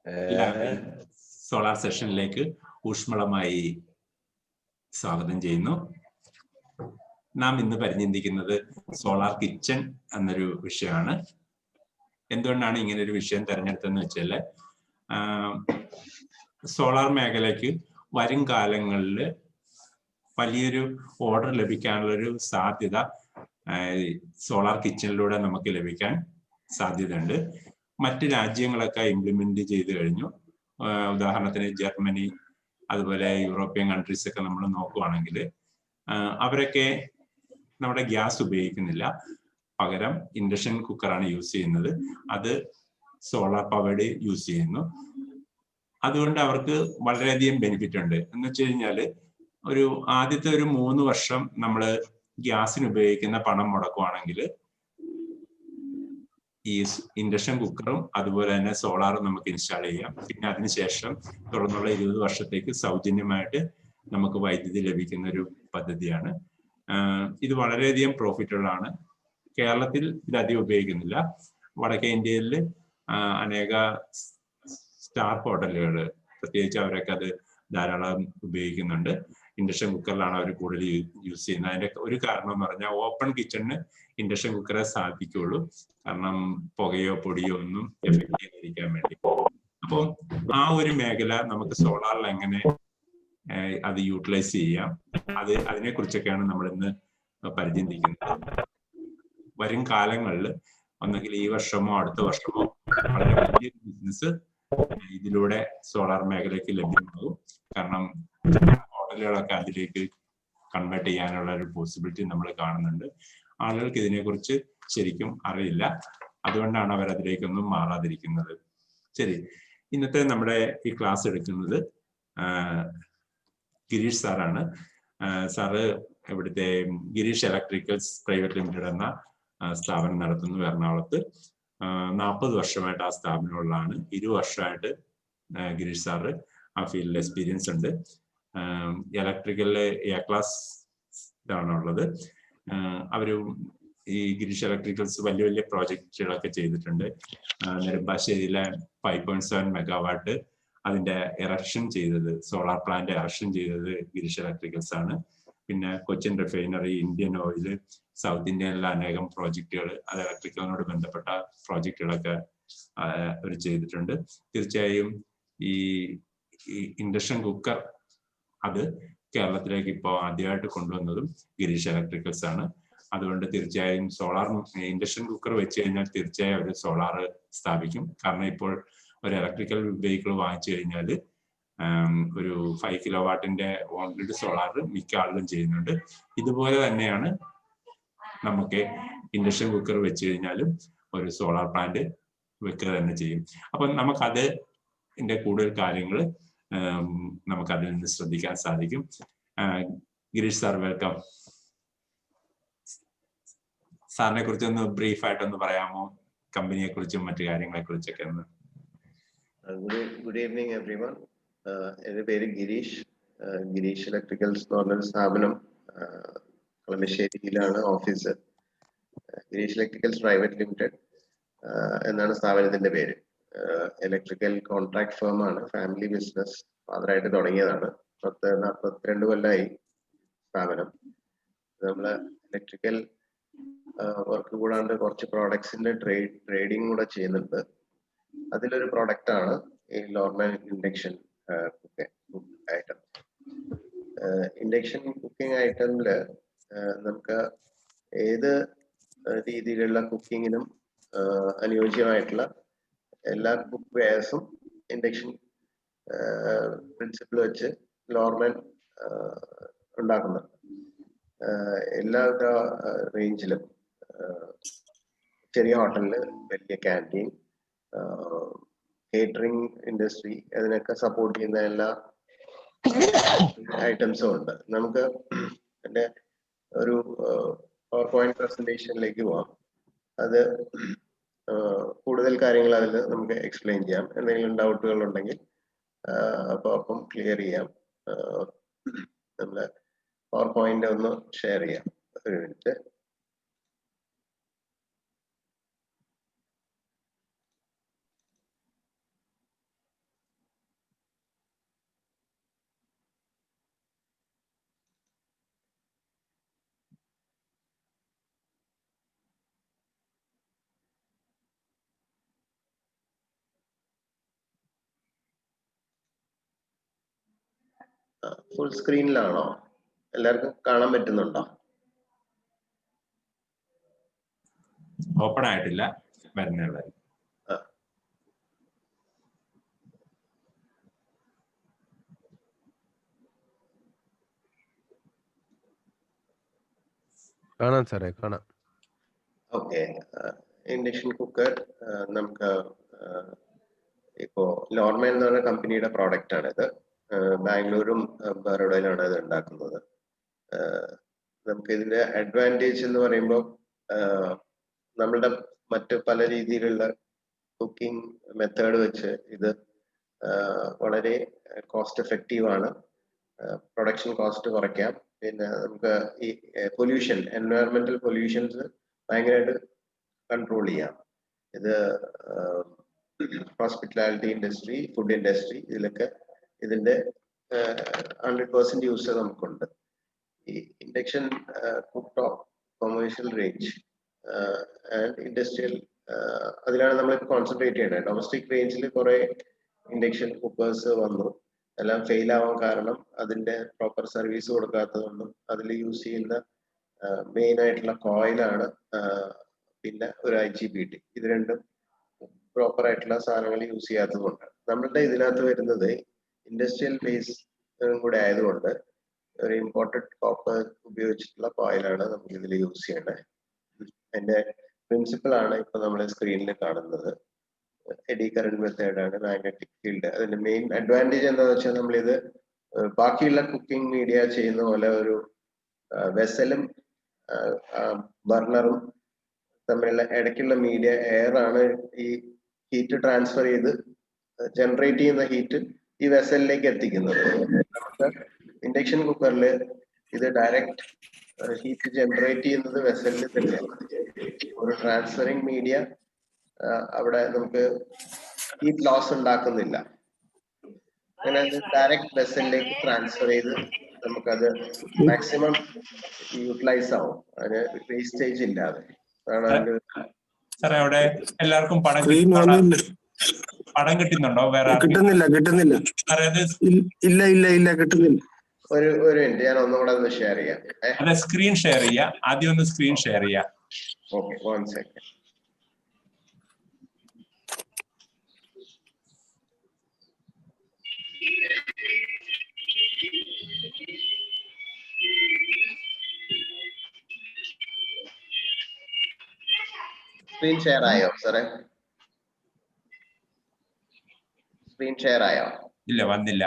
എല്ലാവരെയും സോളാർ സെഷനിലേക്ക് ഊഷ്മളമായി സ്വാഗതം ചെയ്യുന്നു. നാം ഇന്ന് പരിചിന്തിക്കുന്നത് സോളാർ കിച്ചൺ എന്നൊരു വിഷയമാണ്. എന്തുകൊണ്ടാണ് ഇങ്ങനെ ഒരു വിഷയം തിരഞ്ഞെടുത്തതെന്ന് വെച്ചാൽ, സോളാർ മേഖലയ്ക്ക് വരും കാലങ്ങളിൽ വലിയൊരു ഓർഡർ ലഭിക്കാനുള്ളൊരു സാധ്യത സോളാർ കിച്ചണിലൂടെ നമുക്ക് ലഭിക്കാൻ സാധ്യതയുണ്ട്. മറ്റ് രാജ്യങ്ങളൊക്കെ ഇംപ്ലിമെന്റ് ചെയ്ത് കഴിഞ്ഞു. ഉദാഹരണത്തിന് ജർമ്മനി, അതുപോലെ യൂറോപ്യൻ കൺട്രീസ് ഒക്കെ നമ്മൾ നോക്കുവാണെങ്കിൽ അവരൊക്കെ നമ്മുടെ ഗ്യാസ് ഉപയോഗിക്കുന്നില്ല, പകരം ഇൻഡക്ഷൻ കുക്കറാണ് യൂസ് ചെയ്യുന്നത്. അത് സോളാർ പവേർഡ് യൂസ് ചെയ്യുന്നു. അതുകൊണ്ട് അവർക്ക് വളരെയധികം ബെനിഫിറ്റ് ഉണ്ട്. എന്ന് വെച്ച് കഴിഞ്ഞാൽ ആദ്യത്തെ 3 വർഷം നമ്മൾ ഗ്യാസിന് ഉപയോഗിക്കുന്ന പണം മുടക്കുവാണെങ്കിൽ ഈ ഇൻഡക്ഷൻ കുക്കറും അതുപോലെ തന്നെ സോളാറും നമുക്ക് ഇൻസ്റ്റാൾ ചെയ്യാം. പിന്നെ അതിനുശേഷം തുടർന്നുള്ള 20 വർഷത്തേക്ക് സൗജന്യമായിട്ട് നമുക്ക് വൈദ്യുതി ലഭിക്കുന്ന ഒരു പദ്ധതിയാണ്. ഇത് വളരെയധികം പ്രോഫിറ്റബിൾ ആണ്. കേരളത്തിൽ ഇത് അധികം ഉപയോഗിക്കുന്നില്ല. വടക്കേ ഇന്ത്യയിൽ അനേക സ്റ്റാർ ഹോട്ടലുകൾ പ്രത്യേകിച്ച് അവരൊക്കെ അത് ധാരാളം ഉപയോഗിക്കുന്നുണ്ട്. ഇൻഡക്ഷൻ കുക്കറിലാണ് അവർ കൂടുതൽ യൂസ് ചെയ്യുന്നത്. അതിന്റെ ഒരു കാരണം എന്ന് പറഞ്ഞാൽ ഓപ്പൺ കിച്ചണിന് ഇൻഡക്ഷൻ കുക്കറെ സാധിക്കുള്ളൂ, കാരണം പുകയോ പൊടിയോ ഒന്നും എഫക്ട് ചെയ്യാതിരിക്കാൻ വേണ്ടി. അപ്പോൾ ആ ഒരു മേഖല നമുക്ക് സോളാറിൽ എങ്ങനെ അത് യൂട്ടിലൈസ് ചെയ്യാം, അതിനെ കുറിച്ചൊക്കെയാണ് നമ്മൾ ഇന്ന് പരിചിന്തിക്കുന്നത്. വരും കാലങ്ങളിൽ ഒന്നെങ്കിൽ ഈ വർഷമോ അടുത്ത വർഷമോ വളരെ വലിയൊരു ബിസിനസ് ഇതിലൂടെ സോളാർ മേഖലയ്ക്ക് ലഭ്യമാകും. കാരണം ഹോട്ടലുകളൊക്കെ അതിലേക്ക് കൺവേർട്ട് ചെയ്യാനുള്ള ഒരു പോസിബിലിറ്റി നമ്മൾ കാണുന്നുണ്ട്. ആളുകൾക്ക് ഇതിനെക്കുറിച്ച് ശരിക്കും അറിയില്ല, അതുകൊണ്ടാണ് അവർ അതിലേക്കൊന്നും മാറാതിരിക്കുന്നത്. ശരി, ഇന്നത്തെ നമ്മുടെ ഈ ക്ലാസ് എടുക്കുന്നത് ഗിരീഷ് സാറാണ്. സാറ് ഇവിടുത്തെ ഗിരീഷ് ഇലക്ട്രിക്കൽസ് പ്രൈവറ്റ് ലിമിറ്റഡ് എന്ന സ്ഥാപനം നടത്തുന്നു എറണാകുളത്ത്. 40 വർഷമായിട്ട് ആ സ്ഥാപനമുള്ളതാണ്. 20 വർഷമായിട്ട് ഗിരീഷ് സാറ് ആ ഫീൽഡിൽ എക്സ്പീരിയൻസ് ഉണ്ട്. ഇലക്ട്രിക്കലില് എ ക്ലാസ് ആണുള്ളത്. അവര് ഈ ഗിരീഷ് ഇലക്ട്രിക്കൽസ് വലിയ വലിയ പ്രോജക്റ്റുകളൊക്കെ ചെയ്തിട്ടുണ്ട്. നെടുമ്പാശ്ശേരിയിലെ 5.7 മെഗാവാട്ട് അതിന്റെ എറക്ഷൻ ചെയ്തത്, സോളാർ പ്ലാന്റ് എറക്ഷൻ ചെയ്തത് ഗിരീഷ് ഇലക്ട്രിക്കൽസ് ആണ്. പിന്നെ Cochin refinery, Indian oil, south ഇന്ത്യയിലെ അനേകം പ്രോജക്റ്റുകൾ, അത് ഇലക്ട്രിക്കലിനോട് ബന്ധപ്പെട്ട പ്രോജക്റ്റുകളൊക്കെ അവർ ചെയ്തിട്ടുണ്ട്. തീർച്ചയായും ഈ ഇൻഡക്ഷൻ കുക്കർ അത് കേരളത്തിലേക്ക് ഇപ്പോൾ ആദ്യമായിട്ട് കൊണ്ടുവന്നതും ഗിരീഷ് ഇലക്ട്രിക്കൽസ് ആണ്. അതുകൊണ്ട് തീർച്ചയായും സോളാർ ഇൻഡക്ഷൻ കുക്കർ വെച്ച് കഴിഞ്ഞാൽ തീർച്ചയായും അവർ സോളാർ സ്ഥാപിക്കും. കാരണം ഇപ്പോൾ ഒരു ഇലക്ട്രിക്കൽ വെഹിക്കിൾ വാങ്ങിച്ചു കഴിഞ്ഞാൽ ഒരു 5 കിലോവാട്ടിന്റെ ഓൺഗ്രിഡ് സോളാർ മിക്ക ആളുകളും ചെയ്യുന്നുണ്ട്. ഇതുപോലെ തന്നെയാണ് നമുക്ക് ഇൻഡക്ഷൻ കുക്കർ വെച്ച് കഴിഞ്ഞാലും ഒരു സോളാർ പ്ലാന്റ് വെക്കുക തന്നെ ചെയ്യും. അപ്പൊ നമുക്കത് കൂടുതൽ കാര്യങ്ങൾ നമുക്കതിൽ നിന്ന് ശ്രദ്ധിക്കാൻ സാധിക്കും. Girish sir, welcome. സാറിനെ കുറിച്ചൊന്ന് ബ്രീഫ് ആയിട്ടൊന്ന് പറയാമോ? കമ്പനിയെ കുറിച്ചും മറ്റു കാര്യങ്ങളെ കുറിച്ചൊക്കെ ഒന്ന്. Good evening everyone. എൻ്റെ പേര് ഗിരീഷ്. ഗിരീഷ് ഇലക്ട്രിക്കൽസ് എന്ന് പറഞ്ഞൊരു സ്ഥാപനം കളമശ്ശേരിയിലാണ് office. Girish electricals private limited എന്നാണ് സ്ഥാപനത്തിന്റെ പേര്. ഇലക്ട്രിക്കൽ കോൺട്രാക്ട് ഫേം ആണ്. ഫാമിലി ബിസിനസ് ഫാദറായിട്ട് തുടങ്ങിയതാണ്. 42 കൊല്ലമായി സ്ഥാപനം. നമ്മള് ഇലക്ട്രിക്കൽ വർക്ക് കൂടാണ്ട് കുറച്ച് പ്രോഡക്ട്സിന്റെ ട്രേഡിംഗ് കൂടെ ചെയ്യുന്നുണ്ട്. അതിലൊരു പ്രോഡക്റ്റ് ആണ് ഈ normal induction item. Induction cooking ഐറ്റമില് നമുക്ക് ഏത് രീതിയിലുള്ള കുക്കിങ്ങിനും അനുയോജ്യമായിട്ടുള്ള എല്ലാ കുക്ക് വെയർസും ഇൻഡക്ഷൻ പ്രിൻസിപ്പിൾ വെച്ച് നോർമൽ ഉണ്ടാക്കുന്നുണ്ട്. എല്ലാ റേഞ്ചിലും ചെറിയ ഹോട്ടലില്, വലിയ ക്യാൻറ്റീൻ, കേറ്ററിംഗ് ഇൻഡസ്ട്രി, അതിനൊക്കെ സപ്പോർട്ട് ചെയ്യുന്ന എല്ലാ ഐറ്റംസും ഉണ്ട്. നമുക്ക് എൻ്റെ ഒരു PowerPoint പ്രസന്റേഷനിലേക്ക് പോവാം. അത് കൂടുതൽ കാര്യങ്ങൾ അതിൽ നമുക്ക് എക്സ്പ്ലെയിൻ ചെയ്യാം. എന്തെങ്കിലും ഡൗട്ടുകൾ ഉണ്ടെങ്കിൽ അപ്പം ക്ലിയർ ചെയ്യാം. നമ്മള് PowerPoint ഒന്ന് ഷെയർ ചെയ്യാം. ഒരു മിനിറ്റ്. ഫുൾ സ്ക്രീനിലാണോ? എല്ലാവർക്കും കാണാൻ പറ്റുന്നുണ്ടോ? ഓപ്പൺ ആയിട്ടില്ല, വരുന്നുള്ളത്. കാണാം സാറേ, കാണാം. ഓക്കെ, ഇൻഡക്ഷൻ കുക്കർ നമുക്ക് ഇപ്പോ ലോർമാൻ എന്ന് പറഞ്ഞ കമ്പനിയുടെ പ്രോഡക്റ്റ് ആണ് ഇത്. ബാംഗ്ലൂരും ബറോഡയിലാണ് ഇത് ഉണ്ടാക്കുന്നത്. നമുക്ക് ഇതിന്റെ അഡ്വാൻറ്റേജ് എന്ന് പറയുമ്പോൾ നമ്മളുടെ മറ്റ് പല രീതിയിലുള്ള കുക്കിംഗ് മെത്തേഡ് വെച്ച് ഇത് വളരെ കോസ്റ്റ് എഫക്റ്റീവ് ആണ്. പ്രൊഡക്ഷൻ കോസ്റ്റ് കുറയ്ക്കാം. പിന്നെ നമുക്ക് ഈ പൊല്യൂഷൻ, എൻവയറമെന്റൽ പൊല്യൂഷൻസ് ഭയങ്കരമായിട്ട് കൺട്രോൾ ചെയ്യാം. ഇത് ഹോസ്പിറ്റാലിറ്റി ഇൻഡസ്ട്രി, ഫുഡ് ഇൻഡസ്ട്രി, ഇതിലൊക്കെ ഇതിന്റെ 100% യൂസ് നമുക്കുണ്ട്. ഈ induction cook top commercial range and industrial, അതിലാണ് നമ്മൾ കോൺസെൻട്രേറ്റ് ചെയ്യേണ്ടത്. ഡൊമസ്റ്റിക് റേഞ്ചിൽ കുറെ ഇൻഡക്ഷൻ കുക്കേഴ്സ് വന്നു, എല്ലാം ഫെയിൽ ആവാൻ കാരണം അതിന്റെ പ്രോപ്പർ സർവീസ് കൊടുക്കാത്തതുകൊണ്ടും അതിൽ യൂസ് ചെയ്യുന്ന മെയിൻ ആയിട്ടുള്ള കോയിലാണ്, പിന്നെ ഒരു IGBT, ഇത് രണ്ടും പ്രോപ്പർ ആയിട്ടുള്ള സാധനങ്ങൾ യൂസ് ചെയ്യാത്തതുകൊണ്ട്. നമ്മളുടെ ഇതിനകത്ത് വരുന്നത് ഇൻഡസ്ട്രിയൽ ബേസ് കൂടെ ആയതുകൊണ്ട് ഒരു ഇമ്പോർട്ടഡ് കോപ്പർ ഉപയോഗിച്ചിട്ടുള്ള കോയിലാണ് നമുക്ക് ഇതിൽ യൂസ് ചെയ്യേണ്ടത്. അതിന്റെ പ്രിൻസിപ്പിൾ ആണ് ഇപ്പൊ നമ്മൾ സ്ക്രീനിൽ കാണുന്നത്. എഡി കറന്റ് മെത്തേഡ് ആണ്, മാഗ്നറ്റിക് ഫീൽഡ്. അതിന്റെ മെയിൻ അഡ്വാൻറ്റേജ് എന്താണെന്ന് വെച്ചാൽ നമ്മളിത് ബാക്കിയുള്ള കുക്കിംഗ് മീഡിയ ചെയ്യുന്ന പോലെ ഒരു വെസലും ബർണറും തമ്മിലുള്ള ഇടയ്ക്കുള്ള മീഡിയ എയർ ആണ് ഈ ഹീറ്റ് ട്രാൻസ്ഫർ ചെയ്ത് ജനറേറ്റ് ചെയ്യുന്ന ഹീറ്റ് ഈ വെസലിലേക്ക് എത്തിക്കുന്നത്. നമുക്ക് ഇൻഡക്ഷൻ കുക്കറിൽ ഇത് ഡയറക്റ്റ് ഹീറ്റ് ജനറേറ്റ് ചെയ്യുന്നത് വെസലിൽ തന്നെയാണ്. ഒരു ട്രാൻസ്ഫറിങ് മീഡിയ അവിടെ നമുക്ക് ഹീറ്റ് ലോസ് ഉണ്ടാക്കുന്നില്ല. അങ്ങനെ അത് ഡയറക്റ്റ് വെസലിലേക്ക് ട്രാൻസ്ഫർ ചെയ്ത് നമുക്കത് മാക്സിമം യൂട്ടിലൈസ് ആവും, അതിന് വേസ്റ്റേജ് ഇല്ലാതെ. സാറേ അവിടെ എല്ലാവർക്കും പടം കിട്ടുന്നുണ്ടോ? വേറെ കിട്ടുന്നില്ല. ഇല്ല കിട്ടുന്നില്ല. ഒരു മിനിറ്റ്, ഞാൻ ഒന്നുകൂടെ ഒന്ന് ഷെയർ ചെയ്യാം. അതെ, സ്ക്രീൻ ഷെയർ ചെയ്യാം. ആദ്യം ഒന്ന് സ്ക്രീൻ ഷെയർ ചെയ്യാം. Okay, 1 second. സ്ക്രീൻ ഷെയർ ആയോ സാറേ? സ്ക്രീൻ ഷെയർ ആയോ? ഇല്ല, വന്നില്ല.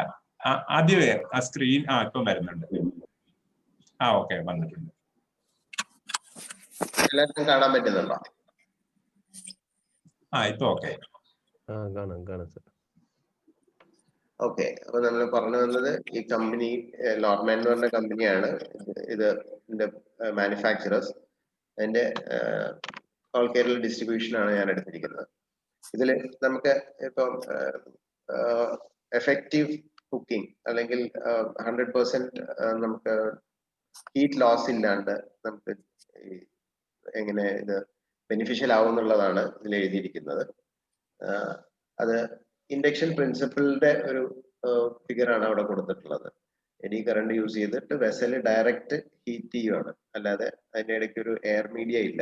ആദ്യമേ ആ സ്ക്രീൻ ഇപ്പം വരുന്നുണ്ട്. ഓക്കെ, വന്നിട്ടുണ്ട്. എല്ലാവർക്കും കാണാൻ പറ്റുന്നുണ്ടോ? ഇപ്പൊ ഓക്കെ. കാണാം സാർ. ഓക്കെ, അപ്പൊ നമ്മൾ പറഞ്ഞു വന്നത് ഈ കമ്പനി ലോർമാൻ എന്ന് പറഞ്ഞ കമ്പനിയാണ് ഇതിന്റെ മാനുഫാക്ചറേഴ്സ്. അതിന്റെ ഓൾ കേരള ഡിസ്ട്രിബ്യൂഷൻ ആണ് ഞാൻ എടുത്തിരിക്കുന്നത്. ഇതിൽ നമുക്ക് ഇപ്പം എഫക്റ്റീവ് കുക്കിംഗ് അല്ലെങ്കിൽ 100% നമുക്ക് ഹീറ്റ് ലോസ് ഇല്ലാണ്ട് നമുക്ക് എങ്ങനെ ഇത് ബെനിഫിഷ്യൽ ആവും എന്നുള്ളതാണ് ഇതിൽ എഴുതിയിരിക്കുന്നത്. അത് ഇൻഡക്ഷൻ പ്രിൻസിപ്പിളിന്റെ ഒരു ഫിഗറാണ് അവിടെ കൊടുത്തിട്ടുള്ളത്. എഡി കറണ്ട് യൂസ് ചെയ്തിട്ട് വെസൽ ഡയറക്റ്റ് ഹീറ്റ് ചെയ്യുവാണ്, അല്ലാതെ അതിന്റെ ഇടയ്ക്ക് ഒരു എയർ മീഡിയ ഇല്ല.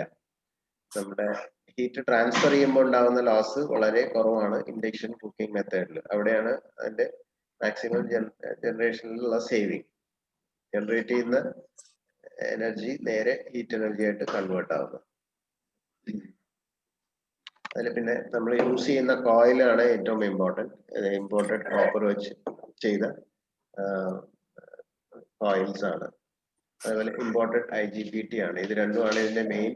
നമ്മുടെ ഹീറ്റ് ട്രാൻസ്ഫർ ചെയ്യുമ്പോൾ ഉണ്ടാകുന്ന ലോസ് വളരെ കുറവാണ് ഇൻഡക്ഷൻ കുക്കിംഗ് മെത്തേഡിൽ. അവിടെയാണ് അതിന്റെ മാക്സിമം ജനറേഷനിലുള്ള സേവിങ്. ജനറേറ്റ് ചെയ്യുന്ന എനർജി നേരെ ഹീറ്റ് എനർജി ആയിട്ട് കൺവേർട്ട് ആവുന്നത്. അതിൽ പിന്നെ നമ്മൾ യൂസ് ചെയ്യുന്ന കോയിലാണ് ഏറ്റവും ഇമ്പോർട്ടൻറ്റ് കോപ്പർ വെച്ച് ചെയ്ത കോയിൽസ് ആണ്. അതുപോലെ ഇമ്പോർട്ടൻറ്റ് IGBT ആണ്. ഇത് രണ്ടുമാണ് ഇതിന്റെ മെയിൻ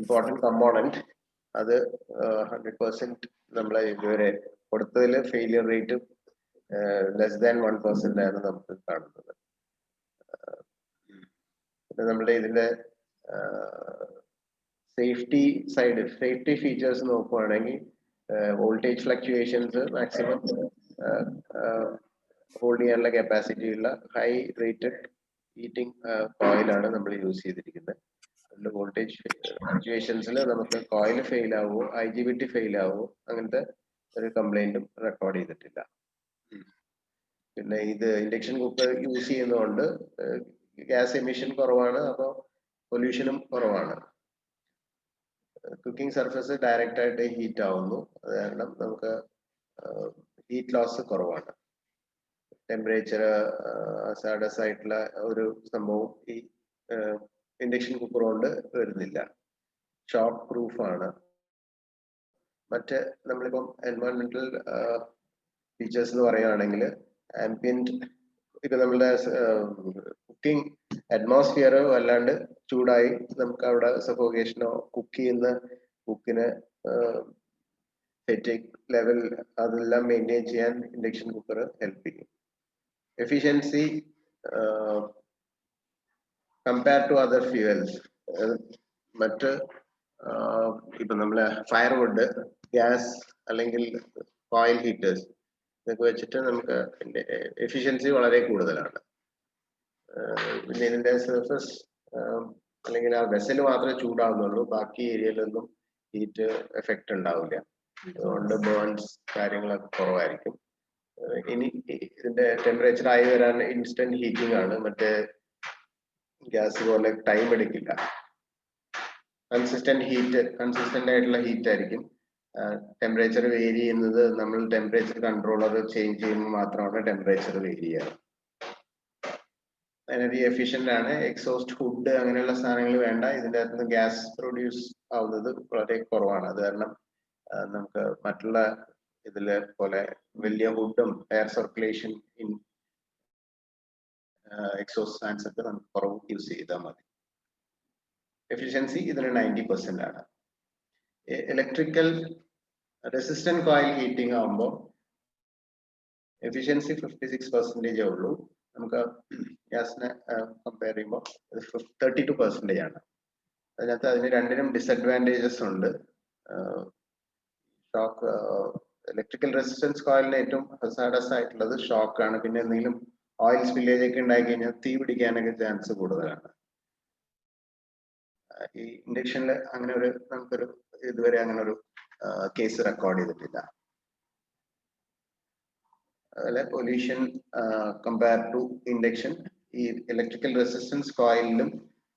ഇമ്പോർട്ടൻറ്റ് കമ്പോണന്റ്. അത് 100% നമ്മളെ ഇതുവരെ കൊടുത്തതിൽ ഫെയിലിയർ റേറ്റ് ലെസ് ദാൻ 1% ആണ് നമുക്ക് കാണുന്നത്. പിന്നെ നമ്മുടെ ഇതിന്റെ സേഫ്റ്റി ഫീച്ചേഴ്സ് നോക്കുവാണെങ്കിൽ വോൾട്ടേജ് ഫ്ലക്ച്വേഷൻസ് മാക്സിമം ഹോൾഡ് ചെയ്യാനുള്ള കപ്പാസിറ്റി ഉള്ള ഹൈ റേറ്റഡ് ഹീറ്റിംഗ് കോയിലാണ് നമ്മൾ യൂസ് ചെയ്തിരിക്കുന്നത്. അതിന്റെ വോൾട്ടേജ് ഫ്ലക്ച്വേഷൻസിൽ നമുക്ക് കോയിൽ ഫെയിൽ ആവുമോ IGBT ഫെയിൽ ആവുമോ അങ്ങനത്തെ ഒരു കംപ്ലൈന്റും റെക്കോർഡ് ചെയ്തിട്ടില്ല. പിന്നെ ഇത് ഇൻഡക്ഷൻ കുക്കർ യൂസ് ചെയ്യുന്നതുകൊണ്ട് ഗ്യാസ് എമിഷൻ കുറവാണ്, അപ്പോൾ പൊല്യൂഷനും കുറവാണ്. കുക്കിംഗ് സർഫസ് ഡയറക്റ്റ് ആയിട്ട് ഹീറ്റ് ആവുന്നു, അത് കാരണം നമുക്ക് ഹീറ്റ് ലോസ് കുറവാണ്. ടെമ്പറേച്ചർ സാഡസ് ആയിട്ടുള്ള ഒരു സംഭവം ഈ ഇൻഡക്ഷൻ കുക്കർ കൊണ്ട് വരുന്നില്ല. ഷോക്ക് പ്രൂഫ് ആണ്. മറ്റ് നമ്മളിപ്പം എൻവയോൺമെന്റൽ ഫീച്ചേഴ്സ് എന്ന് പറയുകയാണെങ്കിൽ ആംബിയന്റ്, ഇപ്പൊ നമ്മളുടെ കുക്കിംഗ് അറ്റ്മോസ്ഫിയർ വല്ലാണ്ട് ചൂടായി നമുക്ക് അവിടെ സഫോക്കേഷനോ കുക്കിന് ഫെറ്റിക് ലെവൽ അതെല്ലാം മെയിൻറ്റെയിൻ ചെയ്യാൻ ഇൻഡക്ഷൻ കുക്കർ ഹെൽപ്പ് ചെയ്യും. Efficiency compare to other fuels, മറ്റ് ഇപ്പൊ നമ്മളെ ഫയർവുഡ്, ഗ്യാസ് അല്ലെങ്കിൽ ഓയിൽ ഹീറ്റേഴ്സ് ഇതൊക്കെ വെച്ചിട്ട് നമുക്ക് എഫിഷ്യൻസി വളരെ കൂടുതലാണ്. പിന്നെ ഇതിന്റെ സർഫസ് അല്ലെങ്കിൽ ആ വെസൽ മാത്രമേ ചൂടാവുന്നുള്ളൂ, ബാക്കി ഏരിയയിലൊന്നും ഹീറ്റ് എഫക്റ്റ് ഉണ്ടാവില്ല. അതുകൊണ്ട് ബേൺസ് കാര്യങ്ങളൊക്കെ കുറവായിരിക്കും. ഇനി ഇതിന്റെ ടെമ്പറേച്ചർ ആയി വരാൻ ഇൻസ്റ്റന്റ് ഹീറ്റിംഗ് ആണ്, മറ്റേ ഗ്യാസ് പോലെ ടൈം എടുക്കില്ല. കൺസിസ്റ്റന്റ് ആയിട്ടുള്ള ഹീറ്റ് ആയിരിക്കും. ടെമ്പറേച്ചർ വേരി ചെയ്യുന്നത് നമ്മൾ ടെമ്പറേച്ചർ കൺട്രോളർ ചേഞ്ച് ചെയ്യുമ്പോൾ മാത്രമാണ് ടെമ്പറേച്ചർ വേരി ചെയ്യുക. എനർജി എഫിഷ്യന്റ് ആണ്. എക്സോസ്റ്റ് ഹുഡ് അങ്ങനെയുള്ള സാധനങ്ങൾ വേണ്ട. ഇതിൻ്റെ അകത്ത് നിന്ന് ഗ്യാസ് പ്രൊഡ്യൂസ് ആവുന്നത് വളരെ കുറവാണ്. അത് കാരണം നമുക്ക് മറ്റുള്ള ഇതിലെ പോലെ വലിയ ഹുഡും air circulation in exhaust fans ഒക്കെ നമുക്ക് കുറവ് യൂസ് ചെയ്താൽ മതി. എഫിഷ്യൻസി ഇതിന് 90% ആണ്. ഇലക്ട്രിക്കൽ റെസിസ്റ്റന്റ് കോയിൽ ഹീറ്റിംഗ് ആകുമ്പോൾ എഫിഷ്യൻസി 56% ഉള്ളൂ. നമുക്ക് ഗ്യാസിനെ കമ്പയർ ചെയ്യുമ്പോൾ 32% ആണ്. അതിനകത്ത് അതിന് രണ്ടിനും ഡിസഡ്വാൻറ്റേജസ് ഉണ്ട്. ഷോക്ക്, ഇലക്ട്രിക്കൽ റെസിസ്റ്റൻസ് കോയിലിന് ഏറ്റവും ഹസാഡസ് ആയിട്ടുള്ളത് ഷോക്കാണ്. പിന്നെ എന്തെങ്കിലും ഓയിൽ സ്പില്ലേജ് ഒക്കെ ഉണ്ടായി കഴിഞ്ഞാൽ തീ പിടിക്കാനൊക്കെ ചാൻസ് കൂടുതലാണ്. ഈ ഇൻഡക്ഷനിൽ അങ്ങനെ ഒരു നമുക്കൊരു ഇതുവരെ അങ്ങനെ ഒരു കേസ് റെക്കോർഡ് ചെയ്തിട്ടില്ല. അതുപോലെ പൊല്യൂഷൻ കമ്പയർ ടു ഇൻഡക്ഷൻ, ഈ ഇലക്ട്രിക്കൽ റെസിസ്റ്റൻസ് കോയിലിലും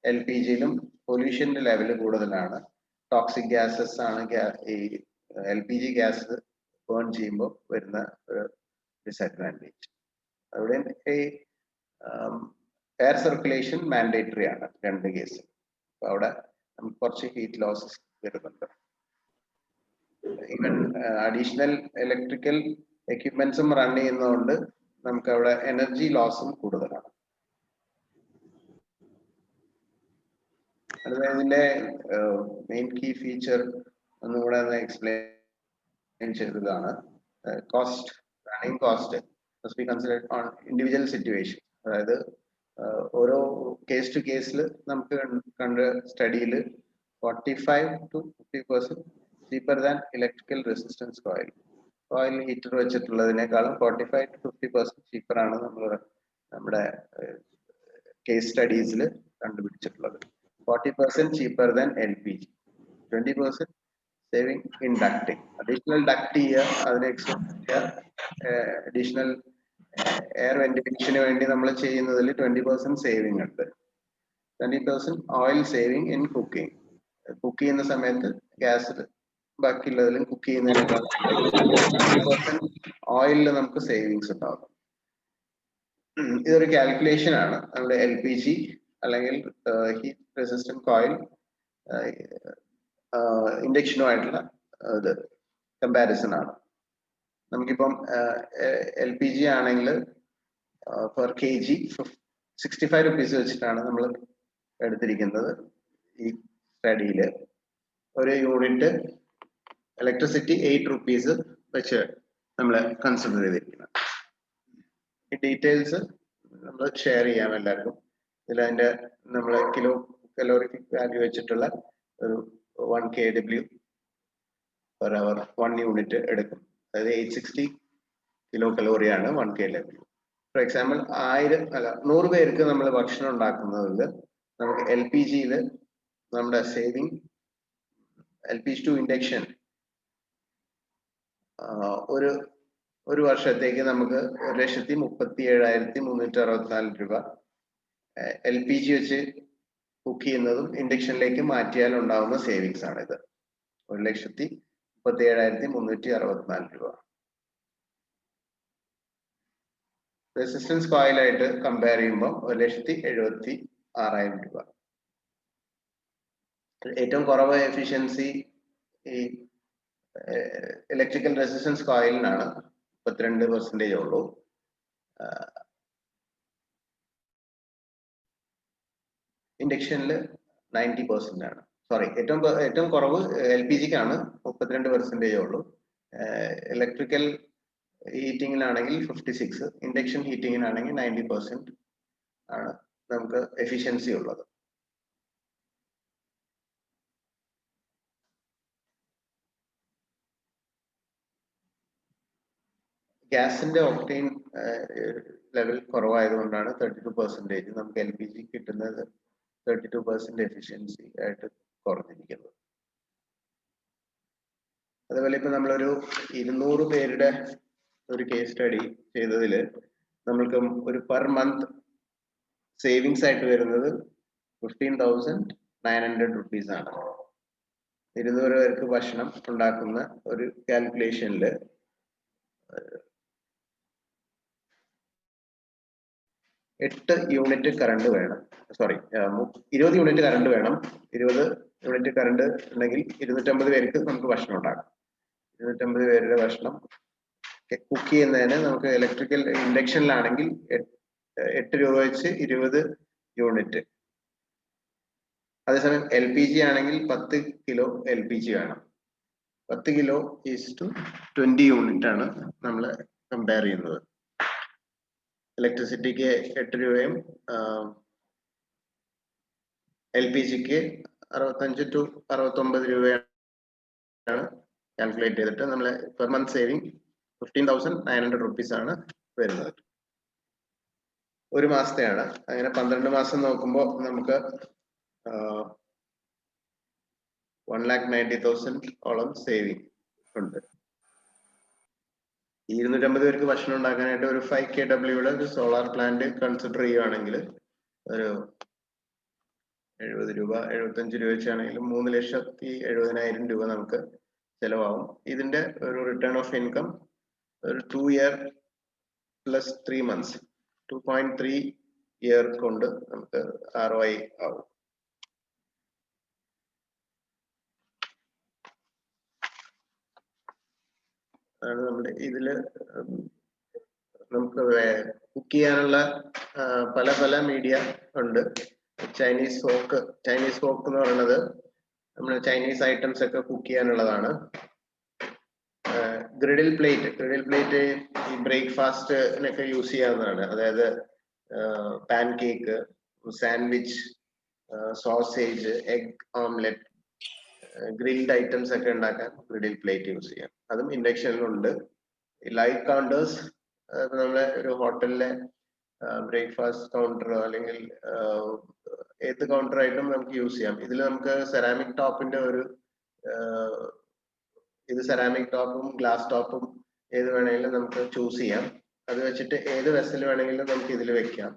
LPG-യിലും പൊല്യൂഷന്റെ ലെവൽ കൂടുതലാണ്. ടോക്സിക് ഗ്യാസസ് ആണ് ഈ LPG ഗ്യാസ് ബേൺ ചെയ്യുമ്പോൾ വരുന്ന ഒരു ഡിസഡ്വാൻറ്റേജ്. അവിടെ ഈ എയർ സർക്കുലേഷൻ മാൻഡേറ്ററി ആണ് രണ്ട് കേസിൽ. അപ്പൊ അവിടെ നമുക്ക് കുറച്ച് ഹീറ്റ് ലോസസ് വരുന്നുണ്ട്. ഈവൻ അഡീഷണൽ ഇലക്ട്രിക്കൽ എക്യുപ്മെന്റ്സും റൺ ചെയ്യുന്നതുകൊണ്ട് നമുക്ക് അവിടെ എനർജി ലോസും കൂടുതലാണ്. അതുപോലെ ഇതിന്റെ മെയിൻ കീ ഫീച്ചർ ഒന്നുകൂടെ ഒന്ന് എക്സ്പ്ലെയിൻ ചെയ്തതാണ്. Cost, running cost must be considered on individual situation. അതായത് ഓരോ കേസ് ടു കേസിൽ നമുക്ക് കണ്ട സ്റ്റഡിയിൽ 45 to 50% cheaper than electrical resistance coil. Coil heater വെച്ചിട്ടുള്ളതിനേക്കാളും 45 to 50% cheaper ആണ് നമ്മുടെ കേസ് സ്റ്റഡീസിൽ കണ്ടുപിടിച്ചിട്ടുള്ളത്. 40% cheaper than LPG, 20% saving in ducting. Additional duct ചെയ്യുക, അതിനെ അഡീഷണൽ എയർ വെന്റിലേഷന് വേണ്ടി നമ്മൾ ചെയ്യുന്നതിൽ 20% സേവിങ് ഉണ്ട്. 20% oil saving in cooking. Cook ചെയ്യുന്ന സമയത്ത് ഗ്യാസിൽ ബാക്കിയുള്ളതിലും കുക്ക് ചെയ്യുന്നതിനേക്കാൾ 20% ഓയിലിൽ നമുക്ക് സേവിങ്സ് ഉണ്ടാകും. ഇതൊരു കാൽക്കുലേഷൻ ആണ്. നമ്മുടെ LPG അല്ലെങ്കിൽ ഹീറ്റ് റെസിസ്റ്റന്റ് കോയിൽ ഇൻഡക്ഷനുമായിട്ടുള്ള ഇത് കമ്പാരിസൺ ആണ്. നമുക്കിപ്പം LPG ആണെങ്കിൽ പെർ kg 65 rupees വെച്ചിട്ടാണ് നമ്മൾ എടുത്തിരിക്കുന്നത്. ഈ സ്റ്റഡിയിൽ ഒരു യൂണിറ്റ് ഇലക്ട്രിസിറ്റി 8 rupees വെച്ച് നമ്മൾ കൺസിഡർ ചെയ്തിരിക്കുന്നത്. ഈ ഡീറ്റെയിൽസ് നമ്മൾ ഷെയർ ചെയ്യാം എല്ലാവർക്കും. ഇതിൽ അതിൻ്റെ നമ്മൾ കലോറിഫിക് വാല്യൂ വെച്ചിട്ടുള്ള ഒരു 1 kW per hour 1 യൂണിറ്റ് എടുക്കും. അതായത് 860 kcal ആണ് 1 kW. ഫോർ എക്സാമ്പിൾ 100 പേർക്ക് നമ്മൾ ഭക്ഷണം ഉണ്ടാക്കുന്നതിൽ നമുക്ക് LPG-യിൽ നമ്മുടെ സേവിങ് LPG ടു ഇൻഡക്ഷൻ ഒരു ഒരു വർഷത്തേക്ക് നമുക്ക് 1,37,364 രൂപ LPG വെച്ച് കുക്ക് ചെയ്യുന്നതും ഇൻഡക്ഷനിലേക്ക് മാറ്റിയാൽ ഉണ്ടാവുന്ന സേവിങ്സ് ആണ് ഇത്. 1,37,364 രൂപ. റെസിസ്റ്റൻസ് കോയിലായിട്ട് കമ്പയർ ചെയ്യുമ്പോൾ 1,76,000 രൂപ. ഏറ്റവും കുറവ് എഫിഷ്യൻസി ഈ ഇലക്ട്രിക്കൽ റെസിസ്റ്റൻസ് കോയിലിനാണ്, 32% ഉള്ളൂ. ഇൻഡക്ഷനിൽ 90% ആണ്. സോറി, ഏറ്റവും കുറവ് LPGക്കാണ്, 32% ഉള്ളൂ. ഇലക്ട്രിക്കൽ ഹീറ്റിങ്ങിനാണെങ്കിൽ 56, ഇൻഡക്ഷൻ ഹീറ്റിങ്ങിനാണെങ്കിൽ 90% ആണ് നമുക്ക് എഫിഷ്യൻസി ഉള്ളത്. ഗ്യാസിന്റെ ഒക്ടെയിൻ ലെവൽ കുറവായതുകൊണ്ടാണ് 32% നമുക്ക് LPG കിട്ടുന്നത് 32% എഫിഷ്യൻസി ആയിട്ട് കുറഞ്ഞിരിക്കുന്നത്. അതുപോലെ ഇപ്പൊ നമ്മളൊരു 200 പേരുടെ ഒരു കേസ് സ്റ്റഡി ചെയ്തതിൽ നമ്മൾക്ക് ഒരു പെർ മന്ത് സേവിങ്സ് ആയിട്ട് വരുന്നത് 15,900 rupees ആണ്. 200 പേർക്ക് ഭക്ഷണം ഉണ്ടാക്കുന്ന ഒരു കാൽക്കുലേഷനിൽ 8 യൂണിറ്റ് കറണ്ട് വേണം. സോറി, 20 യൂണിറ്റ് കറണ്ട് വേണം. 20 യൂണിറ്റ് കറണ്ട് ഉണ്ടെങ്കിൽ 250 പേർക്ക് നമുക്ക് ഭക്ഷണം ഉണ്ടാക്കാം. 250 പേരുടെ ഭക്ഷണം കുക്ക് ചെയ്യുന്നതിന് നമുക്ക് ഇലക്ട്രിക്കൽ ഇൻഡക്ഷനിലാണെങ്കിൽ 8 രൂപ വെച്ച് 20 യൂണിറ്റ്. അതേസമയം LPG ആണെങ്കിൽ 10 കിലോ LPG വേണം. 10 കിലോ ഈസ് ടു 20 യൂണിറ്റ് ആണ് നമ്മൾ കമ്പയർ ചെയ്യുന്നത്. ഇലക്ട്രിസിറ്റിക്ക് 8 രൂപയും LPGക്ക് 65 to 69 രൂപയാണ് കാൽക്കുലേറ്റ് ചെയ്തിട്ട് നമ്മൾ പെർ മന്ത് സേവിങ് 15,900 rupees ആണ് വരുന്നത്. ഒരു മാസത്തെയാണ്. അങ്ങനെ 12 മാസം നോക്കുമ്പോൾ നമുക്ക് 1,90,000 ഓളം സേവിങ് ഉണ്ട്. 250 പേർക്ക് ഭക്ഷണം ഉണ്ടാക്കാനായിട്ട് ഒരു 5 kWയുടെ ഒരു സോളാർ പ്ലാന്റ് കൺസിഡർ ചെയ്യുകയാണെങ്കിൽ ഒരു 70 രൂപ 75 രൂപ വെച്ചാണെങ്കിലും 3,70,70,000 രൂപ നമുക്ക് ചെലവാകും. ഇതിന്റെ ഒരു റിട്ടേൺ ഓഫ് ഇൻകം ഒരു 2 year plus 3 months 2.3 year കൊണ്ട് നമുക്ക് ROI ആവും. ആണ് നമ്മുടെ ഇതില് നമുക്ക് കുക്ക് ചെയ്യാനുള്ള പല മീഡിയ ഉണ്ട്. ചൈനീസ് ഫോക്ക് എന്ന് പറയുന്നത് നമ്മുടെ ചൈനീസ് ഐറ്റംസ് ഒക്കെ കുക്ക് ചെയ്യാനുള്ളതാണ്. ഗ്രിഡിൽ പ്ലേറ്റ് ഈ ബ്രേക്ക്ഫാസ്റ്റിനൊക്കെ യൂസ് ചെയ്യാവുന്നതാണ്. അതായത് pan cake, sandwich, sausage, egg omelette, grilled items ഒക്കെ ഉണ്ടാക്കാൻ ഗ്രിഡിൽ പ്ലേറ്റ് യൂസ് ചെയ്യാം. അതും ഇൻഡക്ഷനിലുണ്ട്. ലൈറ്റ് കൗണ്ടേഴ്സ് നമ്മളെ ഒരു ഹോട്ടലിലെ ബ്രേക്ക്ഫാസ്റ്റ് കൗണ്ടറോ അല്ലെങ്കിൽ ഏത് കൗണ്ടറായിട്ടും നമുക്ക് യൂസ് ചെയ്യാം. ഇതിൽ നമുക്ക് സെറാമിക് ടോപ്പിന്റെ ഒരു ഇത് സെറാമിക് ടോപ്പും ഗ്ലാസ് ടോപ്പും ഏത് വേണമെങ്കിലും നമുക്ക് ചൂസ് ചെയ്യാം. അത് വെച്ചിട്ട് ഏത് വെസൽ വേണമെങ്കിലും നമുക്ക് ഇതിൽ വെക്കാം.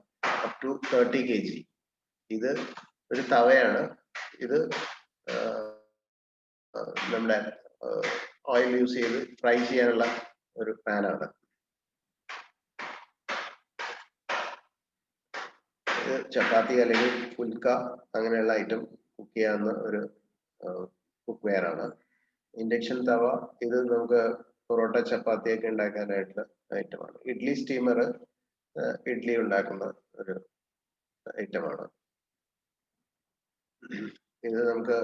Up to 30 kg. ഇത് ഒരു തവയാണ്. ഇത് നമ്മുടെ ഓയിൽ യൂസ് ചെയ്ത് ഫ്രൈ ചെയ്യാനുള്ള ഒരു പാനാണ്. ഇത് ചപ്പാത്തി അല്ലെങ്കിൽ പുൽക്ക അങ്ങനെയുള്ള ഐറ്റം കുക്ക് ചെയ്യാവുന്ന ഒരു കുക്ക് വെയർ ആണ്. ഇൻഡക്ഷൻ തവ ഇത് നമുക്ക് പൊറോട്ട ചപ്പാത്തിയൊക്കെ ഉണ്ടാക്കാനായിട്ടുള്ള ഐറ്റമാണ്. ഇഡ്ലി സ്റ്റീമർ ഇഡ്ലി ഉണ്ടാക്കുന്ന ഒരു ഐറ്റമാണ്. ഇത് നമുക്ക്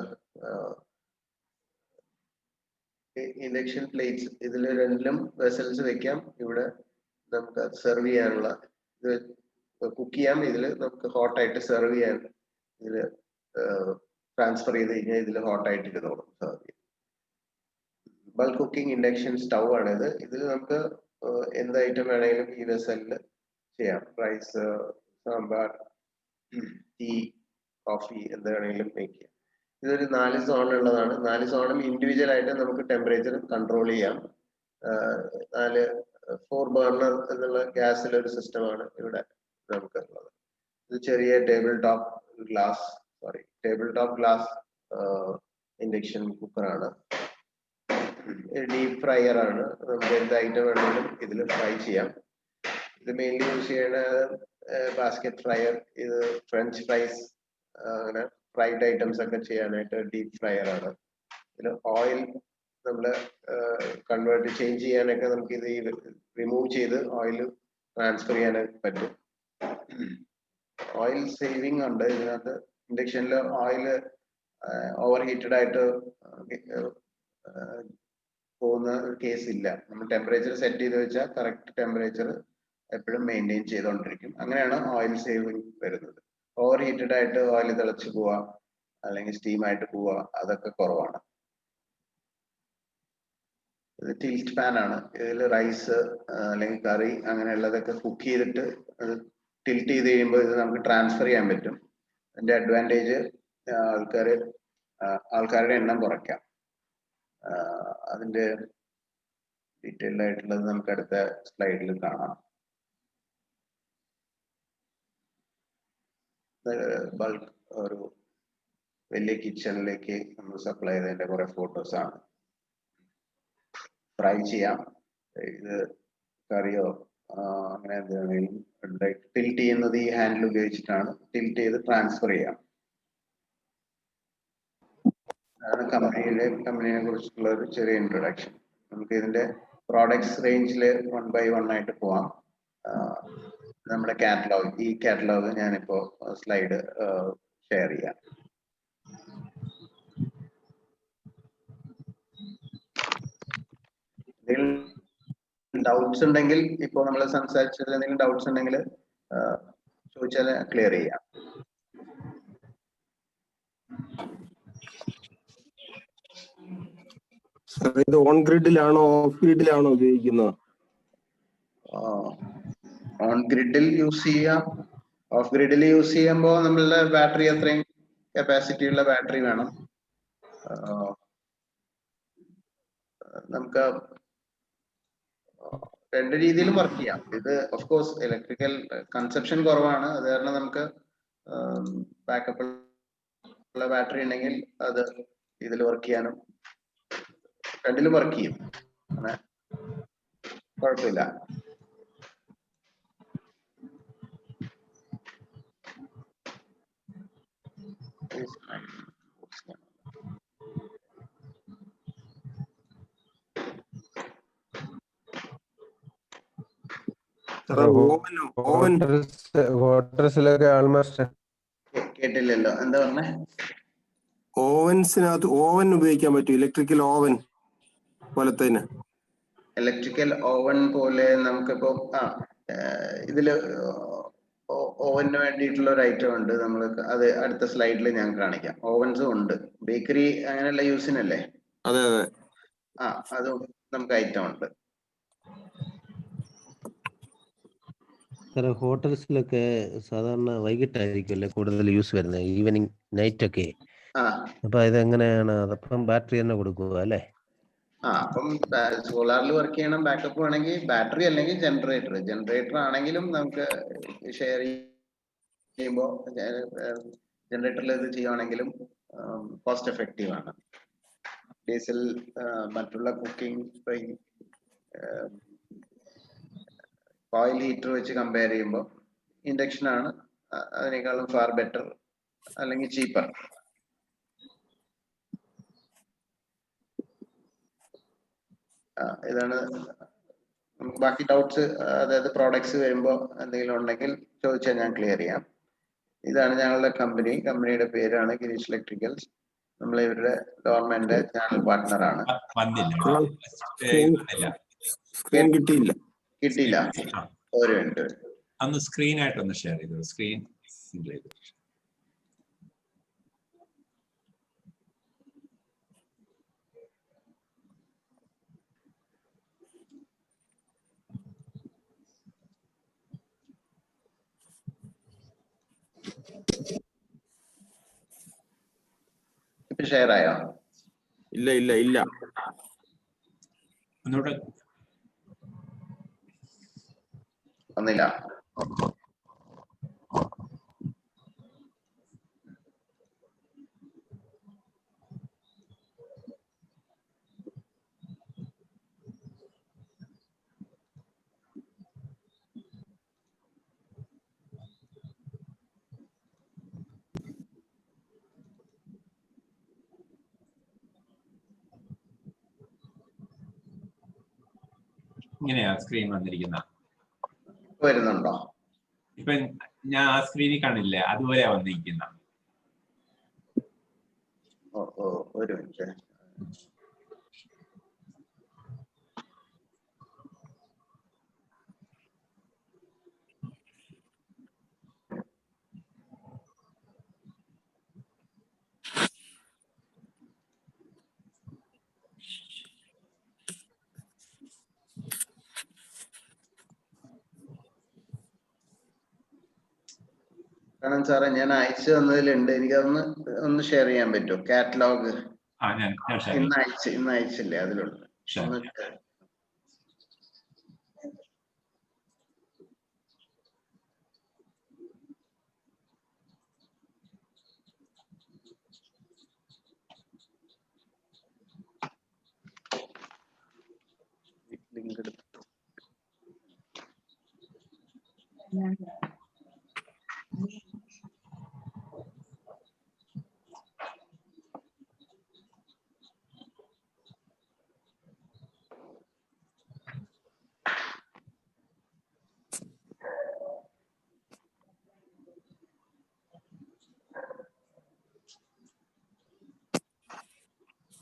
ഇൻഡക്ഷൻ പ്ലേറ്റ്സ് ഇതിൽ രണ്ടിലും വെസൽസ് വെക്കാം. ഇവിടെ നമുക്ക് സെർവ് ചെയ്യാനുള്ള ഇത് കുക്ക് ചെയ്യാം. ഇതിൽ നമുക്ക് ഹോട്ടായിട്ട് സെർവ് ചെയ്യാൻ ഇതിൽ ട്രാൻസ്ഫർ ചെയ്ത് കഴിഞ്ഞാൽ ഇതിൽ ഹോട്ടായിട്ട് ഇരുന്നോളും സെർവ് ചെയ്യാം. ബൾക്ക് കുക്കിംഗ് ഇൻഡക്ഷൻ സ്റ്റൗ ആണിത്. ഇതിൽ നമുക്ക് എന്ത് ഐറ്റം വേണമെങ്കിലും ഈ വെസലിൽ ചെയ്യാം. റൈസ്, സാമ്പാർ, ടീ, കോഫി എന്ത് വേണമെങ്കിലും മേക്ക് ചെയ്യാം. ഇതൊരു 4 സോണുള്ളതാണ്. 4 സോണും ഇൻഡിവിജ്വൽ ആയിട്ട് നമുക്ക് ടെമ്പറേച്ചർ കൺട്രോൾ ചെയ്യാം. 4 4 ബർണർ എന്നുള്ള ഗ്യാസിലെ ഒരു സിസ്റ്റമാണ് ഇവിടെ നമുക്കുള്ളത്. ഇത് ചെറിയ ടേബിൾ ടോപ്പ് ഗ്ലാസ് ഇൻഡക്ഷൻ കുക്കറാണ്. ഡീപ് ഫ്രയർ ആണ്. നമുക്ക് എന്ത് ഐറ്റം വേണമെങ്കിലും ഇതിൽ ഫ്രൈ ചെയ്യാം. ഇത് മെയിൻലി യൂസ് ചെയ്യുന്ന ബാസ്കറ്റ് ഫ്രയർ, ഇത് ഫ്രഞ്ച് ഫ്രൈസ്, അങ്ങനെ ഫ്രൈഡ് ഐറ്റംസ് ഒക്കെ ചെയ്യാനായിട്ട് ഡീപ് ഫ്രയർ ആണ്. ഇതിൽ ഓയിൽ നമ്മൾ ചേഞ്ച് ചെയ്യാനൊക്കെ നമുക്ക് ഇത് റിമൂവ് ചെയ്ത് ഓയിൽ ട്രാൻസ്ഫർ ചെയ്യാനൊക്കെ പറ്റും. ഓയിൽ സേവിങ് ഉണ്ട് ഇതിനകത്ത്. ഇൻഡക്ഷനിൽ ഓയിൽ ഓവർ ഹീറ്റഡ് ആയിട്ട് പോകുന്ന കേസ് ഇല്ല. നമ്മൾ ടെമ്പറേച്ചർ സെറ്റ് ചെയ്ത് വെച്ചാൽ കറക്റ്റ് ടെമ്പറേച്ചർ എപ്പോഴും മെയിൻറ്റെയിൻ ചെയ്തുകൊണ്ടിരിക്കും. അങ്ങനെയാണ് ഓയിൽ സേവിങ് വരുന്നത്. ഓവർ ഹീറ്റഡ് ആയിട്ട് ഓയിൽ തിളച്ച് പോവുക അല്ലെങ്കിൽ സ്റ്റീം ആയിട്ട് പോവുക അതൊക്കെ കുറവാണ്. ഇത് ടിൽറ്റ് പാൻ ആണ്. ഇതിൽ റൈസ് അല്ലെങ്കിൽ കറി അങ്ങനെയുള്ളതൊക്കെ കുക്ക് ചെയ്തിട്ട് അത് ടിൽറ്റ് ചെയ്ത് കഴിയുമ്പോൾ ഇത് നമുക്ക് ട്രാൻസ്ഫർ ചെയ്യാൻ പറ്റും. അതിന്റെ അഡ്വാൻറ്റേജ് ആൾക്കാരുടെ എണ്ണം കുറയ്ക്കാം. അതിന്റെ ഡീറ്റെയിൽഡ് ആയിട്ടുള്ളത് നമുക്ക് അടുത്ത സ്ലൈഡിൽ കാണാം. ബൾക്ക് ഒരു വലിയ കിച്ചണിലേക്ക് നമ്മൾ സപ്ലൈ ചെയ്തതിന്റെ കുറെ ഫോട്ടോസ് ആണ്. ഫ്രൈ ചെയ്യാം. ഇത് കറിയോ അങ്ങനെ എന്തെങ്കിലും ടിൽറ്റ് ചെയ്യുന്നത് ഈ ഹാൻഡിൽ ഉപയോഗിച്ചിട്ടാണ്. ടിൽറ്റ് ചെയ്ത് ട്രാൻസ്ഫർ ചെയ്യാം. അതാണ് കമ്പനിയെ കുറിച്ചുള്ള ഒരു ചെറിയ ഇൻട്രൊഡക്ഷൻ. നമുക്ക് ഇതിന്റെ പ്രോഡക്ട്സ് റേഞ്ചിൽ 1 by 1 ആയിട്ട് പോവാം. നമ്മുടെ ഈ കാറ്റലോഗ് ഞാനിപ്പോ സ്ലൈഡ് ഷെയർ ചെയ്യാം. ഡൗട്ട്സ് ഉണ്ടെങ്കിൽ ഇപ്പോൾ നമ്മൾ സംസാരിച്ചതിൽ എന്തെങ്കിലും ഡൗട്ട്സ് ഉണ്ടെങ്കിൽ ചോദിച്ചാൽ ക്ലിയർ ചെയ്യാം. ഇത് ഓൺ ഗ്രിഡിലാണോ ഓഫ് ഗ്രിഡിലാണോ ഉപയോഗിക്കുന്നത്? ഓൺ ഗ്രിഡിൽ യൂസ് ചെയ്യാം. ഓഫ് ഗ്രിഡിൽ യൂസ് ചെയ്യുമ്പോൾ നമ്മളുടെ ബാറ്ററി അത്രയും കപ്പാസിറ്റി ഉള്ള ബാറ്ററി വേണം. നമുക്ക് രണ്ട് രീതിയിലും വർക്ക് ചെയ്യാം. ഇത് ഓഫ് കോഴ്സ് ഇലക്ട്രിക്കൽ കൺസപ്ഷൻ കുറവാണ്. അത് കാരണം നമുക്ക് ബാക്കപ്പ് ഉള്ള ബാറ്ററി ഉണ്ടെങ്കിൽ അത് ഇതിൽ വർക്ക് ചെയ്യാനും രണ്ടിലും വർക്ക് ചെയ്യും. അങ്ങനെ കുഴപ്പമില്ല. ഹോട്ടൽസിലൊക്കെ ആൾമോസ്റ്റ് കേട്ടില്ലല്ലോ, എന്താ പറഞ്ഞേ? ഓവൻസിനകത്ത് ഓവൻ ഉപയോഗിക്കാൻ പറ്റും. ഇലക്ട്രിക്കൽ ഓവൻ പോലെ തന്നെ. ഇലക്ട്രിക്കൽ ഓവൻ പോലെ നമുക്കിപ്പോ ഇതില് ഓവന് വേണ്ടിയിട്ടുള്ള ഒരു ഐറ്റം ഉണ്ട്. നമ്മൾ അത് അടുത്ത സ്ലൈഡിൽ ഞാൻ കാണിക്കാം. ഓവൻസും ഉണ്ട്. ബേക്കറി അങ്ങനെയുള്ള യൂസിനല്ലേ? അതെ അതെ. അതും നമുക്ക് ഐറ്റം ഉണ്ട്. ഹോട്ടൽസിലൊക്കെ സാധാരണ വൈകിട്ടായിരിക്കുമല്ലേ കൂടുതൽ യൂസ് വരുന്നത്, ഈവനിങ് നൈറ്റ് ഒക്കെ. അപ്പൊ ഇതെങ്ങനെയാണ്? അതപ്പം ബാറ്ററി തന്നെ കൊടുക്കുക അല്ലേ? അപ്പം സോളാറിൽ വർക്ക് ചെയ്യണം. ബാക്കപ്പ് വേണമെങ്കിൽ ബാറ്ററി അല്ലെങ്കിൽ ജനറേറ്റർ ആണെങ്കിലും നമുക്ക് ഷെയർ ചെയ്യുമ്പോൾ ജനറേറ്ററിൽ ഇത് ചെയ്യുവാണെങ്കിലും കോസ്റ്റ് എഫക്റ്റീവ് ആണ്. ഡീസൽ മറ്റുള്ള കുക്കിംഗ് ഓയിൽ ഹീറ്റർ വെച്ച് കമ്പയർ ചെയ്യുമ്പോൾ ഇൻഡക്ഷൻ ആണ് അതിനേക്കാളും ഫാർ ബെറ്റർ അല്ലെങ്കിൽ ചീപ്പർ. ഇതാണ്. നമുക്ക് ബാക്കി ഡൗട്ട്സ്, അതായത് പ്രോഡക്ട്സ് വരുമ്പോൾ എന്തെങ്കിലും ഉണ്ടെങ്കിൽ ചോദിച്ചാൽ ഞാൻ ക്ലിയർ ചെയ്യാം. ഇതാണ് ഞങ്ങളുടെ കമ്പനിയുടെ പേരാണ് ഗിരീഷ് ഇലക്ട്രിക്കൽസ്. നമ്മൾ ഇവരുടെ ഗവൺമെന്റ് ചാനൽ പാർട്ട്ണർ ആണ്. കിട്ടിയില്ല. ഒരു മിനിറ്റ്, അന്ന് സ്ക്രീനായിട്ടൊന്ന് ഷെയർ ചെയ്തു. സ്ക്രീൻ സിംഗിൾ ചെയ്തു. ഇപ്പൊ ഷെയർ ആയോ? ഇല്ല. ഒന്നുകൂടെ വന്നില്ല. ഇങ്ങനെയാ സ്ക്രീൻ വന്നിരിക്കുന്ന. വരുന്നുണ്ടോ? ഇപ്പൊ ഞാൻ ആ സ്ക്രീനിൽ കാണില്ലേ, അതുപോലെയാ വന്നിരിക്കുന്ന. ഒരു മിനിറ്റ്. കാരണം സാറേ ഞാൻ അയച്ചു തന്നതിലുണ്ട്, എനിക്കതൊന്ന് ഒന്ന് ഷെയർ ചെയ്യാൻ പറ്റുമോ? കാറ്റലോഗ് ഇന്ന് അയച്ചില്ലേ, അതിലുണ്ട്. ലിങ്ക് എടുത്തു.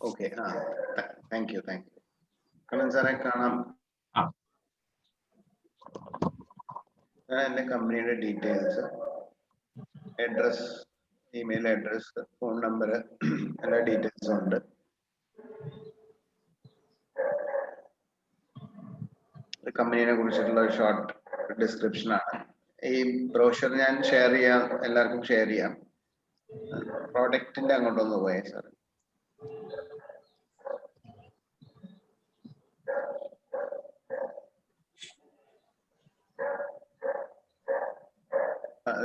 Okay, thank U. കണ്ണൻ സാറെ കാണാം. എന്റെ കമ്പനിയുടെ details, address, email address, phone number, എല്ലാ ഡീറ്റെയിൽസും ഉണ്ട്. കമ്പനിയെ കുറിച്ചിട്ടുള്ള ഒരു ഷോർട്ട് ഡിസ്ക്രിപ്ഷൻ ആണ്. ഈ ബ്രോഷർ ഞാൻ ഷെയർ ചെയ്യാം, എല്ലാവർക്കും ഷെയർ ചെയ്യാം. പ്രോഡക്റ്റിന്റെ അങ്ങോട്ടൊന്ന് പോയേ സാർ.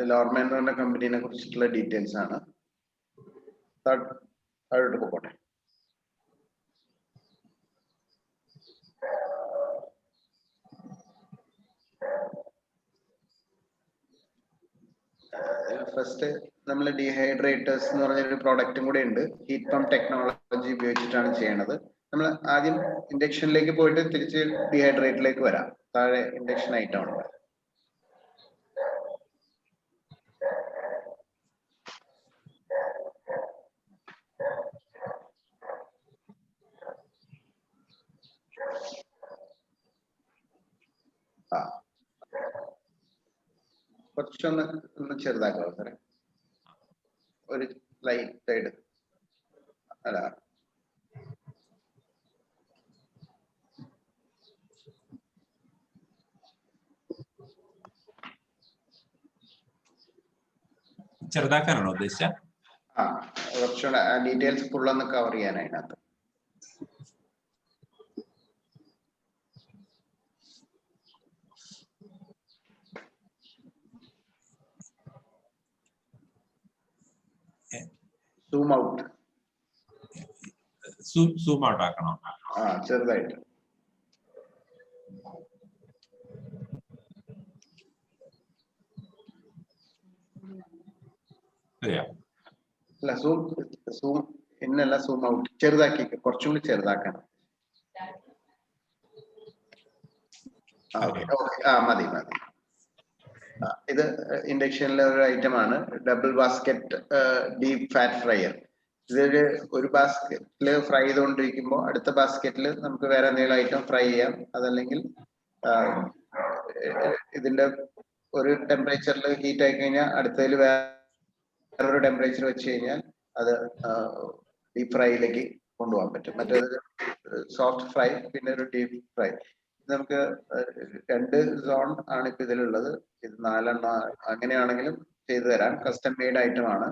ലോർമ എന്ന് പറഞ്ഞ കമ്പനിയെ കുറിച്ചിട്ടുള്ള ഡീറ്റെയിൽസ് ആണ്. താഴോട്ട് പോകട്ടെ. ഫസ്റ്റ് നമ്മൾ ഡീഹൈഡ്രേറ്റേഴ്സ് എന്ന് പറഞ്ഞൊരു പ്രോഡക്റ്റും കൂടെ ഉണ്ട്. ഹീറ്റ് പമ്പ് ടെക്നോളജി ഉപയോഗിച്ചിട്ടാണ് ചെയ്യണത്. നമ്മൾ ആദ്യം ഇൻഡക്ഷനിലേക്ക് പോയിട്ട് തിരിച്ച് ഡീഹൈഡ്രേറ്റിലേക്ക് വരാം. താഴെ ഇൻഡക്ഷൻ ഐറ്റം ഉണ്ട്. കുറച്ചൊന്ന് ചെറുതാക്കാവോ സാറേ? ഒരു ലൈറ്റ് സൈഡ് അല്ല, ചെറുതാക്കാനാണോ ഉദ്ദേശിച്ച? കുറച്ചുകൂടെ ഡീറ്റെയിൽസ് ഫുള്ളൊന്ന് കവർ ചെയ്യാൻ അതിനകത്ത്. സൂം ഔട്ട്, സൂം ഔട്ട് ആക്കണോ? ചെറുതായിട്ട്. അല്ല, സൂം എന്നല്ല, സൂം ഔട്ട് ചെറുതാക്കി, കുറച്ചും കൂടി ചെറുതാക്കണം. മതി. ഇത് ഇൻഡക്ഷനിലെ ഒരു ഐറ്റം ആണ്, double basket deep fat fryer. ഒരു ബാസ്കറ്റില് ഫ്രൈ ചെയ്തുകൊണ്ടിരിക്കുമ്പോൾ അടുത്ത ബാസ്കറ്റിൽ നമുക്ക് വേറെ എന്തെങ്കിലും ഐറ്റം ഫ്രൈ ചെയ്യാം. അതല്ലെങ്കിൽ ഇതിന്റെ ഒരു ടെമ്പറേച്ചറിൽ ഹീറ്റ് ആയി കഴിഞ്ഞാൽ അടുത്തതിൽ വേറൊരു ടെമ്പറേച്ചർ വെച്ച് കഴിഞ്ഞാൽ അത് ഡീപ് ഫ്രൈയിലേക്ക് കൊണ്ടുപോകാൻ പറ്റും. മറ്റേത് സോഫ്റ്റ് ഫ്രൈ, പിന്നെ ഒരു ഡീപ് ഫ്രൈ. നമുക്ക് 2 സോൺ ആണ് ഇപ്പൊ ഇതിലുള്ളത്. ഇത് 4 എണ്ണം അങ്ങനെയാണെങ്കിലും ചെയ്തു തരാം. കസ്റ്റം മെയ്ഡ് ഐറ്റം ആണ്.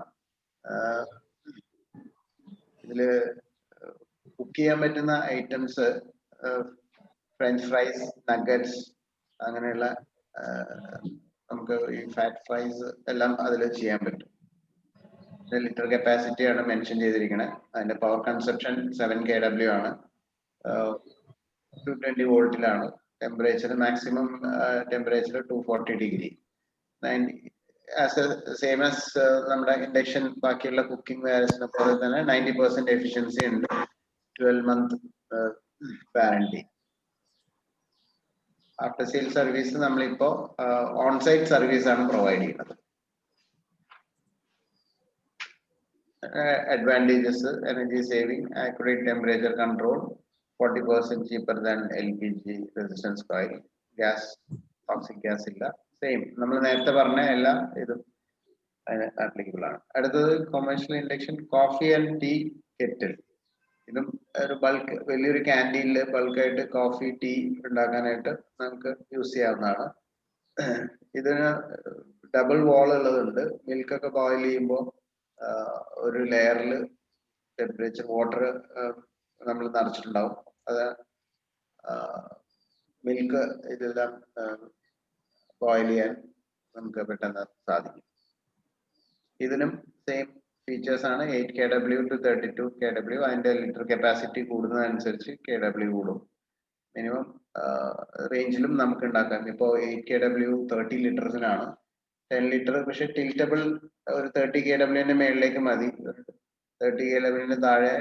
ഇതില് കുക്ക് ചെയ്യാൻ പറ്റുന്ന ഐറ്റംസ് ഫ്രഞ്ച് ഫ്രൈസ്, നഗറ്റ്സ്, അങ്ങനെയുള്ള നമുക്ക് ഈ ഫാറ്റ് ഫ്രൈസ് എല്ലാം അതിൽ ചെയ്യാൻ പറ്റും. ലിറ്റർ കപ്പാസിറ്റി ആണ് മെൻഷൻ ചെയ്തിരിക്കുന്നത്. അതിന്റെ പവർ കൺസപ്ഷൻ 7 kW ആണ്. 220 വോൾട്ടിലാണ്. Temperature maximum temperature 240 degree. Same as നമ്മുടെ ഇൻഡക്ഷൻ ബാക്കിയുള്ള കുക്കിംഗ് വെയർസിനെ പോലെ തന്നെ 90% എഫിഷ്യൻസി ഉണ്ട്. 12 month warranty. After sale service നമ്മളിപ്പോ ഓൺസൈറ്റ് സർവീസ് ആണ് പ്രൊവൈഡ് ചെയ്യുന്നത്. Advantages: energy saving, accurate temperature control, 40% cheaper than LPG resistance coil, gas, toxic gas illa, same നമ്മൾ നേരത്തെ പറഞ്ഞ എല്ലാ ഇതും ആപ്ലിക്കബിൾ ആണ്. അടുത്തത് commercial induction coffee and tea kettle. ഇതും ഒരു ബൾക്ക് വലിയൊരു ക്യാൻറ്റീനിൽ ബൾക്കായിട്ട് കോഫി ടീ ഉണ്ടാക്കാനായിട്ട് നമുക്ക് യൂസ് ചെയ്യാവുന്നതാണ്. ഇതിന് ഡബിൾ വാൾ ഉള്ളതുണ്ട്. മിൽക്കൊക്കെ ബോയിൽ ചെയ്യുമ്പോൾ ഒരു ലെയറിൽ ടെമ്പറേച്ചർ വാട്ടർ നമ്മൾ നിറച്ചിട്ടുണ്ടാവും. അത് മിൽക്ക് ഇതെല്ലാം ബോയിൽ ചെയ്യാൻ നമുക്ക് പെട്ടെന്ന് സാധിക്കും. ഇതിനും സെയിം ഫീച്ചേഴ്സ് ആണ്. 8 kW to 32 kW. അതിന്റെ ലിറ്റർ കപ്പാസിറ്റി കൂടുന്നതനുസരിച്ച് kW കൂടും. മിനിമം റേഞ്ചിലും നമുക്ക് ഉണ്ടാക്കാം. ഇപ്പോൾ 8 kW 30 ലിറ്ററിനാണ്. 10 ലിറ്റർ പക്ഷെ ടിൽറ്റബിൾ ഒരു 30 kW മേളിലേക്ക് മതി. 30 kW താഴെ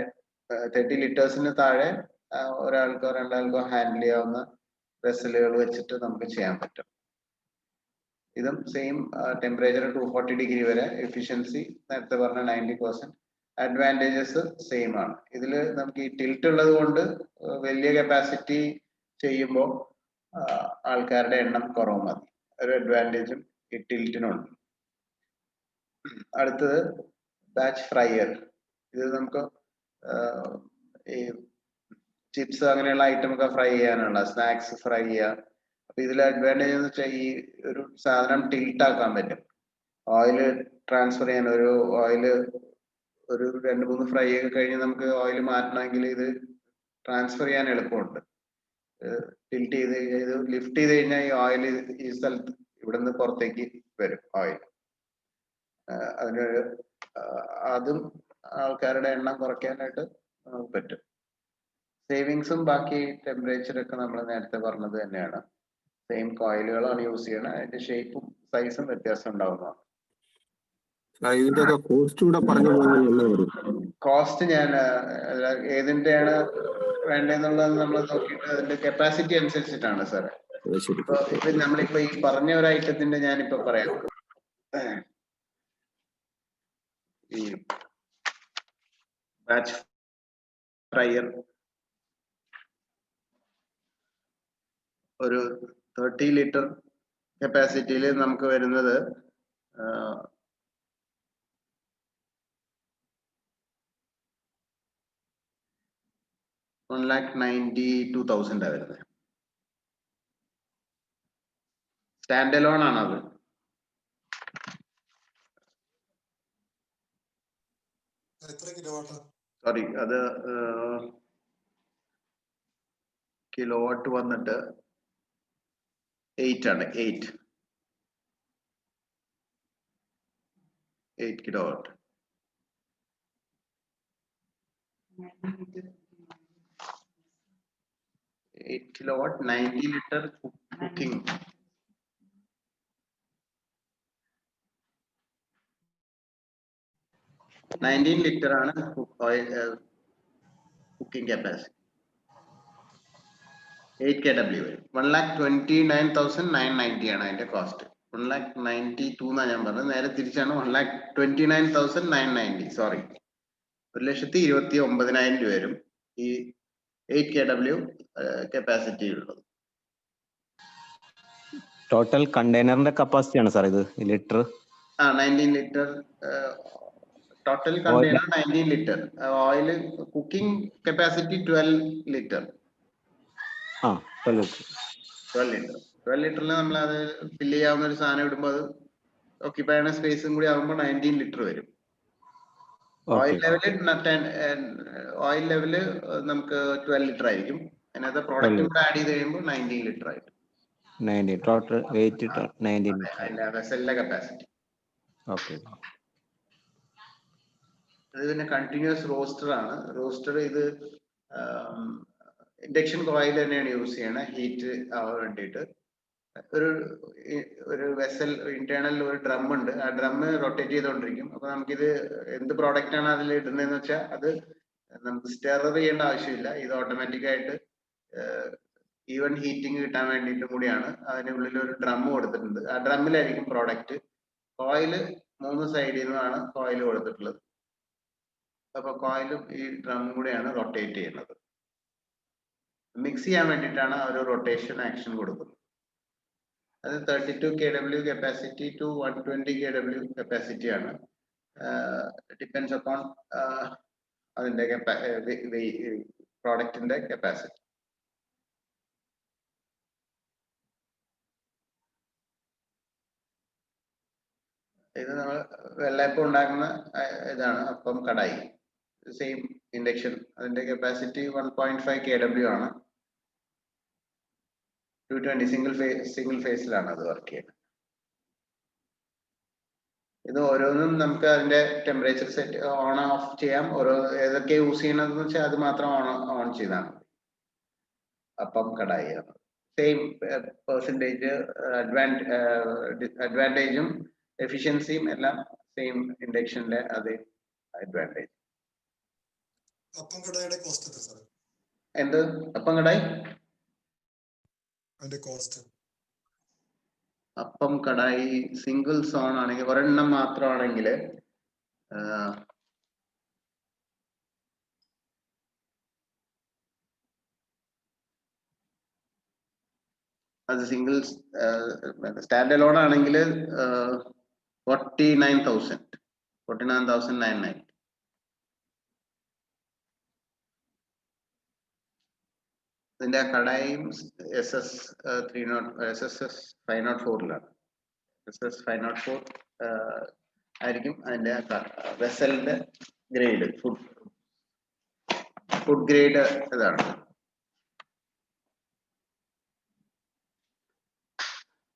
30 ലിറ്റേഴ്സിന് താഴെ ഒരാൾക്കോ രണ്ടാൾക്കോ ഹാൻഡിൽ ചെയ്യാവുന്ന വെസലുകൾ വെച്ചിട്ട് നമുക്ക് ചെയ്യാൻ പറ്റും. ഇതും സെയിം ടെമ്പറേച്ചർ 240 ഡിഗ്രി വരെ. എഫിഷ്യൻസി നേരത്തെ പറഞ്ഞ 90%. അഡ്വാൻറ്റേജസ് സെയിം ആണ്. ഇതിൽ നമുക്ക് ഈ ടിൽറ്റ് ഉള്ളത് കൊണ്ട് വലിയ കപ്പാസിറ്റി ചെയ്യുമ്പോൾ ആൾക്കാരുടെ എണ്ണം കുറവ് മതി. ഒരു അഡ്വാൻറ്റേജും ഈ ടിൽറ്റിനുണ്ട്. അടുത്തത് ബാച്ച് ഫ്രയർ. ഇത് നമുക്ക് ഈ ചിപ്സ് അങ്ങനെയുള്ള ഐറ്റം ഒക്കെ ഫ്രൈ ചെയ്യാനുള്ള, സ്നാക്സ് ഫ്രൈ ചെയ്യാം. അപ്പൊ ഇതിലെ അഡ്വാൻറ്റേജ് എന്ന് വെച്ചാൽ ഈ ഒരു സാധനം ടിൽറ്റ് ആക്കാൻ പറ്റും. ഓയില് ട്രാൻസ്ഫർ ചെയ്യാൻ ഒരു ഓയില് ഒരു 2-3 ഫ്രൈ ഒക്കെ കഴിഞ്ഞ് നമുക്ക് ഓയിൽ മാറ്റണമെങ്കിൽ ഇത് ട്രാൻസ്ഫർ ചെയ്യാൻ എളുപ്പമുണ്ട്. ടിൽറ്റ് ചെയ്ത് ലിഫ്റ്റ് ചെയ്ത് കഴിഞ്ഞാൽ ഈ ഓയിൽ ഈ സ്ഥലത്ത് ഇവിടുന്ന് പുറത്തേക്ക് വരും ഓയിൽ. അതിനൊരു അതും ആൾക്കാരുടെ എണ്ണം കുറയ്ക്കാനായിട്ട് നമുക്ക് പറ്റും. സേവിങ്സും ബാക്കി ടെമ്പറേച്ചർ ഒക്കെ നമ്മൾ നേരത്തെ പറഞ്ഞത് തന്നെയാണ്. സെയിം കോയിലുകളാണ് യൂസ് ചെയ്യണത്. അതിന്റെ ഷേപ്പും സൈസും വ്യത്യാസം ഉണ്ടാവുന്നതാണ്. കോസ്റ്റ് ഞാൻ ഏതിന്റെയാണ് വേണ്ടതെന്നുള്ളത് നമ്മൾ നോക്കിയിട്ട് അതിന്റെ കപ്പാസിറ്റി അനുസരിച്ചിട്ടാണ് സാറേ. ഇപ്പൊ നമ്മളിപ്പോ ഈ പറഞ്ഞ ഒരു ഐറ്റത്തിന്റെ ഞാനിപ്പോ പറയാം. ഈ ബാച്ച് ഫ്രയർ ഒരു 30 ലിറ്റർ കപ്പാസിറ്റിയിൽ നമുക്ക് വരുന്നത് 1,92,000 വരുന്നത്. സ്റ്റാൻഡ് അലോൺ ആണ് അത്. സോറി, അത് കിലോവാട്ട് വന്നിട്ട് 8 ആണ്. 8 kilowatt. 8 kilowatt 90 liter cooking. Litre ആണ് കുക്കിംഗ് കപ്പാസിറ്റി. 8 kW 1,29,990 ആണ് അതിന്റെ കോസ്റ്റ്. 1,92,000 എന്നാണ് ഞാൻ പറഞ്ഞത്. നേരെ തിരിച്ചാണ് 1,29,990. സോറി, 1,29,000 രൂപ വരും ഈ 8 kW കപ്പാസിറ്റി ഉള്ളത്. ടോട്ടൽ കണ്ടെയ്നറിന്റെ കപ്പാസിറ്റി ആണ് സാർ ഇത് litre? 19 litre total container. 19 litre oil. Cooking capacity 12 litre. 12 ലിറ്ററിൽ നമ്മൾ അത് ഫില്ല് ചെയ്യാവുന്ന ഒരു സാധനം ഇടുമ്പോൾ അത് ഓക്യുപ്പൈ ചെയ്യുന്ന സ്പേസും കൂടി ആകുമ്പോൾ 19 ലിറ്റർ വരും. ഓയിൽ ലെവല് നമുക്ക് 12 ലിറ്റർ ആയിരിക്കും. അതിനകത്ത് പ്രോഡക്റ്റും കൂടെ ആഡ് ചെയ്ത് കഴിയുമ്പോൾ 19 ലിറ്റർ ആയിരിക്കും. 19 ടോട്ടൽ വെയിറ്റ് 19. അതിന്റെ വെസലിന്റെ കപ്പാസിറ്റി. ഓക്കെ. അത് പിന്നെ കണ്ടിന്യൂസ് റോസ്റ്റർ ആണ്. റോസ്റ്റർ ഇത് ഇൻഡക്ഷൻ കോയിൽ തന്നെയാണ് യൂസ് ചെയ്യണത് ഹീറ്റ് ആവാൻ വേണ്ടിയിട്ട്. ഒരു വെസൽ ഇന്റേണൽ ഒരു ഡ്രം ഉണ്ട്. ആ ഡ്രം റൊട്ടേറ്റ് ചെയ്തുകൊണ്ടിരിക്കും. അപ്പൊ നമുക്കിത് എന്ത് പ്രോഡക്റ്റ് ആണ് അതിൽ ഇടുന്നതെന്ന് വെച്ചാൽ അത് നമുക്ക് സ്റ്റെറർ ചെയ്യേണ്ട ആവശ്യമില്ല. ഇത് ഓട്ടോമാറ്റിക് ആയിട്ട് ഈവൻ ഹീറ്റിംഗ് കിട്ടാൻ വേണ്ടിയിട്ട് കൂടിയാണ് അതിന്റെ ഉള്ളിൽ ഒരു ഡ്രം കൊടുത്തിട്ടുണ്ട്. ആ ഡ്രമ്മിലായിരിക്കും പ്രോഡക്റ്റ്. കോയില് 3 സൈഡിൽ നിന്നാണ് കോയിൽ കൊടുത്തിട്ടുള്ളത്. അപ്പൊ കോയിലും ഈ ഡ്രമ്മും കൂടെയാണ് റൊട്ടേറ്റ് ചെയ്യുന്നത്. മിക്സ് ചെയ്യാൻ വേണ്ടിയിട്ടാണ് ആ ഒരു റൊട്ടേഷൻ ആക്ഷൻ കൊടുക്കുന്നത്. അത് 32 kW capacity to 120 kW capacity ആണ്. ഡിപ്പെൻസ് അപ്പോൺ അതിന്റെ പ്രോഡക്റ്റിന്റെ കപ്പാസിറ്റി. ഇത് നമ്മൾ വെള്ളയപ്പം ഉണ്ടാക്കുന്ന ഇതാണ് അപ്പം കടായി. Same induction. അതിന്റെ കപ്പാസിറ്റി 1.5 kW ആണ്. 220 സിംഗിൾ ഫേസിലാണ് അത് വർക്ക് ചെയ്യുന്നത്. ഇത് ഓരോന്നും നമുക്ക് അതിന്റെ ടെമ്പറേച്ചർ സെറ്റ് ഓൺ ഓഫ് ചെയ്യാം. ഓരോ ഏതൊക്കെ യൂസ് ചെയ്യണമെന്ന് വെച്ചാൽ അത് മാത്രം ഓൺ ചെയ്താൽ മതി. അപ്പം കടായി ആണ്. സെയിം പെർസെൻറ്റേജ് അഡ്വാൻറ്റേജും എഫിഷ്യൻസിയും എല്ലാം സെയിം ഇൻഡക്ഷനിലെ അതേ അഡ്വാൻറ്റേജ്. അപ്പം കടായിയുടെ കോസ്റ്റ് എത്ര സാർ? എന്ത് അപ്പം കടായി? അതിന്റെ കോസ്റ്റ് അപ്പം കടായി സിംഗിൾ സോൺ ആണെങ്കിൽ ഒരെണ്ണം മാത്രമാണെങ്കിൽ അത് സിംഗിൾ സ്റ്റാൻഡ് അലോൺ ആണെങ്കിൽ 49,990. ഇതിന്റെ കടായും SSS 504 ആയിരിക്കും അതിന്റെ വെസലിന്റെ ഗ്രേഡ്. ഫുഡ് ഗ്രേഡ് ഇതാണ്.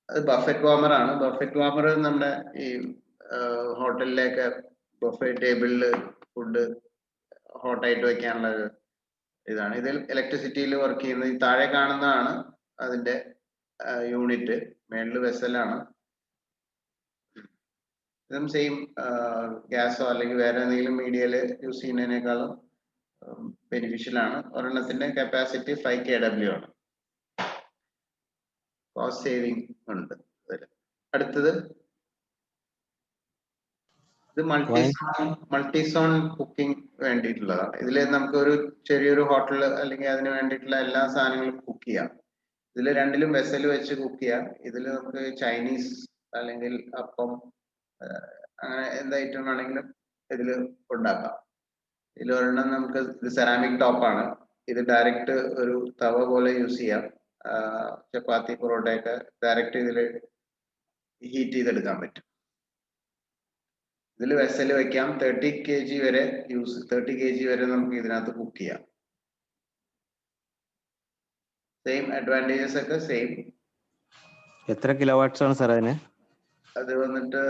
അത് ബഫറ്റ് വാമർ ആണ്. ബഫറ്റ് വാമർ നമ്മുടെ ഈ ഹോട്ടലിലേക്ക് ബഫറ്റ് ടേബിളിൽ ഫുഡ് ഹോട്ടായിട്ട് വെക്കാനുള്ള ഇതാണ്. ഇതിൽ ഇലക്ട്രിസിറ്റിയിൽ വർക്ക് ചെയ്യുന്നത്. ഈ താഴെ കാണുന്നതാണ് അതിന്റെ യൂണിറ്റ്. മേളിൽ വെസലാണ്. ഇതും സെയിം ഗ്യാസോ അല്ലെങ്കിൽ വേറെ എന്തെങ്കിലും മീഡിയയിൽ യൂസ് ചെയ്യുന്നതിനേക്കാളും ബെനിഫിഷ്യൽ ആണ്. ഒരെണ്ണത്തിന്റെ കപ്പാസിറ്റി 5 kW ആണ്. കോസ്റ്റ് സേവിങ് ഉണ്ട്. അടുത്തത് ഇത് മൾട്ടിസോൺ കുക്കിംഗ് വേണ്ടിയിട്ടുള്ളതാണ്. ഇതിൽ നമുക്ക് ഒരു ചെറിയൊരു ഹോട്ടൽ അല്ലെങ്കിൽ അതിന് വേണ്ടിയിട്ടുള്ള എല്ലാ സാധനങ്ങളും കുക്ക് ചെയ്യാം. ഇതിൽ രണ്ടിലും വെസൽ വെച്ച് കുക്ക് ചെയ്യാം. ഇതിൽ നമുക്ക് ചൈനീസ് അല്ലെങ്കിൽ അപ്പം അങ്ങനെ എന്ത് ഐറ്റം ആണെങ്കിലും ഇതിൽ ഉണ്ടാക്കാം. ഇതിൽ ഒരെണ്ണം നമുക്ക് ഇത് സെറാമിക് ടോപ്പാണ്. ഇത് ഡയറക്റ്റ് ഒരു തവ പോലെ യൂസ് ചെയ്യാം. ചപ്പാത്തി പൊറോട്ടയൊക്കെ ഡയറക്റ്റ് ഇതിൽ ഹീറ്റ് ചെയ്തെടുക്കാൻ പറ്റും. ഇതിൽ വെസൽ വെക്കാം. 30 kg വരെ നമുക്ക് ഇതിനകത്ത് കുക്ക് ചെയ്യാം. സെയിം അഡ്വാൻറ്റേജസ് ഒക്കെ സെയിം. എത്ര കിലോവാട്ട്സ് ആണ് സാർ അതിന്? അത് വന്നിട്ട്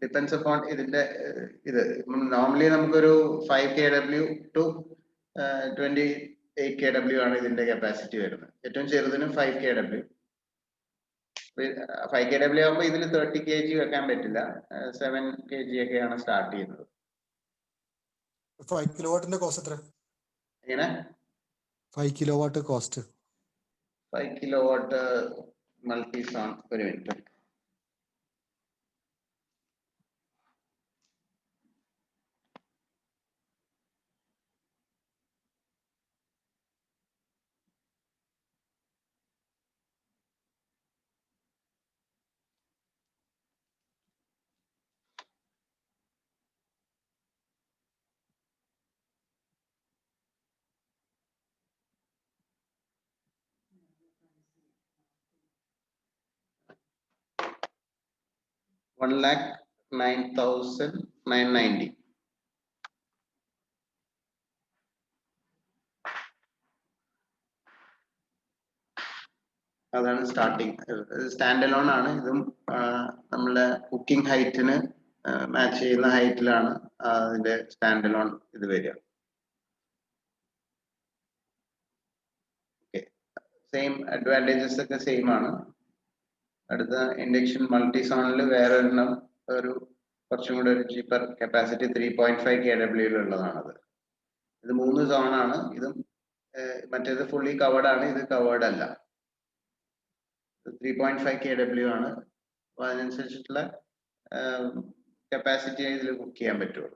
ഡിപ്പെൻസ് അപ്പോൺ ഇതിന്റെ ഇത് നോർമലി നമുക്കൊരു 5 kW ടു 28 kW ആണ് ഇതിന്റെ കപ്പാസിറ്റി വരുന്നത്. ഏറ്റവും ചെറുതിനും 5 kW. 5 kW ആകുമ്പോൾ ഇതിൽ 30 kg വെക്കാൻ പറ്റില്ല. 7 kg ഒക്കെയാണ് സ്റ്റാർട്ട് ചെയ്യുന്നത്. 5 കിലോവാട്ടിന്റെ കോസ്റ്റ് എത്ര? എങ്ങനെ 5 കിലോവാട്ട് കോസ്റ്റ്? 5 കിലോവാട്ട് മൾട്ടിസോൺ. ഒരു മിനിറ്റ്. $1,09,990. അതാണ് സ്റ്റാർട്ടിങ്. സ്റ്റാൻഡ് അലോൺ ആണ്. ഇതും നമ്മളെ കുക്കിംഗ് ഹൈറ്റിന് മാച്ച് ചെയ്യുന്ന ഹൈറ്റിലാണ് അതിന്റെ സ്റ്റാൻഡ് അലോൺ ഇത് വരിക. സെയിം അഡ്വാൻറ്റേജസ് ഒക്കെ സെയിം ആണ്. അടുത്ത ഇൻഡക്ഷൻ മൾട്ടി സോണിൽ വേറെ ഒരെണ്ണം ഒരു കുറച്ചും കൂടെ ഒരു ചീപ്പർ കപ്പാസിറ്റി 3.5 kW ഉള്ളതാണത്. ഇത് 3 സോണാണ്. ഇതും മറ്റേത് ഫുള്ളി കവേർഡ് ആണ്, ഇത് കവേർഡ് അല്ല. 3.5 kW ആണ്. അപ്പൊ അതിനനുസരിച്ചിട്ടുള്ള കപ്പാസിറ്റി ഇതിൽ ബുക്ക് ചെയ്യാൻ പറ്റുള്ളൂ.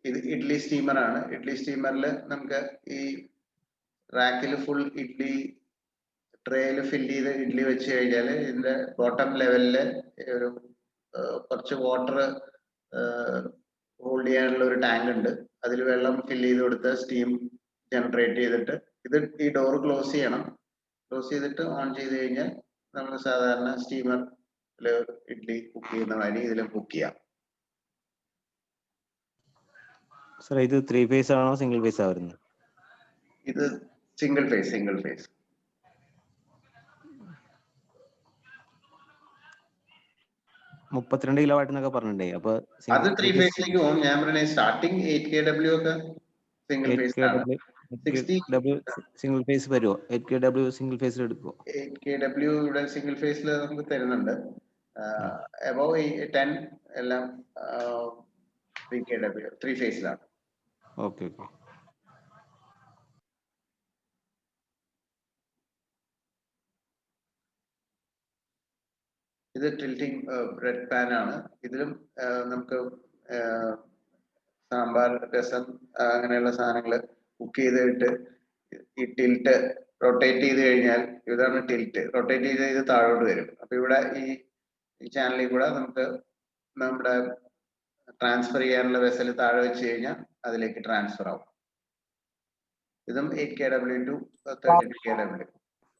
ഇത് ഇഡ്ലി സ്റ്റീമർ ആണ്. ഇഡ്ലി സ്റ്റീമറിൽ നമുക്ക് ഈ റാക്കിൽ ഫുൾ ഇഡ്ലി ട്രേയിൽ ഫില്ല് ചെയ്ത് ഇഡ്ലി വെച്ച് കഴിഞ്ഞാൽ ഇതിന്റെ ബോട്ടം ലെവലില് ഒരു കുറച്ച് വാട്ടർ ഹോൾഡ് ചെയ്യാനുള്ള ഒരു ടാങ്ക് ഉണ്ട്. അതിൽ വെള്ളം ഫില്ല് ചെയ്ത് കൊടുത്ത് സ്റ്റീം ജനറേറ്റ് ചെയ്തിട്ട് ഇത് ഈ ഡോർ ക്ലോസ് ചെയ്യണം. ക്ലോസ് ചെയ്തിട്ട് ഓൺ ചെയ്ത് കഴിഞ്ഞാൽ നമ്മൾ സാധാരണ സ്റ്റീമറിൽ ഇഡ്ലി കുക്ക് ചെയ്യുന്ന മാതിരി ഇതിലും കുക്ക് ചെയ്യാം. സർ ഇത് 3 phase ആണോ സിംഗിൾ phase ആ വരുന്നത്? ഇത് സിംഗിൾ ഫേസ്. 32 കിലോവാട്ട് എന്നൊക്കെ പറഞ്ഞിട്ടുണ്ടേ. അപ്പൊ അത് 3 ഫേസിലേക്ക് പോകും. ഞാൻ പറഞ്ഞ സ്റ്റാർട്ടിങ് 8 kW ഒക്കെ സിംഗിൾ ഫേസ് ആണ്. 60 സിംഗിൾ ഫേസ് വരുമോ? 8 kW സിംഗിൾ ഫേസിൽ എടുക്കുമോ? 8 kW ഇവിടെ സിംഗിൾ ഫേസിൽ നമുക്ക് തരുന്നുണ്ട്. അബവ് 10 എല്ലാം 3 kW 3 ഫേസിലാണ്. ഓക്കെ. ഇത് ടിൽറ്റിംഗ് ബ്രെഡ് പാൻ ആണ്. ഇതിലും നമുക്ക് സാമ്പാർ, രസം അങ്ങനെയുള്ള സാധനങ്ങൾ കുക്ക് ചെയ്തിട്ട് ഈ ടിൽറ്റ് റൊട്ടേറ്റ് ചെയ്ത് കഴിഞ്ഞാൽ, ഇതാണ് ടിൽറ്റ്, റൊട്ടേറ്റ് ചെയ്ത് ഇത് താഴോട്ട് വരും. അപ്പൊ ഇവിടെ ഈ ചാനലിൽ കൂടെ നമുക്ക് നമ്മുടെ ട്രാൻസ്ഫർ ചെയ്യാനുള്ള വെസൽ താഴെ വെച്ച് കഴിഞ്ഞാൽ അതിലേക്ക് ട്രാൻസ്ഫർ ആവും. ഇതും 8 kW to 32 kW.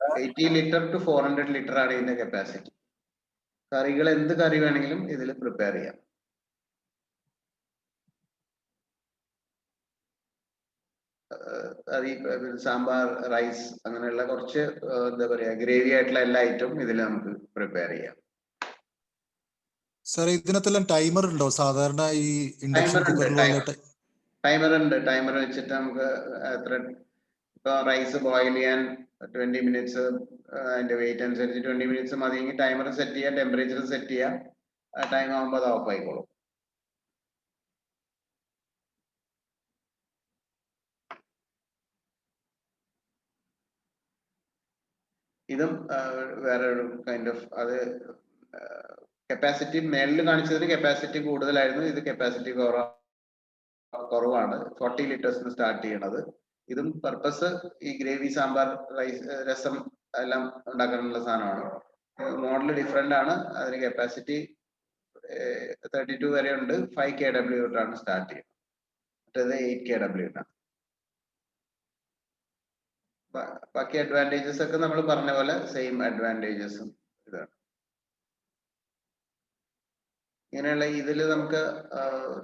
80 litre to 400 litre ആണ് ഇതിന്റെ കപ്പാസിറ്റി. കറികൾ എന്ത് കറി വേണമെങ്കിലും ഇതിൽ പ്രിപ്പയർ ചെയ്യാം. സാമ്പാർ, റൈസ് അങ്ങനെയുള്ള കുറച്ച് എന്താ പറയാ ഗ്രേവി ആയിട്ടുള്ള എല്ലാ ഐറ്റവും ഇതിൽ നമുക്ക് പ്രിപ്പയർ ചെയ്യാം. സാർ ഇതിനകത്തെല്ലാം ടൈമർ ഉണ്ടോ? സാധാരണ ഈ ഇൻഡക്ഷൻ കുക്കറിലുള്ള ടൈമർ ഉണ്ട്. ടൈമർ വെച്ചിട്ട് നമുക്ക് എത്ര ഇപ്പൊ റൈസ് ബോയിൽ ചെയ്യാൻ 20 മിനിറ്റ്സ്, അതിന്റെ വെയിറ്റ് അനുസരിച്ച് 20 മിനിറ്റ്സ് മതിയെങ്കിൽ ടൈമർ സെറ്റ് ചെയ്യുക, ടെമ്പറേച്ചർ സെറ്റ് ചെയ്യുക. ആ ടൈം ആകുമ്പോൾ അത് ഓഫ് ആയിക്കോളും. ഇതും വേറെ ഒരു കൈൻഡ് ഓഫ്, അത് കപ്പാസിറ്റി മേളിൽ കാണിച്ചതിന് കപ്പാസിറ്റി കൂടുതലായിരുന്നു. ഇത് കപ്പാസിറ്റി കുറവാണ്. 40 ലിറ്റേഴ്സിന് സ്റ്റാർട്ട് ചെയ്യണത്. ഇതും പർപ്പസ് ഈ ഗ്രേവി, സാമ്പാർ, റൈസ്, രസം എല്ലാം ഉണ്ടാക്കാനുള്ള സാധനമാണ്. മോഡൽ ഡിഫറെന്റ് ആണ്. അതിന് കപ്പാസിറ്റി 32 വരെ ഉണ്ട്. 5 kW തൊട്ടാണ് സ്റ്റാർട്ട് ചെയ്യുന്നത്. മറ്റേത് 8 kW ആണ്. ബാക്കി അഡ്വാൻറ്റേജസ് ഒക്കെ നമ്മൾ പറഞ്ഞ പോലെ സെയിം അഡ്വാൻറ്റേജസും ഇതാണ്. ഇങ്ങനെയുള്ള ഇതിൽ നമുക്ക്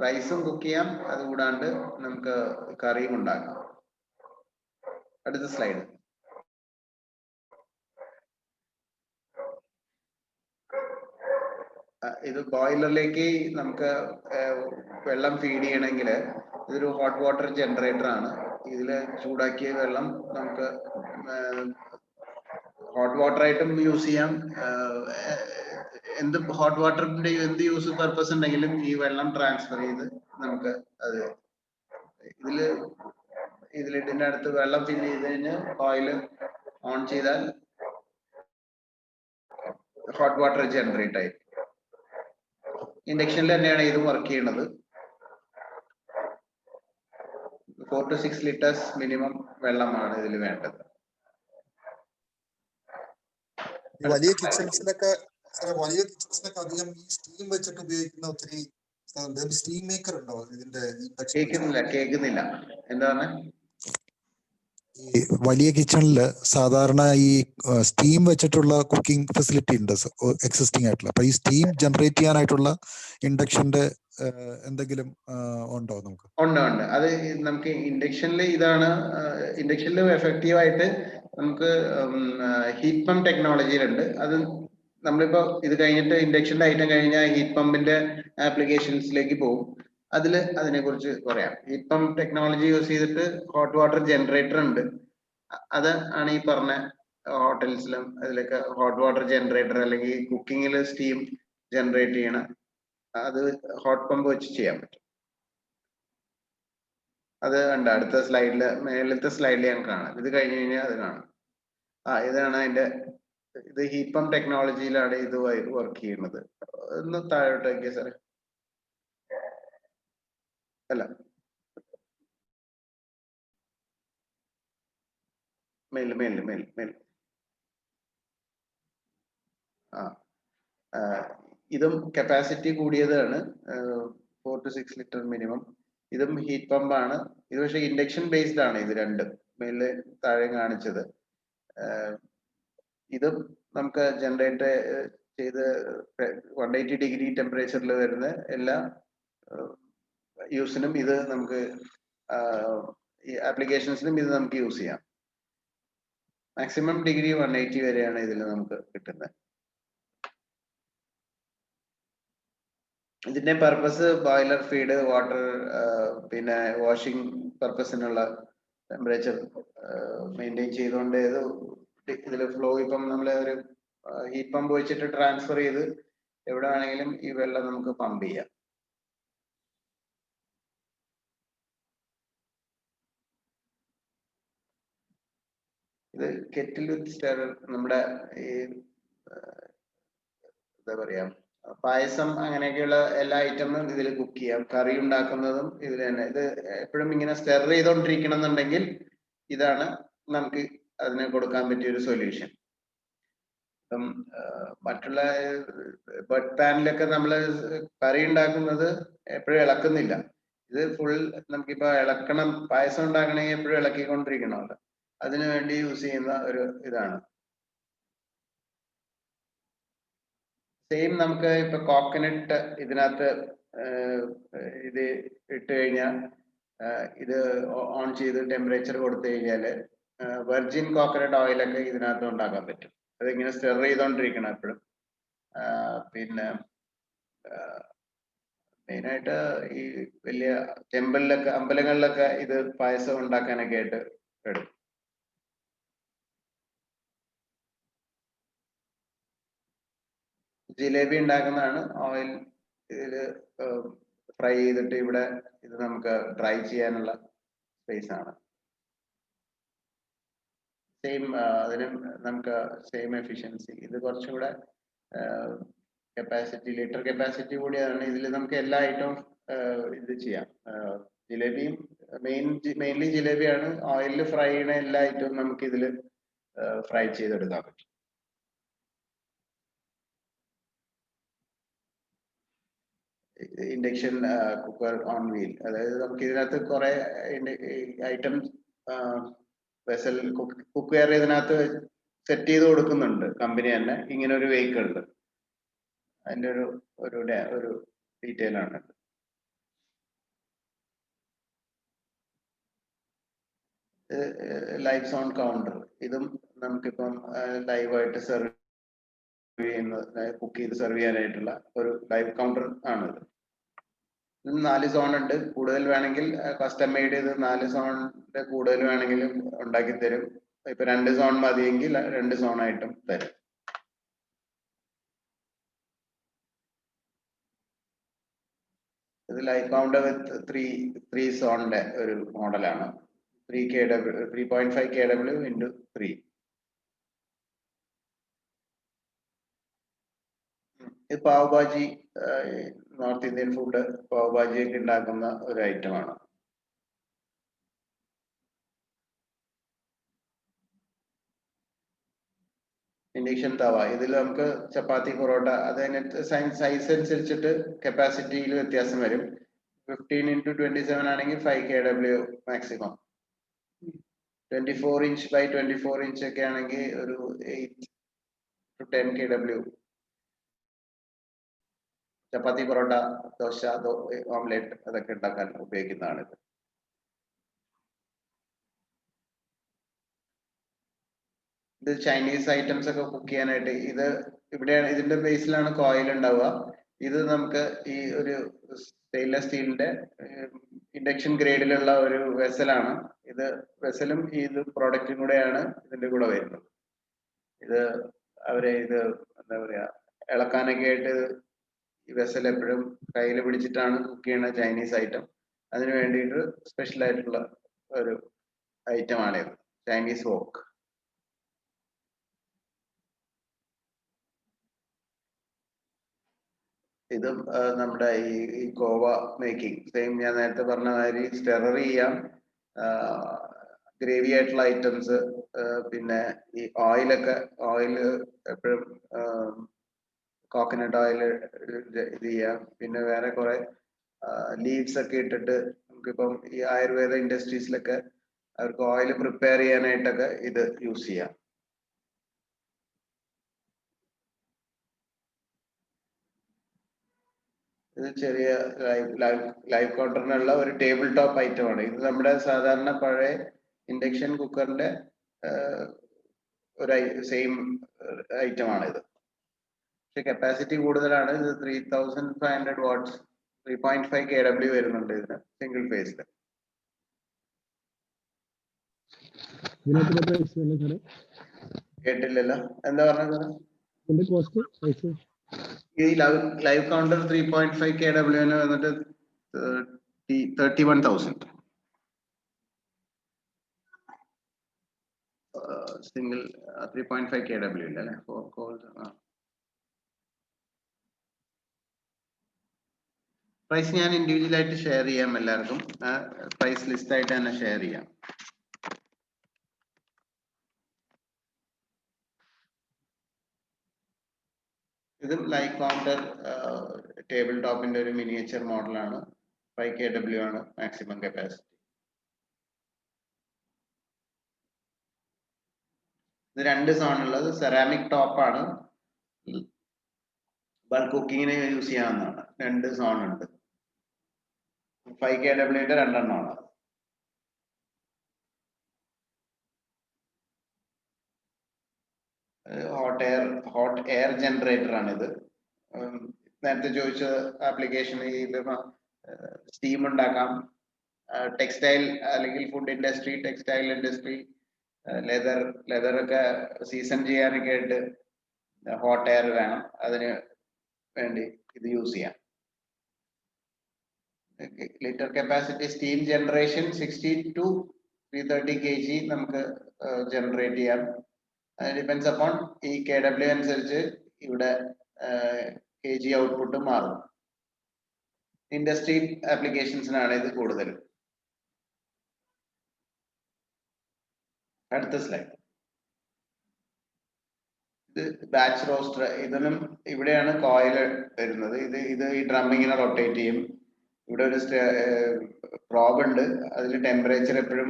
റൈസും കുക്ക് ചെയ്യാം, അതുകൂടാണ്ട് നമുക്ക് കറിയും ഉണ്ടാക്കാം. അടുത്ത സ്ലൈഡ്. ഇത് ബോയിലറിലേക്ക് നമുക്ക് വെള്ളം ഫീഡ് ചെയ്യണമെങ്കിൽ ഇതൊരു ഹോട്ട് വാട്ടർ ജനറേറ്റർ ആണ്. ഇതിൽ ചൂടാക്കിയ വെള്ളം നമുക്ക് ഹോട്ട് വാട്ടർ ആയിട്ടും യൂസ് ചെയ്യാം. എന്ത് ഹോട്ട് വാട്ടറിന്റെ എന്ത് യൂസ് പർപ്പസ് ഉണ്ടെങ്കിലും ഈ വെള്ളം ട്രാൻസ്ഫർ ചെയ്ത് നമുക്ക് അത് ഇതിന്റെ അടുത്ത് വെള്ളം ഫില്ല് ചെയ്ത് കഴിഞ്ഞ് ഓയിൽ ഓൺ ചെയ്താൽ ഹോട്ട് വാട്ടർ ജനറേറ്റ് ആയി. ഇൻഡക്ഷനിൽ തന്നെയാണ് ഇത് വർക്ക് ചെയ്യുന്നത്. 4 to 6 ലിറ്റേഴ്സ് മിനിമം വെള്ളമാണ് ഇതിൽ വേണ്ടത്. വലിയ കിച്ചൺസിലൊക്കെ അധികം ഈ സ്റ്റീം വെച്ചിട്ട് ഉപയോഗിക്കുന്ന ഒത്തിരി സ്റ്റീം മേക്കർ ഉണ്ടോ ഇതിന്റെ? കേൾക്കുന്നില്ല എന്താണ്? ഈ വലിയ കിച്ചണില് സാധാരണ ഈ സ്റ്റീം വെച്ചിട്ടുള്ള കുക്കിംഗ് ഫെസിലിറ്റി ഉണ്ട് എക്സിസ്റ്റിംഗ് ആയിട്ടുള്ള. അപ്പൊ ഈ സ്റ്റീം ജനറേറ്റ് ചെയ്യാനായിട്ടുള്ള ഇൻഡക്ഷന്റെ എന്തെങ്കിലും ഉണ്ടോ നമുക്ക്? ഉണ്ട്. അത് നമുക്ക് ഇൻഡക്ഷനിൽ ഇതാണ്, ഇൻഡക്ഷനിൽ എഫക്റ്റീവ് ആയിട്ട് നമുക്ക് ഹീറ്റ് പമ്പ് ടെക്നോളജിയിലുണ്ട്. അത് നമ്മളിപ്പോ ഇത് കഴിഞ്ഞിട്ട് ഇൻഡക്ഷന്റെ ഐറ്റം കഴിഞ്ഞാൽ ഹീറ്റ് പമ്പിന്റെ ആപ്ലിക്കേഷൻസിലേക്ക് പോകും. അതിനെ കുറിച്ച് പറയാം. ഹീറ്റ് പമ്പ് ടെക്നോളജി യൂസ് ചെയ്തിട്ട് ഹോട്ട് വാട്ടർ ജനറേറ്റർ ഉണ്ട്. അത് ആണ് ഈ പറഞ്ഞ ഹോട്ടൽസിലും അതിലൊക്കെ ഹോട്ട് വാട്ടർ ജനറേറ്റർ, അല്ലെങ്കിൽ കുക്കിങ്ങിൽ സ്റ്റീം ജനറേറ്റ് ചെയ്യണ അത് ഹോട്ട് പമ്പ് വെച്ച് ചെയ്യാൻ പറ്റും. അത് ഉണ്ട്. അടുത്ത സ്ലൈഡില്, മേലത്തെ സ്ലൈഡിൽ ഞാൻ കാണാം. ഇത് കഴിഞ്ഞ് കഴിഞ്ഞാൽ അത് കാണാം. ഇതാണ് അതിന്റെ, ഇത് ഹീറ്റ് പമ്പ് ടെക്നോളജിയിലാണ് ഇത് വർക്ക് ചെയ്യുന്നത്. ഒന്ന് താഴോട്ടേക്ക് സാറേ. അല്ല, മേൽ. ഇതും കപ്പാസിറ്റി കൂടിയതാണ്, 4 to 6 ലിറ്റർ മിനിമം. ഇതും ഹീറ്റ് പമ്പ് ആണ്. ഇത് പക്ഷേ ഇൻഡക്ഷൻ ബേസ്ഡ് ആണ്. ഇത് രണ്ടും മേലെ താഴെ കാണിച്ചത്. ഇതും നമുക്ക് ജനറേറ്റ് ചെയ്ത് 180 ഡിഗ്രി ടെമ്പറേച്ചറിൽ വരുന്ന എല്ലാ യൂസിനും ഇത് നമുക്ക്, ഈ ആപ്ലിക്കേഷൻസിനും ഇത് നമുക്ക് യൂസ് ചെയ്യാം. മാക്സിമം ഡിഗ്രി 180 വരെയാണ് ഇതിൽ നമുക്ക് കിട്ടുന്നത്. ഇതിന്റെ പർപ്പസ് ബോയിലർ ഫീഡ്, വാട്ടർ, പിന്നെ വാഷിംഗ് പർപ്പസിനുള്ള ടെമ്പറേച്ചർ മെയിൻറ്റെയിൻ ചെയ്തുകൊണ്ട് ഇതിൽ ഫ്ലോ, ഇപ്പം നമ്മൾ ഒരു ഹീറ്റ് പമ്പ് വെച്ചിട്ട് ട്രാൻസ്ഫർ ചെയ്ത് എവിടെ വേണമെങ്കിലും ഈ വെള്ളം നമുക്ക് പമ്പ് ചെയ്യാം. ഇത് കെറ്റിൽ വിത്ത് സ്റ്റെറർ. നമ്മുടെ ഈ എന്താ പറയാ, പായസം അങ്ങനെയൊക്കെയുള്ള എല്ലാ ഐറ്റമും ഇതിൽ കുക്ക് ചെയ്യാം. കറി ഉണ്ടാക്കുന്നതും ഇതിൽ തന്നെ. ഇത് എപ്പോഴും ഇങ്ങനെ സ്റ്റെർ ചെയ്തോണ്ടിരിക്കണം എന്നുണ്ടെങ്കിൽ ഇതാണ് നമുക്ക് അതിന് കൊടുക്കാൻ പറ്റിയ ഒരു സൊല്യൂഷൻ. ഇപ്പം മറ്റുള്ള ബഡ് പാനിലൊക്കെ നമ്മൾ കറി ഉണ്ടാക്കുന്നത് എപ്പോഴും ഇളക്കുന്നില്ല. ഇത് ഫുൾ നമുക്കിപ്പോ ഇളക്കണം, പായസം ഉണ്ടാക്കണമെങ്കിൽ എപ്പോഴും ഇളക്കിക്കൊണ്ടിരിക്കണമല്ലോ. അതിനു വേണ്ടി യൂസ് ചെയ്യുന്ന ഒരു ഇതാണ്. സെയിം നമുക്ക് ഇപ്പൊ കോക്കനട്ട് ഇതിനകത്ത് ഇത് ഇട്ട് കഴിഞ്ഞാൽ, ഇത് ഓൺ ചെയ്ത് ടെമ്പറേച്ചർ കൊടുത്തു കഴിഞ്ഞാല് വെർജിൻ കോക്കനട്ട് ഓയിലൊക്കെ ഇതിനകത്ത് ഉണ്ടാക്കാൻ പറ്റും. അതിങ്ങനെ സ്റ്റെർ ചെയ്തോണ്ടിരിക്കണം എപ്പോഴും. പിന്നെ മെയിനായിട്ട് ഈ വലിയ ടെമ്പിളിലൊക്കെ, അമ്പലങ്ങളിലൊക്കെ ഇത് പായസം ഉണ്ടാക്കാനൊക്കെ ആയിട്ട് എടുക്കും. ജിലേബി ഉണ്ടാക്കുന്നതാണ്. ഓയിൽ ഇതിൽ ഫ്രൈ ചെയ്തിട്ട് ഇവിടെ ഇത് നമുക്ക് ഡ്രൈ ചെയ്യാനുള്ള സ്പേസ് ആണ്. സെയിം അതിന് നമുക്ക് സെയിം എഫിഷ്യൻസി. ഇത് കുറച്ചുകൂടെ കപ്പാസിറ്റി, ലിറ്റർ കപ്പാസിറ്റി കൂടിയാണ്. ഇതിൽ നമുക്ക് എല്ലാ ഐറ്റവും ഇത് ചെയ്യാം. ജിലേബിയും മെയിൻലി ജിലേബിയാണ്. ഓയിലിൽ ഫ്രൈ ചെയ്യുന്ന എല്ലാ ഐറ്റവും നമുക്ക് ഇതിൽ ഫ്രൈ ചെയ്തെടുക്കാൻ പറ്റും. ഇൻഡക്ഷൻ കുക്കർ ഓൺ വീൽ, അതായത് നമുക്ക് ഇതിനകത്ത് കുറെ ഐറ്റം വെസൽ കുക്ക് വെയർ ഇതിനകത്ത് സെറ്റ് ചെയ്ത് കൊടുക്കുന്നുണ്ട് കമ്പനി തന്നെ. ഇങ്ങനെ ഒരു വെഹിക്കിളിൽ അതിൻ്റെ ഒരു ഡീറ്റെയിൽ ആണ്. ലൈവ് സൗണ്ട് കൗണ്ടർ, ഇതും നമുക്കിപ്പം ലൈവായിട്ട് സെർവ് ചെയ്യുന്ന, കുക്ക് ചെയ്ത് സെർവ് ചെയ്യാനായിട്ടുള്ള ഒരു ലൈവ് കൗണ്ടർ ആണിത്. 4 സോൺ ഉണ്ട്. കൂടുതൽ വേണമെങ്കിൽ കസ്റ്റം മെയ്ഡ് ചെയ്ത് 4 സോണിന്റെ കൂടുതൽ വേണമെങ്കിൽ ഉണ്ടാക്കി തരും. ഇപ്പൊ 2 സോൺ മതിയെങ്കിൽ 2 സോണായിട്ടും തരും. ഇത് ലൈവ് കൗണ്ടർ വിത്ത് 3 സോണിന്റെ ഒരു മോഡലാണ്. 3.5 kW into 3. ഇത് pav bhaji, north Indian food pav bhaji ഒക്കെ ഉണ്ടാക്കുന്ന ഒരു ഐറ്റമാണ്. ഇൻഡക്ഷൻ തവ, ഇതിൽ നമുക്ക് ചപ്പാത്തി, പൊറോട്ട, അതിനകത്ത് സൈസ് അനുസരിച്ചിട്ട് കപ്പാസിറ്റിയിൽ വ്യത്യാസം വരും. 15 into 27 ആണെങ്കിൽ 5 kW maximum. 24 inch by 24 inch ഒക്കെ ആണെങ്കിൽ ഒരു 8 to 10 kW. Chapati, parotta, dosa, omelette അതൊക്കെ ഉണ്ടാക്കാൻ ഉപയോഗിക്കുന്നതാണ് ഇത്. ഇത് ചൈനീസ് ഐറ്റംസ് ഒക്കെ കുക്ക് ചെയ്യാനായിട്ട് ഇത് ഇവിടെയാണ്, ഇതിന്റെ ബേസിലാണ് കോയിൽ ഉണ്ടാവുക. ഇത് നമുക്ക് ഈ ഒരു സ്റ്റെയിൻലെസ് സ്റ്റീലിന്റെ ഇൻഡക്ഷൻ ഗ്രേഡിലുള്ള ഒരു വെസലാണ് ഇത്. വെസലും ഇത് പ്രോഡക്റ്റും കൂടെയാണ് ഇതിന്റെ കൂടെ വരുന്നത്. ഇത് ഇത് എന്താ പറയാ, ഇളക്കാനൊക്കെ ആയിട്ട് ഈ വെസൽ എപ്പോഴും കയ്യിൽ പിടിച്ചിട്ടാണ് കുക്ക് ചെയ്യുന്ന ചൈനീസ് ഐറ്റം. അതിന് വേണ്ടിയിട്ട് സ്പെഷ്യൽ ആയിട്ടുള്ള ഒരു ഐറ്റമാണിത്, ചൈനീസ് വോക്ക്. ഇതും നമ്മുടെ ഈ കോവ മേക്കിംഗ് സെയിം ഞാൻ നേരത്തെ പറഞ്ഞ മാതിരി സ്റ്റെറർ ചെയ്യാം, ഗ്രേവി ആയിട്ടുള്ള ഐറ്റംസ്, പിന്നെ ഈ ഓയിൽ എപ്പോഴും കോക്കനട്ട് ഓയിൽ ഇത് ചെയ്യാം. പിന്നെ വേറെ കുറെ ലീവ്സ് ഒക്കെ ഇട്ടിട്ട് നമുക്കിപ്പം ഈ ആയുർവേദ ഇൻഡസ്ട്രീസിലൊക്കെ അവർക്ക് ഓയിൽ പ്രിപ്പയർ ചെയ്യാനായിട്ടൊക്കെ ഇത് യൂസ് ചെയ്യാം. ഇത് ചെറിയ ലൈവ് കൗണ്ടറിനുള്ള ഒരു ടേബിൾ ടോപ്പ് ഐറ്റം ആണ്. ഇത് നമ്മുടെ സാധാരണ പഴയ ഇൻഡക്ഷൻ കുക്കറിന്റെ ഒരു സെയിം ഐറ്റം ആണ് ഇത്. പക്ഷെ കപ്പാസിറ്റി കൂടുതലാണ്. ഇത് 3500 വാട്ട്സ്, 3.5 kW വരുന്നുണ്ട് ഇതിന്, സിംഗിൾ ഫേസിൽ. കേട്ടില്ലല്ലോ, എന്താ പറഞ്ഞത്? ഈ ലൈവ് കൗണ്ടർ 3.5 kW വന്നിട്ട് 31,000. സിംഗിൾ 3.5 kW ഇല്ല അല്ലെ, 4 കോൾസ്. പ്രൈസ് ഞാൻ ഇൻഡിവിജ്വൽ ആയിട്ട് ഷെയർ ചെയ്യാം, എല്ലാവർക്കും പ്രൈസ് ലിസ്റ്റ് ആയിട്ട് തന്നെ ഷെയർ ചെയ്യാം. ഇതും ലൈവ് കൗണ്ടർ ടേബിൾ ടോപ്പിന്റെ ഒരു മിനിയേച്ചർ മോഡലാണ്. 5 kW ആണ് മാക്സിമം കപ്പാസിറ്റി. ഇത് 2 സോൺ ഉള്ളത്, സെറാമിക് ടോപ്പാണ്, ബൾക്ക് കുക്കിങ്ങിന് യൂസ് ചെയ്യാവുന്നതാണ്. 2 സോൺ ഉണ്ട്. 5 kW 2 എണ്ണമാണ്. ഹോട്ട് എയർ ജനറേറ്റർ ആണ് ഇത്. നേരത്തെ ചോദിച്ച ആപ്ലിക്കേഷൻ സ്റ്റീം ഉണ്ടാക്കാം, ടെക്സ്റ്റൈൽ അല്ലെങ്കിൽ food industry, textile industry, leather ഒക്കെ സീസൺ ചെയ്യാനൊക്കെ ആയിട്ട് ഹോട്ട് എയർ വേണം, അതിന് വേണ്ടി ഇത് യൂസ് ചെയ്യാം. Litre capacity steam generation 60 to 330 kg നമുക്ക് ജനറേറ്റ് ചെയ്യാം. ഡിപ്പെൻസ് അപ്പോൺ ഈ KW അനുസരിച്ച് ഇവിടെ kg ഔട്ട്പുട്ട് മാറും. ഇൻഡസ്ട്രി ആപ്ലിക്കേഷൻസിനാണ് ഇത് കൂടുതൽ. അടുത്ത സ്ലൈഡ്. ഇത് ബാച്ച് റോസ്റ്റർ. ഇതിനും ഇവിടെയാണ് കോയിൽ വരുന്നത്. ഇത് ഈ ഡ്രം ഇങ്ങനെ റൊട്ടേറ്റ് ചെയ്യും. ഇവിടെ ഒരു പ്രോബ് ഉണ്ട്, അതിൽ ടെമ്പറേച്ചർ എപ്പോഴും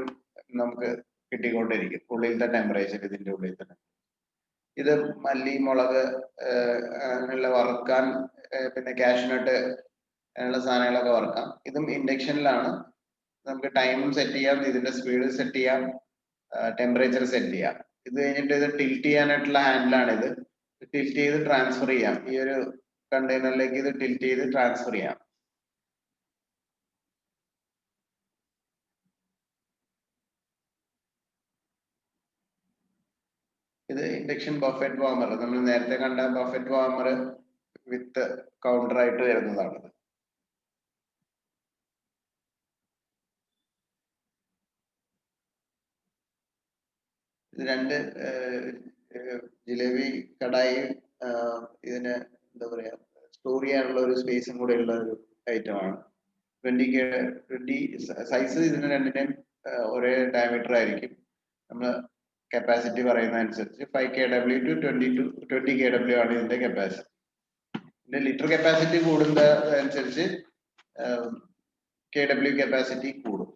നമുക്ക് കിട്ടിക്കൊണ്ടിരിക്കും, ഉള്ളിലത്തെ ടെമ്പറേച്ചർ ഇതിന്റെ ഉള്ളിൽ തന്നെ. ഇത് മല്ലി, മുളക് അങ്ങനെയുള്ള വറുക്കാൻ, പിന്നെ കാഷ്നട്ട് അങ്ങനെയുള്ള സാധനങ്ങളൊക്കെ വറുക്കാം. ഇതും ഇൻഡക്ഷനിലാണ്. നമുക്ക് ടൈം സെറ്റ് ചെയ്യാം, ഇതിന്റെ സ്പീഡ് സെറ്റ് ചെയ്യാം, ടെമ്പറേച്ചർ സെറ്റ് ചെയ്യാം. ഇത് കഴിഞ്ഞിട്ട് ഇത് ടിൽറ്റ് ചെയ്യാനായിട്ടുള്ള ഹാൻഡിലാണ്. ഇത് ടിൽറ്റ് ചെയ്ത് ട്രാൻസ്ഫർ ചെയ്യാം. ഈ ഒരു കണ്ടെയ്നറിലേക്ക് ഇത് ടിൽറ്റ് ചെയ്ത് ട്രാൻസ്ഫർ ചെയ്യാം. ഇത് ഇൻഡക്ഷൻ ബഫറ്റ് വാർമർ. നമ്മൾ നേരത്തെ കണ്ട ബഫറ്റ് വാർമർ വിത്ത് കൗണ്ടർ ആയിട്ട് വരുന്നതാണ്. ഇത് 2 ജിലേബി കടായി, ഇതിന് എന്താ പറയാ, സ്റ്റോർ ചെയ്യാനുള്ള ഒരു സ്പേസും കൂടെ ഉള്ള ഒരു ഐറ്റമാണ്. 20 സൈസ് ഇതിന് രണ്ടിന്റെയും ഒരേ ഡയമീറ്റർ ആയിരിക്കും. നമ്മൾ കപ്പാസിറ്റി പറയുന്ന അനുസരിച്ച് 5 kW to 20 kW ആണ് ഇതിന്റെ കപ്പാസിറ്റി. ഇതിന്റെ ലിറ്റർ കപ്പാസിറ്റി കൂടുന്നതനുസരിച്ച് KW കപ്പാസിറ്റി കൂടും.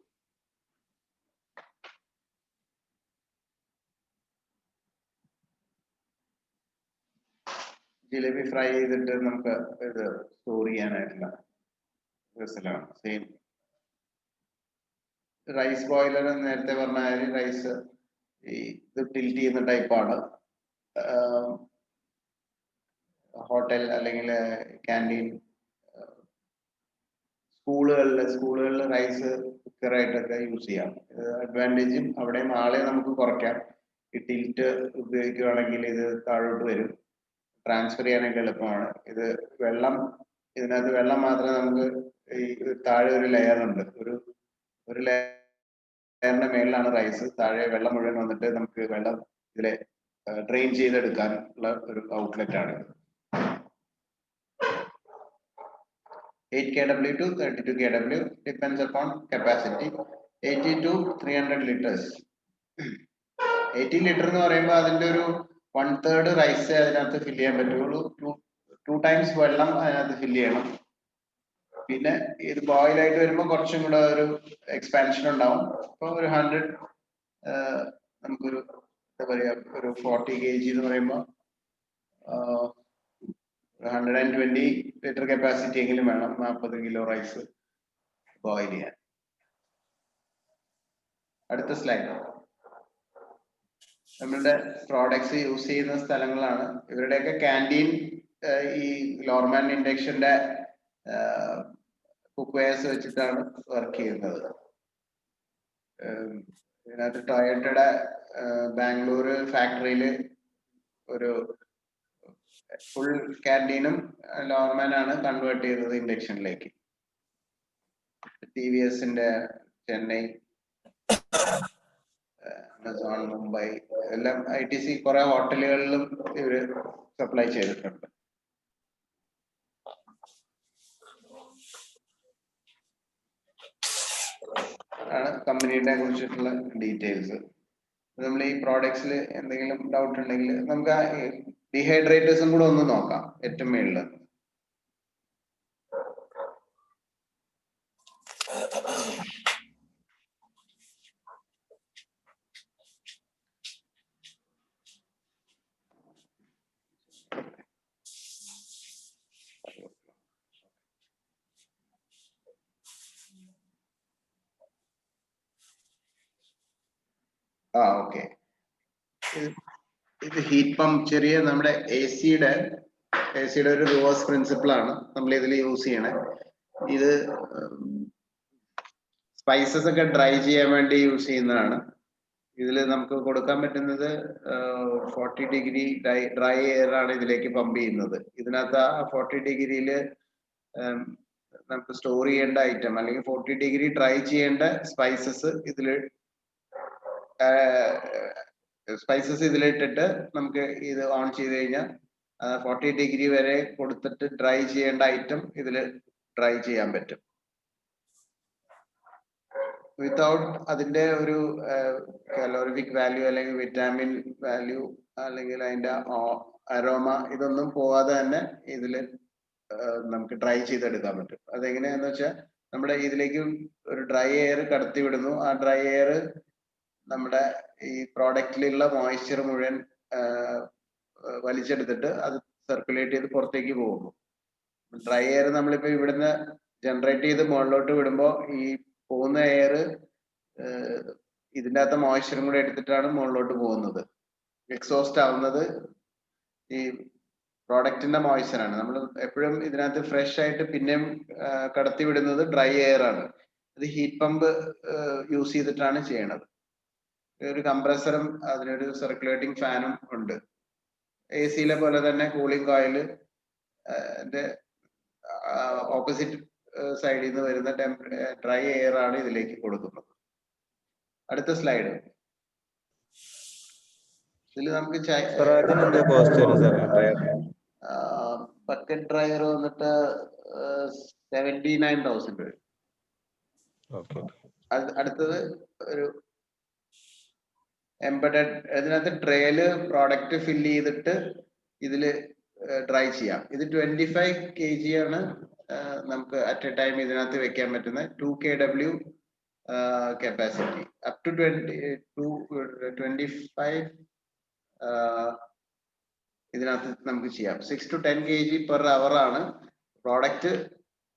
ജിലേബി ഫ്രൈ ചെയ്തിട്ട് നമുക്ക് ഇത് സ്റ്റോർ ചെയ്യാനായിട്ടുള്ള വെസലാണ്. സെയിം റൈസ് ബോയിലർ നേരത്തെ പറഞ്ഞ റൈസ് ഈ ഇത് ടിൽറ്റ് ചെയ്യുന്ന ടൈപ്പാണ്. ഹോട്ടൽ അല്ലെങ്കിൽ ക്യാൻറ്റീൻ, സ്കൂളുകളിൽ റൈസ് കുക്കറായിട്ടൊക്കെ യൂസ് ചെയ്യാം. അഡ്വാൻറ്റേജും അവിടെയും ആളെ നമുക്ക് കുറയ്ക്കാം. ഈ ടിൽറ്റ് ഉപയോഗിക്കുകയാണെങ്കിൽ ഇത് താഴോട്ട് വരും, ട്രാൻസ്ഫർ ചെയ്യാനായിട്ട് എളുപ്പമാണ്. ഇത് ഇതിനകത്ത് വെള്ളം മാത്രമേ നമുക്ക് ഈ താഴെ ഒരു ലെയർ ഉണ്ട്, ഒരു ലെയറിന്റെ മേളിലാണ് റൈസ്, താഴെ വെള്ളം മുഴുവൻ വന്നിട്ട് നമുക്ക് വെള്ളം ഇതിലെ ഡ്രെയിൻ ചെയ്തെടുക്കാനുള്ള ഒരു ഔട്ട്ലെറ്റ് ആണ്. 8 kW to 32 kW depends upon capacity. 80 to 300 liters. 80 litre എന്ന് പറയുമ്പോൾ അതിന്റെ ഒരു 1/3 റൈസ് അതിനകത്ത് ഫില്ല് ചെയ്യാൻ പറ്റുള്ളൂ. 2 times വെള്ളം അതിനകത്ത് ഫില്ല് ചെയ്യണം. പിന്നെ ഇത് ബോയിൽ ആയിട്ട് വരുമ്പോൾ കുറച്ചും കൂടെ ഒരു എക്സ്പാൻഷൻ ഉണ്ടാവും. ഇപ്പൊ ഒരു 100 നമുക്കൊരു എന്താ പറയാ ഒരു 40 kg എന്ന് പറയുമ്പോൾ 120 ലിറ്റർ കപ്പാസിറ്റി എങ്കിലും വേണം 40 കിലോ റൈസ് ബോയിൽ ചെയ്യാൻ. അടുത്ത സ്ലൈഡ്. നമ്മളുടെ പ്രോഡക്ട്സ് യൂസ് ചെയ്യുന്ന സ്ഥലങ്ങളാണ്. ഇവരുടെയൊക്കെ ക്യാൻറ്റീൻ ഈ ലോർമാൻ ഇൻഡക്ഷന്റെ കുക്ക് വെയർസ് വെച്ചിട്ടാണ് വർക്ക് ചെയ്യുന്നത്. ഇതിനകത്ത് ടൊയോട്ടയുടെ ബാംഗ്ലൂർ ഫാക്ടറിയിൽ ഒരു ഫുൾ ക്യാൻറ്റീനും ലോർമാൻ ആണ് കൺവേർട്ട് ചെയ്തത് ഇൻഡക്ഷനിലേക്ക്. TVSന്റെ ചെന്നൈ, ആമസോൺ മുംബൈ എല്ലാം ITC കുറെ ഹോട്ടലുകളിലും ഇവര് സപ്ലൈ ചെയ്തിട്ടുണ്ട്. ആണ് കമ്പനിയുടെ കുറിച്ചിട്ടുള്ള ഡീറ്റെയിൽസ്. നമ്മൾ ഈ പ്രോഡക്ട്സിൽ എന്തെങ്കിലും ഡൗട്ട് ഉണ്ടെങ്കിൽ നമുക്ക് ഡീഹൈഡ്രേറ്റേഴ്സും കൂടെ ഒന്ന് നോക്കാം. ഏറ്റവും മേളില് ഓക്കെ. ഇത് ഹീറ്റ് പമ്പ്, ചെറിയ നമ്മുടെ എസിയുടെ ഒരു റിവേഴ്സ് പ്രിൻസിപ്പിൾ ആണ് നമ്മൾ ഇതിൽ യൂസ് ചെയ്യണേ. ഇത് സ്പൈസസ് ഒക്കെ ഡ്രൈ ചെയ്യാൻ വേണ്ടി യൂസ് ചെയ്യുന്നതാണ്. ഇതിൽ നമുക്ക് കൊടുക്കാൻ പറ്റുന്നത് 40 ഡിഗ്രി ഡ്രൈ എയർ ആണ് ഇതിലേക്ക് പമ്പ് ചെയ്യുന്നത്. ഇതിനകത്ത് ആ 40 ഡിഗ്രിയിൽ നമുക്ക് സ്റ്റോർ ചെയ്യേണ്ട ഐറ്റം അല്ലെങ്കിൽ 40 ഡിഗ്രി ഡ്രൈ ചെയ്യേണ്ട സ്പൈസസ് ഇതിലിട്ടിട്ട് നമുക്ക് ഇത് ഓൺ ചെയ്ത് കഴിഞ്ഞാൽ 40 ഡിഗ്രി വരെ കൊടുത്തിട്ട് ഡ്രൈ ചെയ്യേണ്ട ഐറ്റം ഇതിൽ ഡ്രൈ ചെയ്യാൻ പറ്റും. വിത്തൗട്ട് അതിന്റെ ഒരു കലോറിഫിക് വാല്യൂ അല്ലെങ്കിൽ വിറ്റാമിൻ വാല്യൂ അല്ലെങ്കിൽ അതിന്റെ അരോമ ഇതൊന്നും പോവാതെ തന്നെ ഇതിൽ നമുക്ക് ഡ്രൈ ചെയ്തെടുക്കാൻ പറ്റും. അതെങ്ങനെയാന്ന് വെച്ചാൽ നമ്മുടെ ഇതിലേക്ക് ഒരു ഡ്രൈ എയർ കടത്തി വിടുന്നു. ആ ഡ്രൈ എയർ നമ്മുടെ ഈ പ്രോഡക്റ്റിലുള്ള മോയ്സ്ചർ മുഴുവൻ വലിച്ചെടുത്തിട്ട് അത് സർക്കുലേറ്റ് ചെയ്ത് പുറത്തേക്ക് പോകുന്നു. ഡ്രൈ എയർ നമ്മളിപ്പോ ഇവിടുന്ന് ജനറേറ്റ് ചെയ്ത് മുകളിലോട്ട് വിടുമ്പോൾ ഈ പോകുന്ന എയർ ഇതിൻ്റെ അകത്ത് മോയ്സ്ചറും കൂടെ എടുത്തിട്ടാണ് മുകളിലോട്ട് പോകുന്നത്. എക്സോസ്റ്റ് ആവുന്നത് ഈ പ്രോഡക്റ്റിന്റെ മോയ്സ്ചറാണ്. നമ്മൾ എപ്പോഴും ഇതിനകത്ത് ഫ്രഷ് ആയിട്ട് പിന്നെയും കടത്തി വിടുന്നത് ഡ്രൈ എയർ ആണ്. ഇത് ഹീറ്റ് പമ്പ് യൂസ് ചെയ്തിട്ടാണ് ചെയ്യണത്. ഒരു കംപ്രസറും അതിനൊരു സർക്കുലേറ്റിംഗ് ഫാനും ഉണ്ട്. AC-ലെ പോലെ തന്നെ കൂളിംഗ് കോയിൽ ഓപ്പോസിറ്റ് സൈഡിൽ നിന്ന് വരുന്ന ഡ്രൈ എയർ ആണ് ഇതിലേക്ക് കൊടുക്കുന്നത്. അടുത്ത സ്ലൈഡ്. ഇതിൽ നമുക്ക് ബക്കറ്റ് ഡ്രയർ വന്നിട്ട് 79,000 വരും. അടുത്തത് ഒരു എംബഡഡ്, ഇതിനകത്ത് ട്രേയില് പ്രോഡക്റ്റ് ഫില്ല് ചെയ്തിട്ട് ഇതില് ഡ്രൈ ചെയ്യാം. ഇത് 25 kg ആണ് നമുക്ക് അറ്റ് എ ടൈം ഇതിനകത്ത് വെക്കാൻ പറ്റുന്ന 2 kW കപ്പാസിറ്റി. അപ് ടു 25 ഇതിനകത്ത് നമുക്ക് ചെയ്യാം. 6 to 10 kg per hour ആണ് പ്രോഡക്റ്റ്.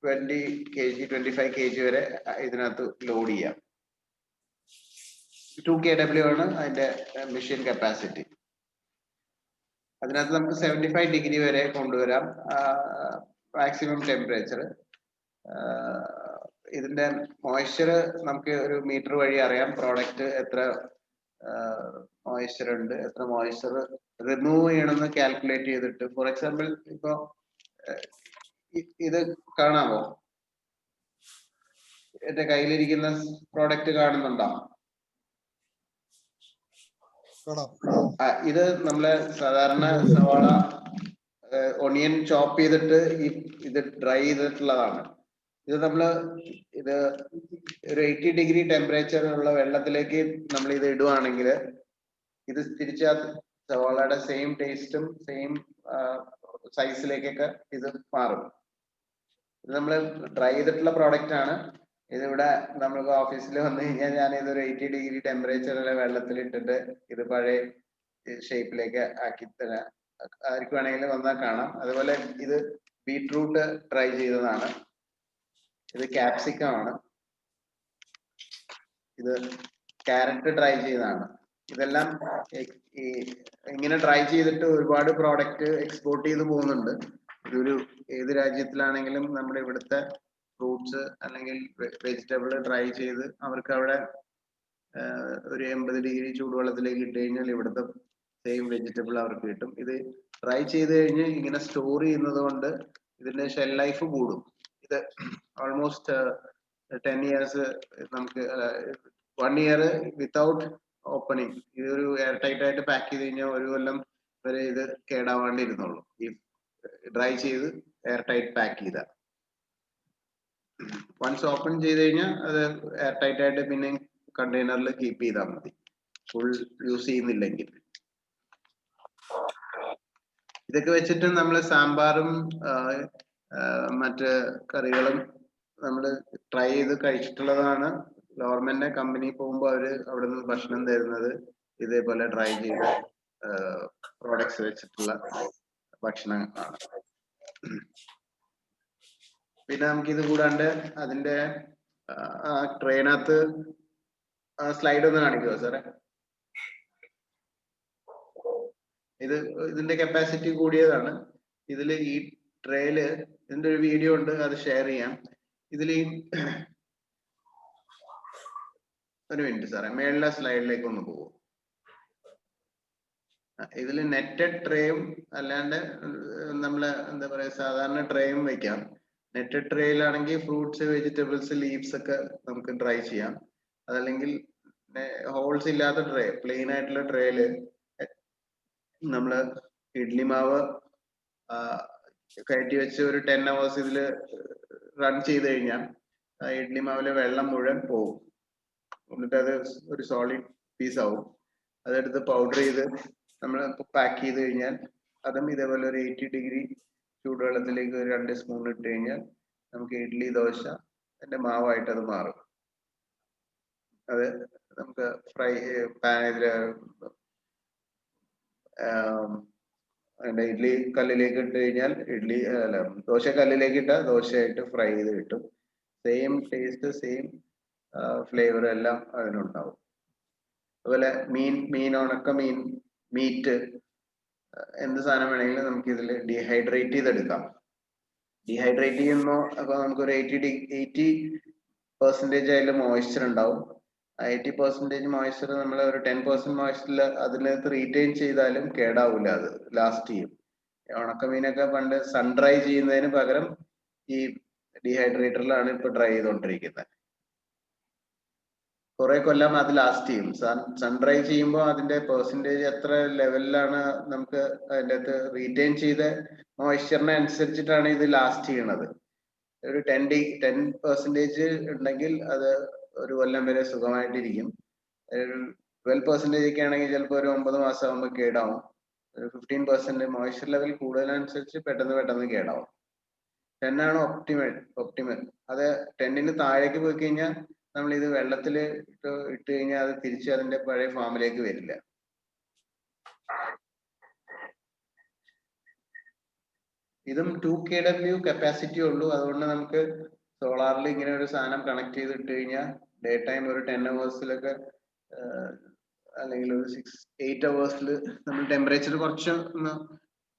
20 kg 25 kg വരെ ഇതിനകത്ത് ലോഡ് ചെയ്യാം. 2 kW ആണ് അതിന്റെ മെഷീൻ കപ്പാസിറ്റി. അതിനകത്ത് നമുക്ക് 75 ഡിഗ്രി വരെ കൊണ്ടുവരാം മാക്സിമം ടെമ്പറേച്ചർ. ഇതിന്റെ മോയ്സ്ചർ നമുക്ക് ഒരു മീറ്റർ വഴി അറിയാം. പ്രോഡക്റ്റ് എത്ര മോയ്സ്ചർ ഉണ്ട്, എത്ര മോയ്സ്ചർ റിമൂവ് ചെയ്യണമെന്ന് കാൽക്കുലേറ്റ് ചെയ്തിട്ട്. ഫോർ എക്സാമ്പിൾ ഇപ്പോ ഇത് കാണാമോ? എന്റെ കയ്യിലിരിക്കുന്ന പ്രോഡക്റ്റ് കാണുന്നുണ്ടോ? ഇത് നമ്മളെ സാധാരണ സവാള ഒണിയൻ ചോപ്പ് ചെയ്തിട്ട് ഇത് ഡ്രൈ ചെയ്തിട്ടുള്ളതാണ്. ഇത് ഇത് ഒരു 80 ഡിഗ്രി ടെമ്പറേച്ചർ ഉള്ള വെള്ളത്തിലേക്ക് നമ്മൾ ഇത് ഇടുവാണെങ്കിൽ ഇത് തിരിച്ചാ സവാളയുടെ സെയിം ടേസ്റ്റും സെയിം സൈസിലേക്കൊക്കെ ഇത് മാറും. ഇത് നമ്മൾ ഡ്രൈ ചെയ്തിട്ടുള്ള പ്രോഡക്റ്റ് ആണ്. ഇതിവിടെ നമ്മൾക്ക് ഓഫീസിൽ വന്നു കഴിഞ്ഞാൽ ഞാൻ ഇതൊരു 80 ഡിഗ്രി ടെമ്പറേച്ചറിലെ വെള്ളത്തിൽ ഇട്ടിട്ട് ഇത് പഴയ ഷേപ്പിലേക്ക് ആക്കി തരാം. ആർക്ക് വേണമെങ്കിലും വന്നാൽ കാണാം. അതുപോലെ ഇത് ബീട്രൂട്ട് ഡ്രൈ ചെയ്തതാണ്. ഇത് ക്യാപ്സിക്കം ആണ്. ഇത് ക്യാരറ്റ് ഡ്രൈ ചെയ്തതാണ്. ഇതെല്ലാം ഇങ്ങനെ ഡ്രൈ ചെയ്തിട്ട് ഒരുപാട് പ്രോഡക്റ്റ് എക്സ്പോർട്ട് ചെയ്ത് പോകുന്നുണ്ട്. ഇതൊരു ഏത് രാജ്യത്തിലാണെങ്കിലും നമ്മുടെ ഇവിടുത്തെ ഫ്രൂട്ട്സ് അല്ലെങ്കിൽ വെജിറ്റബിൾ ഡ്രൈ ചെയ്ത് അവർക്ക് അവിടെ ഒരു 80 ഡിഗ്രി ചൂടുവെള്ളത്തിലേക്ക് ഇട്ട് കഴിഞ്ഞാൽ ഇവിടുത്തെ സെയിം വെജിറ്റബിൾ അവർക്ക് കിട്ടും. ഇത് ഡ്രൈ ചെയ്ത് കഴിഞ്ഞ് ഇങ്ങനെ സ്റ്റോർ ചെയ്യുന്നത് കൊണ്ട് ഇതിന്റെ ഷെൽ ലൈഫ് കൂടും. ഇത് ഓൾമോസ്റ്റ് 10 ഇയേഴ്സ് നമുക്ക് 1 ഇയർ വിത്തൗട്ട് ഓപ്പണിങ് ഇതൊരു എയർ ടൈറ്റ് ആയിട്ട് പാക്ക് ചെയ്ത് കഴിഞ്ഞാൽ 1 കൊല്ലം വരെ ഇത് കേടാവാണ്ടിരുന്നുള്ളൂ. ഈ ഡ്രൈ ചെയ്ത് എയർ ടൈറ്റ് പാക്ക് ചെയ്ത വൺസ് ഓപ്പൺ ചെയ്ത് കഴിഞ്ഞാൽ അത് എയർ ടൈറ്റ് ആയിട്ട് പിന്നെ കണ്ടെയ്നറിൽ കീപ്പ് ചെയ്താൽ മതി, ഫുൾ യൂസ് ചെയ്യുന്നില്ലെങ്കിൽ. ഇതൊക്കെ വെച്ചിട്ട് നമ്മൾ സാമ്പാറും മറ്റ് കറികളും നമ്മൾ ട്രൈ ചെയ്ത് കഴിച്ചിട്ടുള്ളതാണ്. ഗവൺമെന്റ് കമ്പനി പോകുമ്പോൾ അവര് അവിടെ നിന്ന് ഭക്ഷണം തരുന്നത് ഇതേപോലെ ഡ്രൈ ചെയ്ത പ്രോഡക്ട്സ് വെച്ചിട്ടുള്ള ഭക്ഷണങ്ങളാണ്. പിന്നെ നമുക്ക് ഇത് കൂടാണ്ട് അതിന്റെ ട്രെയിനകത്ത് സ്ലൈഡ് ഒന്ന് കാണിക്കുമോ സാറേ? ഇതിന്റെ കപ്പാസിറ്റി കൂടിയതാണ്. ഇതിൽ ഈ ട്രേയില് ഇതിന്റെ ഒരു വീഡിയോ ഉണ്ട്, അത് ഷെയർ ചെയ്യാം. ഇതിൽ ഒരു മിനിറ്റ് സാറേ, മേളിലെ സ്ലൈഡിലേക്ക് ഒന്ന് പോകും. ഇതിൽ നെറ്റഡ് ട്രേയും അല്ലാണ്ട് നമ്മള് എന്താ പറയാ സാധാരണ ട്രേയും വെക്കാം. നെറ്റഡ് ട്രേയിലാണെങ്കിൽ ഫ്രൂട്ട്സ്, വെജിറ്റബിൾസ്, ലീവ്സ് ഒക്കെ നമുക്ക് ഡ്രൈ ചെയ്യാം. അതല്ലെങ്കിൽ ഹോൾസ് ഇല്ലാത്ത ട്രേ, പ്ലെയിൻ ആയിട്ടുള്ള ട്രേയില് നമ്മള് ഇഡ്ലി മാവ് കയറ്റി വെച്ച് ഒരു 10 hours ഇതിൽ റൺ ചെയ്ത് കഴിഞ്ഞാൽ ഇഡ്ലി മാവിലെ വെള്ളം മുഴുവൻ പോകും. എന്നിട്ട് അത് ഒരു സോളിഡ് പീസ് ആവും. അതെടുത്ത് പൗഡർ ചെയ്ത് നമ്മൾ പാക്ക് ചെയ്ത് കഴിഞ്ഞാൽ അതും ഇതേപോലെ ഒരു 80 ഡിഗ്രി ചൂടുവെള്ളത്തിലേക്ക് ഒരു 2 സ്പൂൺ ഇട്ട് കഴിഞ്ഞാൽ നമുക്ക് ഇഡ്ലി, ദോശ അതിന്റെ മാവായിട്ട് അത് മാറും. അത് നമുക്ക് ഫ്രൈ ഇതില് അതിന്റെ ഇഡ്ലി കല്ലിലേക്ക് ഇട്ട് കഴിഞ്ഞാൽ ദോശ കല്ലിലേക്ക് ഇട്ടാൽ ദോശയായിട്ട് ഫ്രൈ ചെയ്ത് കിട്ടും. സെയിം ടേസ്റ്റ്, സെയിം ഫ്ലേവർ എല്ലാം അതിനുണ്ടാവും. അതുപോലെ ഉണക്ക മീറ്റ് എന്ത് സാധനം വേണമെങ്കിലും നമുക്ക് ഇതിൽ ഡീഹൈഡ്രേറ്റ് ചെയ്തെടുക്കാം. ഡീഹൈഡ്രേറ്റ് ചെയ്യുമ്പോൾ അപ്പൊ നമുക്കൊരു 80% അതിൽ മോയ്സ്ചർ ഉണ്ടാവും. 80% മോയ്സ്ചർ നമ്മൾ ഒരു 10% മോയ്സ്ചറിൽ അതിനകത്ത് റീറ്റെയിൻ ചെയ്താലും കേടാവില്ല, അത് ലാസ്റ്റ് ചെയ്യും. ഉണക്കമീനൊക്കെ പണ്ട് സൺ ഡ്രൈ ചെയ്യുന്നതിന് പകരം ഈ ഡീഹൈഡ്രേറ്ററിലാണ് ഇപ്പൊ ഡ്രൈ ചെയ്തുകൊണ്ടിരിക്കുന്നത്. കുറെ കൊല്ലം അത് ലാസ്റ്റ് ചെയ്യും. സൺ ഡ്രൈ ചെയ്യുമ്പോൾ അതിന്റെ പെർസെൻറ്റേജ് എത്ര ലെവലിലാണ് നമുക്ക് അതിൻ്റെ അകത്ത് റീറ്റെയിൻ ചെയ്ത മോയ്സ്ചറിനെ അനുസരിച്ചിട്ടാണ് ഇത് ലാസ്റ്റ് ചെയ്യണത്. ഒരു 10% ഉണ്ടെങ്കിൽ അത് ഒരു കൊല്ലം വരെ സുഖമായിട്ടിരിക്കും. 12% ഒക്കെ ആണെങ്കിൽ ചിലപ്പോൾ ഒരു 9 മാസം ആകുമ്പോൾ കേടാവും. ഒരു 15% മോയ്സ്ചർ ലെവൽ കൂടുതലനുസരിച്ച് പെട്ടെന്ന് കേടാവും. 10 ആണ് ഒപ്റ്റിമൽ. അത് 10ന് താഴേക്ക് പോയി കഴിഞ്ഞാൽ നമ്മൾ ഇത് വെള്ളത്തിൽ ഇട്ട് കഴിഞ്ഞാൽ അത് തിരിച്ച് അതിന്റെ പഴയ ഫാമിലേക്ക് വരില്ല. ഇതും 2 kW കപ്പാസിറ്റി ഉള്ളൂ. അതുകൊണ്ട് നമുക്ക് സോളാറിൽ ഇങ്ങനെ ഒരു സാധനം കണക്ട് ചെയ്തിട്ട് കഴിഞ്ഞാൽ ഡേ ടൈം ഒരു 10 hours അല്ലെങ്കിൽ ഒരു 8 hours നമ്മൾ ടെമ്പറേച്ചർ കുറച്ച് ഒന്ന്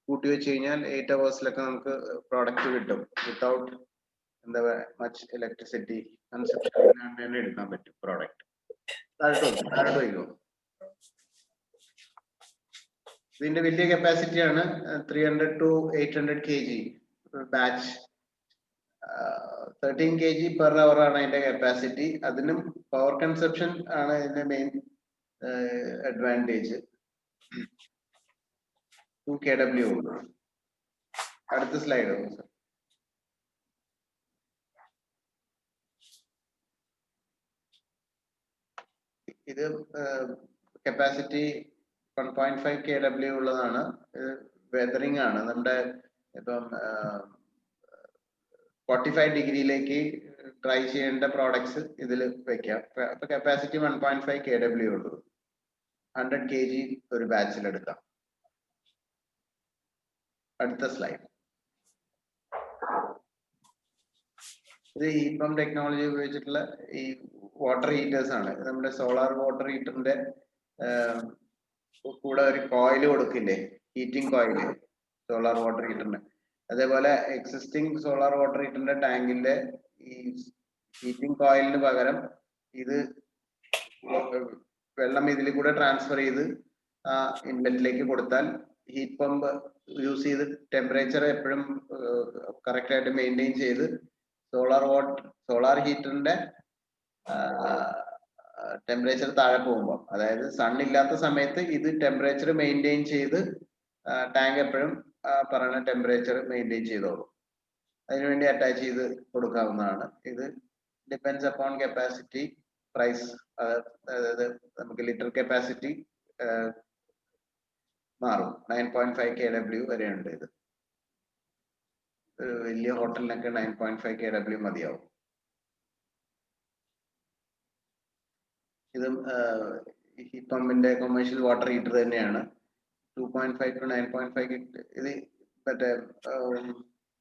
കൂട്ടി വെച്ച് കഴിഞ്ഞാൽ 8 hours നമുക്ക് പ്രോഡക്റ്റ് കിട്ടും. വിത്തൗട്ട് എന്താ മച്ച് ഇലക്ട്രിസിറ്റി കൺസപ്ഷൻ തന്നെ എടുക്കാൻ പറ്റും പ്രോഡക്റ്റ്. താഴോട്ട് വയ്ക്കും. ഇതിന്റെ വലിയ കപ്പാസിറ്റി ആണ് 300 to 800 kg batch. 13 kg per hour ആണ് അതിന്റെ കപ്പാസിറ്റി. അതിനും പവർ കൺസപ്ഷൻ ആണ് ഇതിന്റെ മെയിൻ അഡ്വാൻറ്റേജ്. 2 kW ഉള്ളൂ. അടുത്ത സ്ലൈഡ്. ഇത് കപ്പാസിറ്റി 1.5 kW ഉള്ളതാണ്. വെതറിംഗ് ആണ്. നമ്മുടെ ഇപ്പം 45 ഡിഗ്രിയിലേക്ക് ട്രൈ ചെയ്യേണ്ട പ്രോഡക്ട്സ് ഇതിൽ വെക്കാം. അപ്പൊ കപ്പാസിറ്റി 1.5 kW ഉള്ളൂ. 100 kg ഒരു ബാച്ചിൽ എടുക്കാം. അടുത്ത സ്ലൈഡ്. ഇത് ഹീറ്റ് പമ്പ് ടെക്നോളജി ഉപയോഗിച്ചിട്ടുള്ള ഈ വാട്ടർ ഹീറ്റേഴ്സ് ആണ്. നമ്മുടെ സോളാർ വാട്ടർ ഹീറ്ററിന്റെ കൂടെ ഒരു കോയിൽ കൊടുക്കില്ലേ, ഹീറ്റിംഗ് കോയില് സോളാർ വാട്ടർ ഹീറ്ററിന്. അതേപോലെ എക്സിസ്റ്റിംഗ് സോളാർ വാട്ടർ ഹീറ്ററിന്റെ ടാങ്കിന്റെ ഈ ഹീറ്റിംഗ് കോയിലിന് പകരം ഇത് വെള്ളം ഇതിൽ കൂടെ ട്രാൻസ്ഫർ ചെയ്ത് ആ ഇൻലെറ്റിലേക്ക് കൊടുത്താൽ ഹീറ്റ് പമ്പ് യൂസ് ചെയ്ത് ടെമ്പറേച്ചർ എപ്പോഴും കറക്റ്റ് ആയിട്ട് മെയിൻറ്റെയിൻ ചെയ്ത് സോളാർ ഹീറ്ററിന്റെ ടെമ്പറേച്ചർ താഴെ പോകുമ്പോൾ, അതായത് സൺ ഇല്ലാത്ത സമയത്ത് ഇത് ടെമ്പറേച്ചർ മെയിൻറ്റെയിൻ ചെയ്ത് ടാങ്ക് എപ്പോഴും പറയുന്ന ടെമ്പറേച്ചർ മെയിൻറ്റെയിൻ ചെയ്തോളും. അതിനുവേണ്ടി അറ്റാച്ച് ചെയ്ത് കൊടുക്കാവുന്നതാണ്. ഇത് ഡിപ്പെൻഡ്സ് അപ്പോൺ കപ്പാസിറ്റി പ്രൈസ്. അതായത് നമുക്ക് ലിറ്റർ കപ്പാസിറ്റി മാറും. 9.5 kW വരെ ഉണ്ട്. ഇത് വലിയ ഹോട്ടലിനൊക്കെ 9.5 kW മതിയാവും. ഇതും ഹീറ്റ് പമ്പിന്റെ കൊമേഴ്ഷ്യൽ വാട്ടർ ഹീറ്റർ തന്നെയാണ്. 2.5 to 9.5. ഇത് മറ്റേ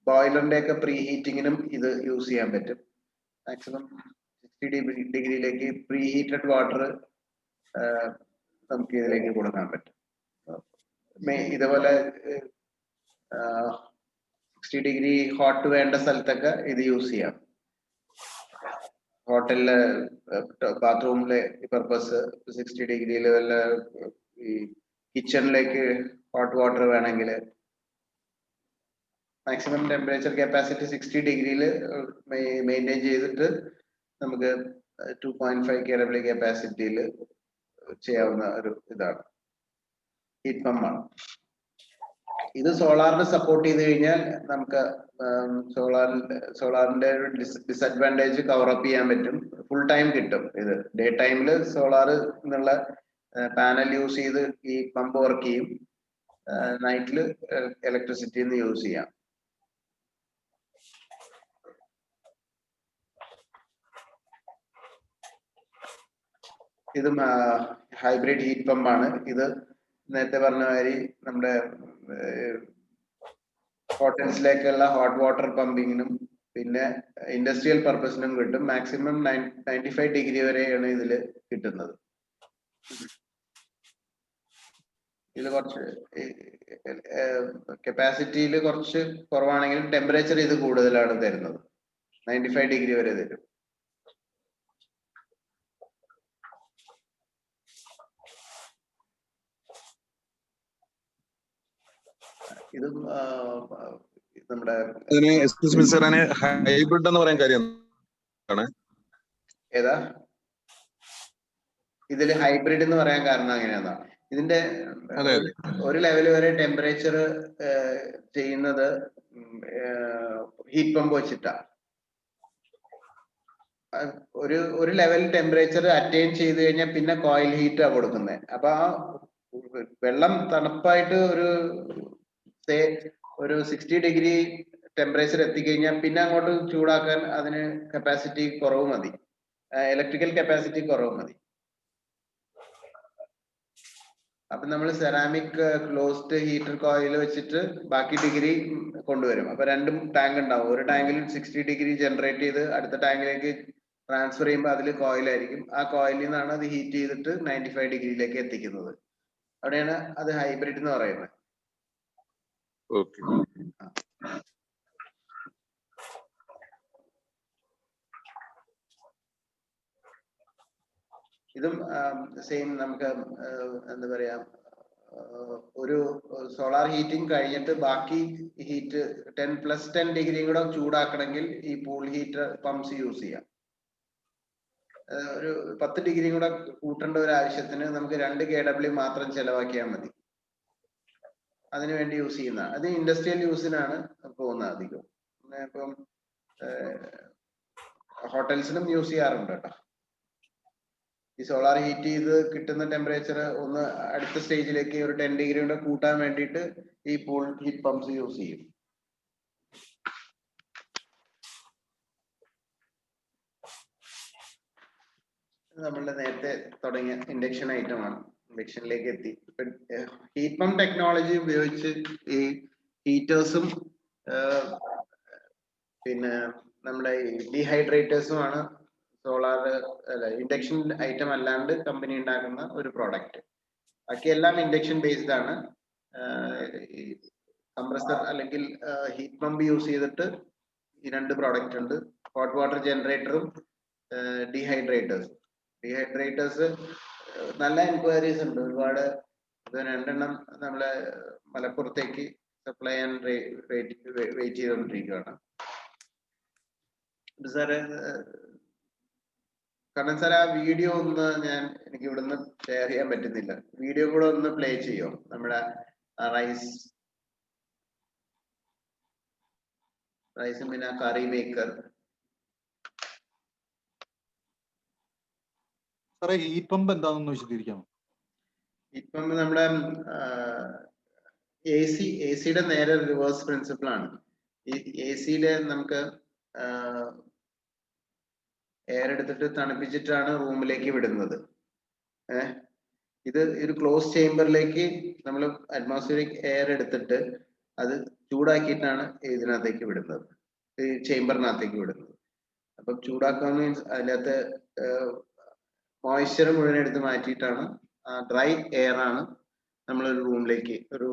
ബോയിലറിന്റെ ഒക്കെ പ്രീ ഹീറ്റിങ്ങിനും ഇത് യൂസ് ചെയ്യാൻ പറ്റും. മാക്സിമം 60 ഡിഗ്രിയിലേക്ക് പ്രീ ഹീറ്റഡ് വാട്ടർ നമുക്ക് ഇതിലേക്ക് കൊടുക്കാൻ പറ്റും. ഇതേപോലെ 60 ഡിഗ്രി ഹോട്ട് വേണ്ട സ്ഥലത്തൊക്കെ ഇത് യൂസ് ചെയ്യാം. ഹോട്ടലില് ബാത്റൂമിലെ പർപ്പസ് 60 ഡിഗ്രിയിൽ വല്ല ഈ കിച്ചണിലേക്ക് ഹോട്ട് വാട്ടർ വേണമെങ്കിൽ മാക്സിമം ടെമ്പറേച്ചർ കപ്പാസിറ്റി 60 ഡിഗ്രിയിൽ മെയിൻറ്റെയിൻ ചെയ്തിട്ട് നമുക്ക് 2.5 kW കപ്പാസിറ്റിയിൽ ചെയ്യാവുന്ന ഒരു ഇതാണ്, ഹീറ്റ് പമ്പാണ്. ഇത് സോളാറിന് സപ്പോർട്ട് ചെയ്ത് കഴിഞ്ഞാൽ നമുക്ക് സോളാറിന്റെ ഒരു ഡിസഡ്വാൻറ്റേജ് കവർ അപ്പ് ചെയ്യാൻ പറ്റും. ഫുൾ ടൈം കിട്ടും. ഇത് ഡേ ടൈമിൽ സോളാർ എന്നുള്ള പാനൽ യൂസ് ചെയ്ത് ഈ പമ്പ് വർക്ക് ചെയ്യും. നൈറ്റിൽ ഇലക്ട്രിസിറ്റി യൂസ് ചെയ്യാം. ഇതും ഹൈബ്രിഡ് ഹീറ്റ് പമ്പാണ്. ഇത് നേരത്തെ പറഞ്ഞ മാതിരി നമ്മുടെ ഹോട്ടൽസിലേക്കുള്ള ഹോട്ട് വാട്ടർ പമ്പിങ്ങിനും പിന്നെ ഇൻഡസ്ട്രിയൽ പർപ്പസിനും കിട്ടും. മാക്സിമം 95 ഡിഗ്രി വരെയാണ് ഇതിൽ കിട്ടുന്നത്. ഇത് കുറച്ച് കപ്പാസിറ്റിയിൽ കുറച്ച് കുറവാണെങ്കിലും ടെമ്പറേച്ചർ ഇത് കൂടുതലാണ് തരുന്നത്. 95 ഡിഗ്രി വരെ തരും. ഇതും നമ്മുടെ ഹൈബ്രിഡ് എന്ന് പറയാൻ കാര്യം ഏതാ? ഇതില് ഹൈബ്രിഡ് എന്ന് പറയാൻ കാരണം അങ്ങനെയാ. ഇതിന്റെ ഒരു ലെവൽ വരെ ടെമ്പറേച്ചർ ചെയ്യുന്നത് ഹീറ്റ് പമ്പ് വെച്ചിട്ടാ. ഒരു ലെവൽ ടെമ്പറേച്ചർ അറ്റൈൻ ചെയ്ത് കഴിഞ്ഞാൽ പിന്നെ കോയിൽ ഹീറ്റാ കൊടുക്കുന്നത്. അപ്പൊ ആ വെള്ളം തണുപ്പായിട്ട് ഒരു 60 ഡിഗ്രി ടെമ്പറേച്ചർ എത്തിക്കഴിഞ്ഞാൽ പിന്നെ അങ്ങോട്ട് ചൂടാക്കാൻ അതിന് കപ്പാസിറ്റി കുറവ് മതി, ഇലക്ട്രിക്കൽ കപ്പാസിറ്റി കുറവ് മതി. അപ്പൊ നമ്മൾ സെറാമിക് ക്ലോസ്ഡ് ഹീറ്റർ കോയിൽ വെച്ചിട്ട് ബാക്കി ഡിഗ്രി കൊണ്ടുവരും. അപ്പൊ രണ്ടും ടാങ്ക് ഉണ്ടാവും. ഒരു ടാങ്കിൽ 60 ഡിഗ്രി ജനറേറ്റ് ചെയ്ത് അടുത്ത ടാങ്കിലേക്ക് ട്രാൻസ്ഫർ ചെയ്യുമ്പോൾ അതിൽ കോയിലായിരിക്കും. ആ കോയിലിൽ നിന്നാണ് അത് ഹീറ്റ് ചെയ്തിട്ട് 95 ഡിഗ്രിയിലേക്ക് എത്തിക്കുന്നത്. അവിടെയാണ് അത് ഹൈബ്രിഡ് എന്ന് പറയുന്നത്. ഓക്കെ. ഇതും സെയിം നമുക്ക് എന്താ പറയാ, ഒരു സോളാർ ഹീറ്റിംഗ് കഴിഞ്ഞിട്ട് ബാക്കി ഹീറ്റ് 10+10 ഡിഗ്രി കൂടെ ചൂടാക്കണമെങ്കിൽ ഈ പൂൾ ഹീറ്റർ പമ്പ്സ് യൂസ് ചെയ്യാം. ഒരു 10 ഡിഗ്രി കൂടെ കൂട്ടേണ്ട ഒരു ആവശ്യത്തിന് നമുക്ക് 2 kW മാത്രം ചെലവാക്കിയാൽ മതി. അതിനുവേണ്ടി യൂസ് ചെയ്യുന്ന അത് ഇൻഡസ്ട്രിയൽ യൂസിനാണ് പോകുന്നത് അധികം. ഇപ്പം ഹോട്ടൽസിലും യൂസ് ചെയ്യാറുണ്ട് കേട്ടോ. ഈ സോളാർ ഹീറ്റ് ചെയ്ത് കിട്ടുന്ന ടെമ്പറേച്ചർ ഒന്ന് അടുത്ത സ്റ്റേജിലേക്ക് ഒരു 10 ഡിഗ്രി കൂടെ കൂട്ടാൻ വേണ്ടിയിട്ട് ഈ പൂൾ ഹീറ്റ് പമ്പ്സ് യൂസ് ചെയ്യും. നമ്മളുടെ നേരത്തെ തുടങ്ങിയ ഇൻഡക്ഷൻ ഐറ്റം ആണ്. ഇൻഡക്ഷനിലേക്ക് എത്തി. ഹീറ്റ് പമ്പ് ടെക്നോളജി ഉപയോഗിച്ച് ഈ ഹീറ്റേഴ്സും പിന്നെ നമ്മുടെ ഡീഹൈഡ്രേറ്റേഴ്സും ആണ് സോളാർ അല്ല ഇൻഡക്ഷൻ ഐറ്റം അല്ലാണ്ട് കമ്പനി ഉണ്ടാക്കുന്ന ഒരു പ്രോഡക്റ്റ്. ബാക്കി എല്ലാം ഇൻഡക്ഷൻ ബേസ്ഡ് ആണ്. കംപ്രസർ അല്ലെങ്കിൽ ഹീറ്റ് പമ്പ് യൂസ് ചെയ്തിട്ട് ഈ 2 പ്രോഡക്റ്റ് ഉണ്ട്. Hot water ജനറേറ്ററും ഡീഹൈഡ്രേറ്റേഴ്സ്. ഡീഹൈഡ്രേറ്റേഴ്സ് നല്ല എൻക്വയറീസ് ഉണ്ട് ഒരുപാട്. 2 എണ്ണം നമ്മളെ മലപ്പുറത്തേക്ക് സപ്ലൈ ചെയ്യാൻ വെയിറ്റ് ചെയ്തുകൊണ്ടിരിക്കുകയാണ്. സാറ് കാരണം സാർ ആ വീഡിയോ ഒന്ന് എനിക്ക് ഇവിടുന്ന് ഷെയർ ചെയ്യാൻ പറ്റുന്നില്ല. വീഡിയോ കൂടെ ഒന്ന് പ്ലേ ചെയ്യോ? നമ്മുടെ റൈസും പിന്നെ കറി മേക്കർ. സാറേ ഹീറ്റ് പമ്പ് എന്താണെന്ന് വിശദീകരിക്കാമോ? ഹീറ്റ് പമ്പ് നമ്മുടെ എ സിയുടെ നേരെ റിവേഴ്സ് പ്രിൻസിപ്പിൾ ആണ്. ഈ എ സിയില് നമുക്ക് എയർ എടുത്തിട്ട് തണുപ്പിച്ചിട്ടാണ് റൂമിലേക്ക് വിടുന്നത്. ഇത് ഒരു ക്ലോസ് ചേംബറിലേക്ക് നമ്മൾ അറ്റ്മോസ്ഫിയറിക് എയർ എടുത്തിട്ട് അത് ചൂടാക്കിയിട്ടാണ് ഇതിനകത്തേക്ക് വിടുന്നത്, ഈ ചേംബറിനകത്തേക്ക് വിടുന്നത്. അപ്പം ചൂടാക്കാൻ മീൻസ് അതിനകത്ത് മോയ്സ്ചർ മുഴുവൻ എടുത്ത് മാറ്റിയിട്ടാണ് ഡ്രൈ എയർ ആണ് നമ്മൾ ഒരു റൂമിലേക്ക് ഒരു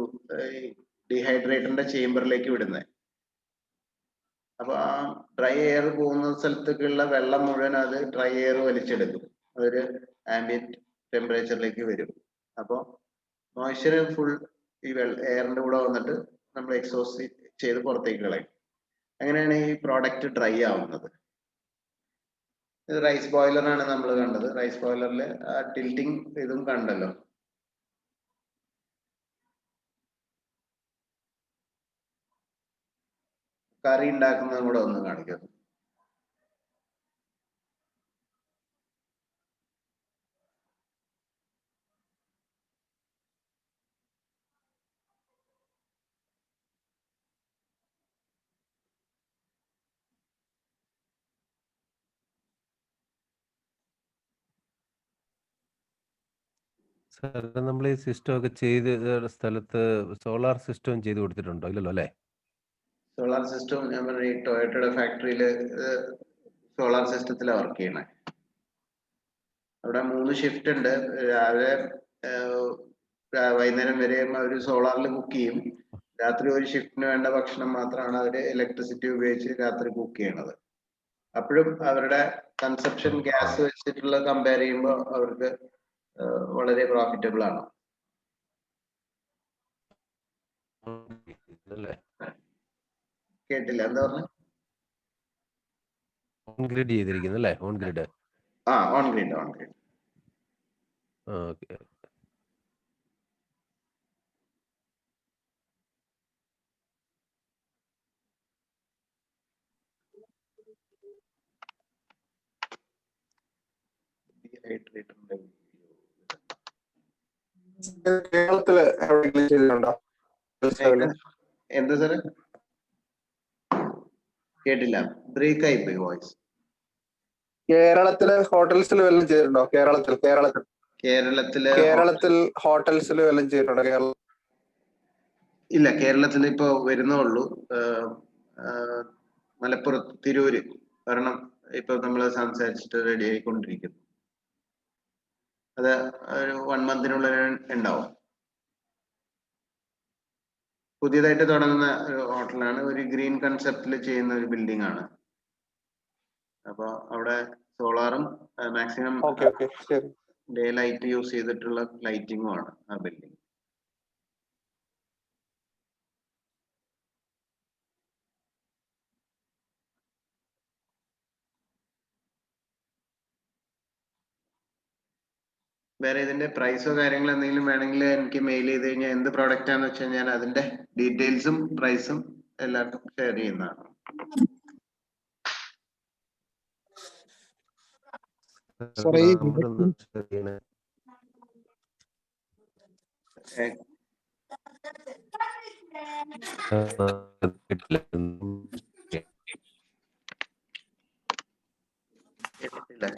ഡീഹൈഡ്രേറ്ററിന്റെ ചേംബറിലേക്ക് വിടുന്നത്. അപ്പൊ ആ ഡ്രൈ എയർ പോകുന്ന സ്ഥലത്തേക്കുള്ള വെള്ളം മുഴുവൻ അത് ഡ്രൈ എയർ വലിച്ചെടുക്കും. അതൊരു ആംബിയന്റ് ടെമ്പറേച്ചറിലേക്ക് വരും. അപ്പോൾ മോയ്സ്ചർ ഫുൾ ഈ എയറിന്റെ കൂടെ വന്നിട്ട് നമ്മൾ എക്സോസ്റ്റ് ചെയ്ത് പുറത്തേക്ക് കളയും. അങ്ങനെയാണ് ഈ പ്രോഡക്റ്റ് ഡ്രൈ ആവുന്നത്. ഇത് റൈസ് ബോയിലറാണ് നമ്മൾ കണ്ടത്. റൈസ് ബോയിലറിൽ ആ ടിൽറ്റിംഗ് ഇതും കണ്ടല്ലോ. കറി ഉണ്ടാക്കുന്നതും കൂടെ ഒന്ന് കാണിക്കാം. സാർ നമ്മൾ ഈ സിസ്റ്റം ഒക്കെ ചെയ്ത് സ്ഥലത്ത് സോളാർ സിസ്റ്റം ചെയ്ത് കൊടുത്തിട്ടുണ്ടോ? ഇല്ലല്ലോ അല്ലേ? സോളാർ സിസ്റ്റം ഞാൻ പറഞ്ഞ ഈ ടൊയോട്ടയുടെ ഫാക്ടറിയില് സോളാർ സിസ്റ്റത്തിലാണ് വർക്ക് ചെയ്യണേ. അവിടെ 3 ഷിഫ്റ്റ് ഉണ്ട്. രാവിലെ വൈകുന്നേരം വരെ അവർ സോളാറിൽ കുക്ക് ചെയ്യും. രാത്രി ഒരു ഷിഫ്റ്റിന് വേണ്ട ഭക്ഷണം മാത്രമാണ് അവർ ഇലക്ട്രിസിറ്റി ഉപയോഗിച്ച് രാത്രി കുക്ക് ചെയ്യണത്. അപ്പോഴും അവരുടെ കൺസപ്ഷൻ ഗ്യാസ് വെച്ചിട്ടുള്ള കമ്പയർ ചെയ്യുമ്പോൾ അവർക്ക് വളരെ പ്രോഫിറ്റബിൾ ആണ്. കേട്ടില്ല, എന്താ പറഞ്ഞ? ഓൺ ഗ്രിഡ് ചെയ്തിരിക്കുന്നു അല്ലേ? On grid. On grid. Okay. കേരളത്തില് എവിടെയെങ്കിലും ചെയ്തിട്ടുണ്ടോ? എന്താ സാറേ? കേട്ടില്ല, ബ്രേക്ക് ആയിപ്പോയി വോയിസ്. കേരളത്തിലെ ഹോട്ടൽസിൽ വല്ലതും ചെയ്തിട്ടുണ്ടോ? കേരളത്തിൽ കേരളത്തിൽ ഹോട്ടൽസിൽ എല്ലാം ചെയ്തിട്ടുണ്ടോ? കേരള ഇല്ല, കേരളത്തിൽ ഇപ്പൊ വരുന്നേ ഉള്ളൂ. മലപ്പുറത്ത് തിരൂര് കാരണം ഇപ്പൊ നമ്മൾ സംസാരിച്ചിട്ട് റെഡി ആയിക്കൊണ്ടിരിക്കുന്നു. അത് ഒരു 1 മന്തിനുള്ളിൽ ഉണ്ടാവും. പുതിയതായിട്ട് തുടങ്ങുന്ന ഒരു ഹോട്ടലാണ്. ഒരു ഗ്രീൻ കൺസെപ്റ്റിൽ ചെയ്യുന്ന ഒരു ബിൽഡിംഗ് ആണ്. അപ്പൊ അവിടെ സോളാറും മാക്സിമം ഡേ ലൈറ്റ് യൂസ് ചെയ്തിട്ടുള്ള ലൈറ്റിംഗും ആണ് ആ ബിൽഡിംഗ്. വേറെ ഇതിന്റെ പ്രൈസോ കാര്യങ്ങളോ എന്തെങ്കിലും വേണമെങ്കിൽ എനിക്ക് മെയിൽ ചെയ്ത് കഴിഞ്ഞാൽ എന്ത് പ്രോഡക്റ്റ് ആണെന്ന് വെച്ചാൽ ഞാൻ അതിന്റെ ഡീറ്റെയിൽസും പ്രൈസും എല്ലാവർക്കും ഷെയർ ചെയ്യുന്നതാണ്.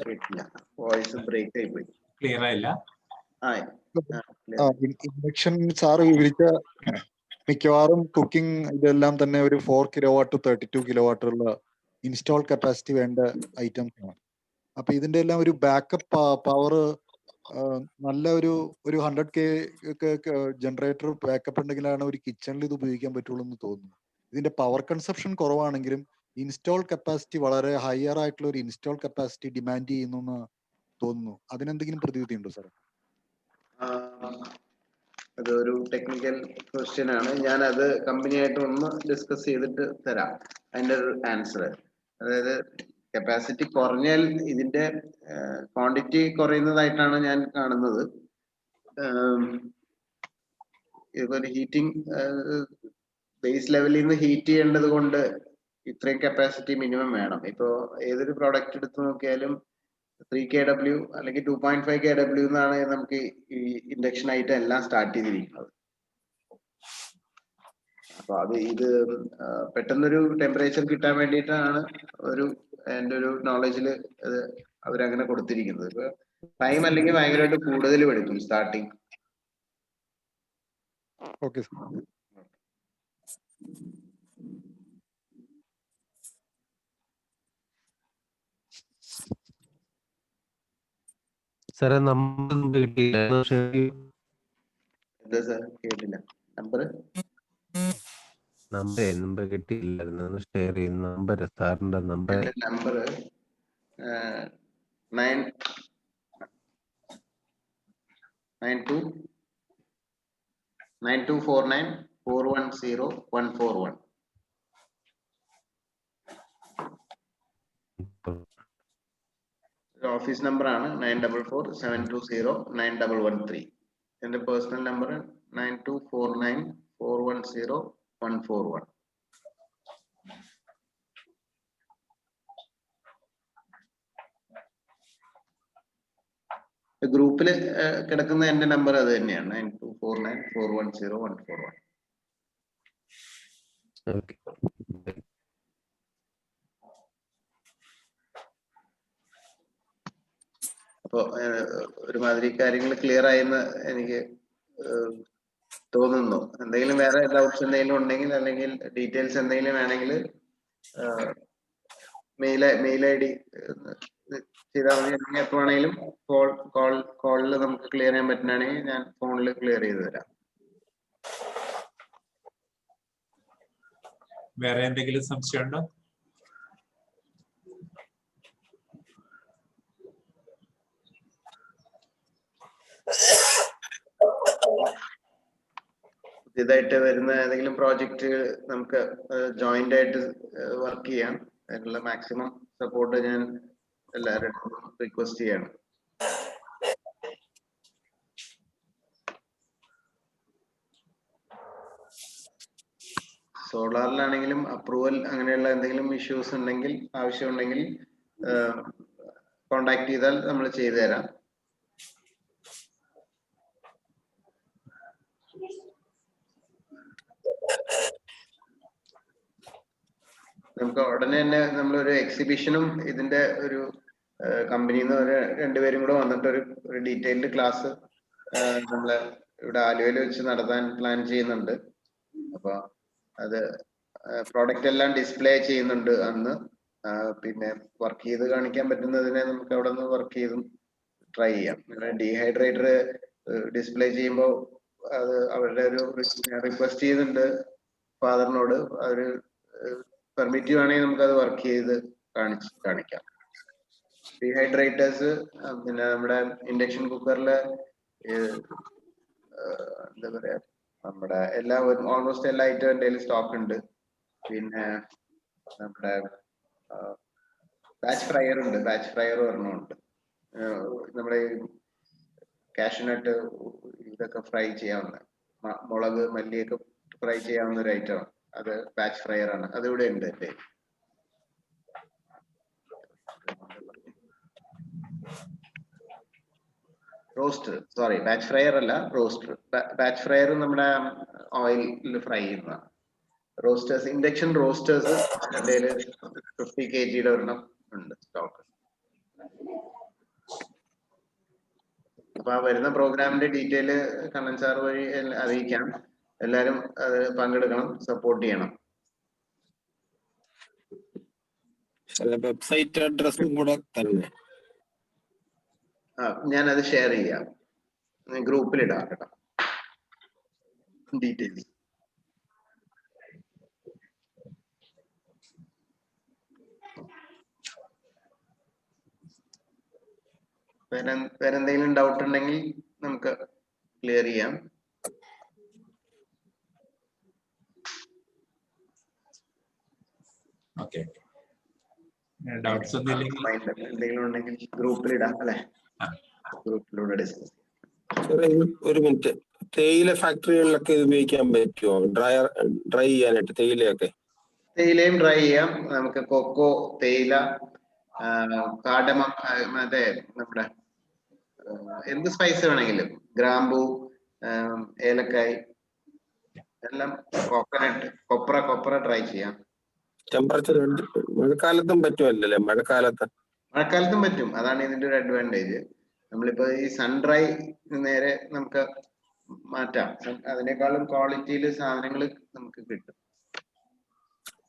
കേട്ടില്ല, വോയിസ് ബ്രേക്ക് ആയി പോയി. ക്ലിയർ ആയില്ല. ഇൻഡക്ഷൻ സാറ് വിവരിച്ച മിക്കവാറും കുക്കിംഗ് ഇതെല്ലാം തന്നെ ഒരു 4 kW to 32 kW ഉള്ള ഇൻസ്റ്റാൾ കപ്പാസിറ്റി വേണ്ട ഐറ്റംസ് ആണ്. അപ്പൊ ഇതിന്റെ എല്ലാം ഒരു ബാക്കപ്പ് പവർ നല്ല ഒരു 100K ജനറേറ്റർ ബാക്കപ്പ് ഉണ്ടെങ്കിലാണ് ഒരു കിച്ചണിൽ ഇത് ഉപയോഗിക്കാൻ പറ്റുള്ളൂ എന്ന് തോന്നുന്നു. ഇതിന്റെ പവർ കൺസപ്ഷൻ കുറവാണെങ്കിലും ഇൻസ്റ്റാൾ കപ്പാസിറ്റി വളരെ ഹയർ ആയിട്ടുള്ള ഒരു ഇൻസ്റ്റാൾ കപ്പാസിറ്റി ഡിമാൻഡ് ചെയ്യുന്നു എന്ന് തോന്നുന്നു. അതിനെന്തെങ്കിലും പ്രതിവിധി ഉണ്ടോ സാർ? അതൊരു ടെക്നിക്കൽ ക്വസ്റ്റ്യൻ ആണ്. ഞാൻ അത് കമ്പനിയായിട്ട് ഒന്ന് ഡിസ്കസ് ചെയ്തിട്ട് തരാം അതിന്റെ ഒരു ആൻസർ. അതായത് കപ്പാസിറ്റി കുറഞ്ഞാൽ ഇതിന്റെ ക്വാണ്ടിറ്റി കുറയുന്നതായിട്ടാണ് ഞാൻ കാണുന്നത്. ഇതൊരു ഹീറ്റിംഗ് ബേസ് ലെവലിൽ നിന്ന് ഹീറ്റ് ചെയ്യേണ്ടത് കൊണ്ട് ഇത്രയും കപ്പാസിറ്റി മിനിമം വേണം. ഇപ്പോ ഏതൊരു പ്രോഡക്റ്റ് എടുത്ത് നോക്കിയാലും 3 kW അല്ലെങ്കിൽ 2.5 kW എന്നാണ് നമുക്ക് ഈ ഇൻഡക്ഷൻ ആയിട്ട് എല്ലാം സ്റ്റാർട്ട് ചെയ്തിരിക്കുന്നത്. അപ്പൊ ഇത് പെട്ടെന്നൊരു ടെമ്പറേച്ചർ കിട്ടാൻ വേണ്ടിയിട്ടാണ് എൻ്റെ ഒരു നോളജിൽ അവരങ്ങനെ കൊടുത്തിരിക്കുന്നത്. ഇപ്പൊ ടൈം അല്ലെങ്കിൽ ഭയങ്കരമായിട്ട് കൂടുതൽ എടുക്കും സ്റ്റാർട്ടിങ്. ഓക്കെ സാറേ നമ്പർ കിട്ടിയില്ല. എന്താ സാർ കേട്ടില്ല? നമ്പർ കിട്ടിയില്ലായിരുന്നു. ഷെയർ ചെയ്യുന്ന നമ്പർ, സാറിന്റെ നമ്പർ 9249410141. ഓഫീസ് നമ്പർ ആണ് 9447209113. എന്റെ പേഴ്സണൽ നമ്പർ 9249410141. ഗ്രൂപ്പിൽ കിടക്കുന്ന എന്റെ നമ്പർ അത് തന്നെയാണ് 9249410141. അപ്പൊ ഒരുമാതിരി കാര്യങ്ങൾ ക്ലിയർ ആയെന്ന് എനിക്ക് തോന്നുന്നു. എന്തെങ്കിലും വേറെ ഡൗട്ട്സ് എന്തെങ്കിലും ഉണ്ടെങ്കിൽ അല്ലെങ്കിൽ ഡീറ്റെയിൽസ് എന്തെങ്കിലും വേണമെങ്കിൽ മെയിൽ ID ചെയ്താൽ മതി. അല്ലെങ്കിൽ എപ്പോ വേണമെങ്കിലും കോളിൽ നമുക്ക് ക്ലിയർ ചെയ്യാൻ പറ്റുന്നതാണെങ്കിൽ ഞാൻ ഫോണിൽ ക്ലിയർ ചെയ്ത് തരാം. വേറെ എന്തെങ്കിലും സംശയമുണ്ടോ? പുതിയതായിട്ട് വരുന്ന ഏതെങ്കിലും പ്രോജക്റ്റ് നമുക്ക് ജോയിന്റ് ആയിട്ട് വർക്ക് ചെയ്യാം. അതിനുള്ള മാക്സിമം സപ്പോർട്ട് ഞാൻ എല്ലാവരും റിക്വസ്റ്റ് ചെയ്യാണ്. സോളാറിലാണെങ്കിലും അപ്രൂവൽ അങ്ങനെയുള്ള എന്തെങ്കിലും ഇഷ്യൂസ് ഉണ്ടെങ്കിൽ ആവശ്യമുണ്ടെങ്കിൽ കോണ്ടാക്ട് ചെയ്താൽ നമ്മൾ ചെയ്തു തരാം. നമുക്ക് ഉടനെ തന്നെ നമ്മളൊരു എക്സിബിഷനും ഇതിന്റെ ഒരു കമ്പനിയിൽ നിന്ന് രണ്ടുപേരും കൂടെ വന്നിട്ട് ഒരു ഡീറ്റെയിൽഡ് ക്ലാസ് നമ്മള് ഇവിടെ ആലുവയിൽ വെച്ച് നടത്താൻ പ്ലാൻ ചെയ്യുന്നുണ്ട്. അപ്പൊ അത് പ്രോഡക്റ്റ് എല്ലാം ഡിസ്പ്ലേ ചെയ്യുന്നുണ്ട് അന്ന്. പിന്നെ വർക്ക് ചെയ്ത് കാണിക്കാൻ പറ്റുന്നതിനെ നമുക്ക് അവിടെ നിന്ന് വർക്ക് ചെയ്തും ട്രൈ ചെയ്യാം. ഡീഹൈഡ്രേറ്റർ ഡിസ്പ്ലേ ചെയ്യുമ്പോൾ അത് അവരുടെ ഒരു റിക്വസ്റ്റ് ചെയ്യുന്നുണ്ട് ഫാദറിനോട്, അവര് പെർമിറ്റീവ് ആണെങ്കിൽ നമുക്ക് അത് വർക്ക് ചെയ്ത് കാണിക്കാം. ഡീഹൈഡ്രേറ്റേഴ്സ് പിന്നെ നമ്മുടെ ഇൻഡക്ഷൻ കുക്കറിലെ എന്താ പറയാ, നമ്മുടെ ഓൾമോസ്റ്റ് എല്ലാ ഐറ്റം എൻ്റെ സ്റ്റോക്ക് ഉണ്ട്. പിന്നെ നമ്മുടെ ബാച്ച് ഫ്രയർ ഉണ്ട്, ബാച്ച് ഫ്രയർ ഒരെണ്ണമുണ്ട്. നമ്മുടെ കാഷ്യൂനട്ട് ഇതൊക്കെ ഫ്രൈ ചെയ്യാവുന്ന, മുളക് മല്ലിയൊക്കെ ഫ്രൈ ചെയ്യാവുന്ന ഒരു ഐറ്റം, അത് ബാച്ച് ഫ്രയർ ആണ്. അതിവിടെ ഉണ്ട് എൻ്റെ. റോസ്റ്റർ, സോറി ബാച്ച് ഫ്രയർ അല്ല, റോസ്റ്റർ. ബാച്ച് ഫ്രയർ നമ്മുടെ ഓയിലിൽ ഫ്രൈ ചെയ്യുന്നതാണ്. റോസ്റ്റേഴ്സ്, ഇൻഡക്ഷൻ റോസ്റ്റേഴ്സ് എൻ്റെ 50 kg ഒരെണ്ണം ഉണ്ട് സ്റ്റോക്ക്. അപ്പൊ ആ വരുന്ന പ്രോഗ്രാമിന്റെ ഡീറ്റെയിൽ കണ്ണൻ സാർ വഴി അറിയിക്കാം. എല്ലാരും അത് പങ്കെടുക്കണം, സപ്പോർട്ട് ചെയ്യണം. വെബ്സൈറ്റ് അഡ്രസ്സും കൂടെ തന്നെ. ഞാനത് ഷെയർ ചെയ്യാം, ഗ്രൂപ്പിൽ ഇടാം കേട്ടോ ഡീറ്റെയിൽസ്. വേറെ എന്തെങ്കിലും ഡൗട്ട് ഉണ്ടെങ്കിൽ നമുക്ക് ക്ലിയർ ചെയ്യാം. ഓക്കെ, ഡൗട്ട്സ് എന്തെങ്കിലും ഉണ്ടെങ്കിൽ ഗ്രൂപ്പിൽ ഇടാം അല്ലെ, ഗ്രൂപ്പിലൂടെ ഡിസ്കസ്. ഒരു മിനിറ്റ്, തേയില ഫാക്ടറികളിലൊക്കെ ഇത് ഉപയോഗിക്കാൻ പറ്റുമോ? ഡ്രൈ ചെയ്യാനായിട്ട് തേയിലയും ഡ്രൈ ചെയ്യാം നമുക്ക്. കൊക്കോ, തേയില, കാഡമം, മറ്റേ നമ്മുടെ എന്ത് സ്പൈസ് വേണമെങ്കിലും, ഗ്രാമ്പൂ, ഏലക്കായ് എല്ലാം, കോക്കനട്ട്, കൊപ്ര ഡ്രൈ ചെയ്യാം. ടെമ്പറേച്ചർ മഴക്കാലത്തും പറ്റുമല്ലേ? മഴക്കാലത്തും പറ്റും. അതാണ് ഇതിന്റെ ഒരു അഡ്വാൻറ്റേജ്. നമ്മളിപ്പോ ഈ സൺ ഡ്രൈ നേരെ നമുക്ക് മാറ്റാം, അതിനേക്കാളും ക്വാളിറ്റിയിൽ സാധനങ്ങൾ നമുക്ക് കിട്ടും.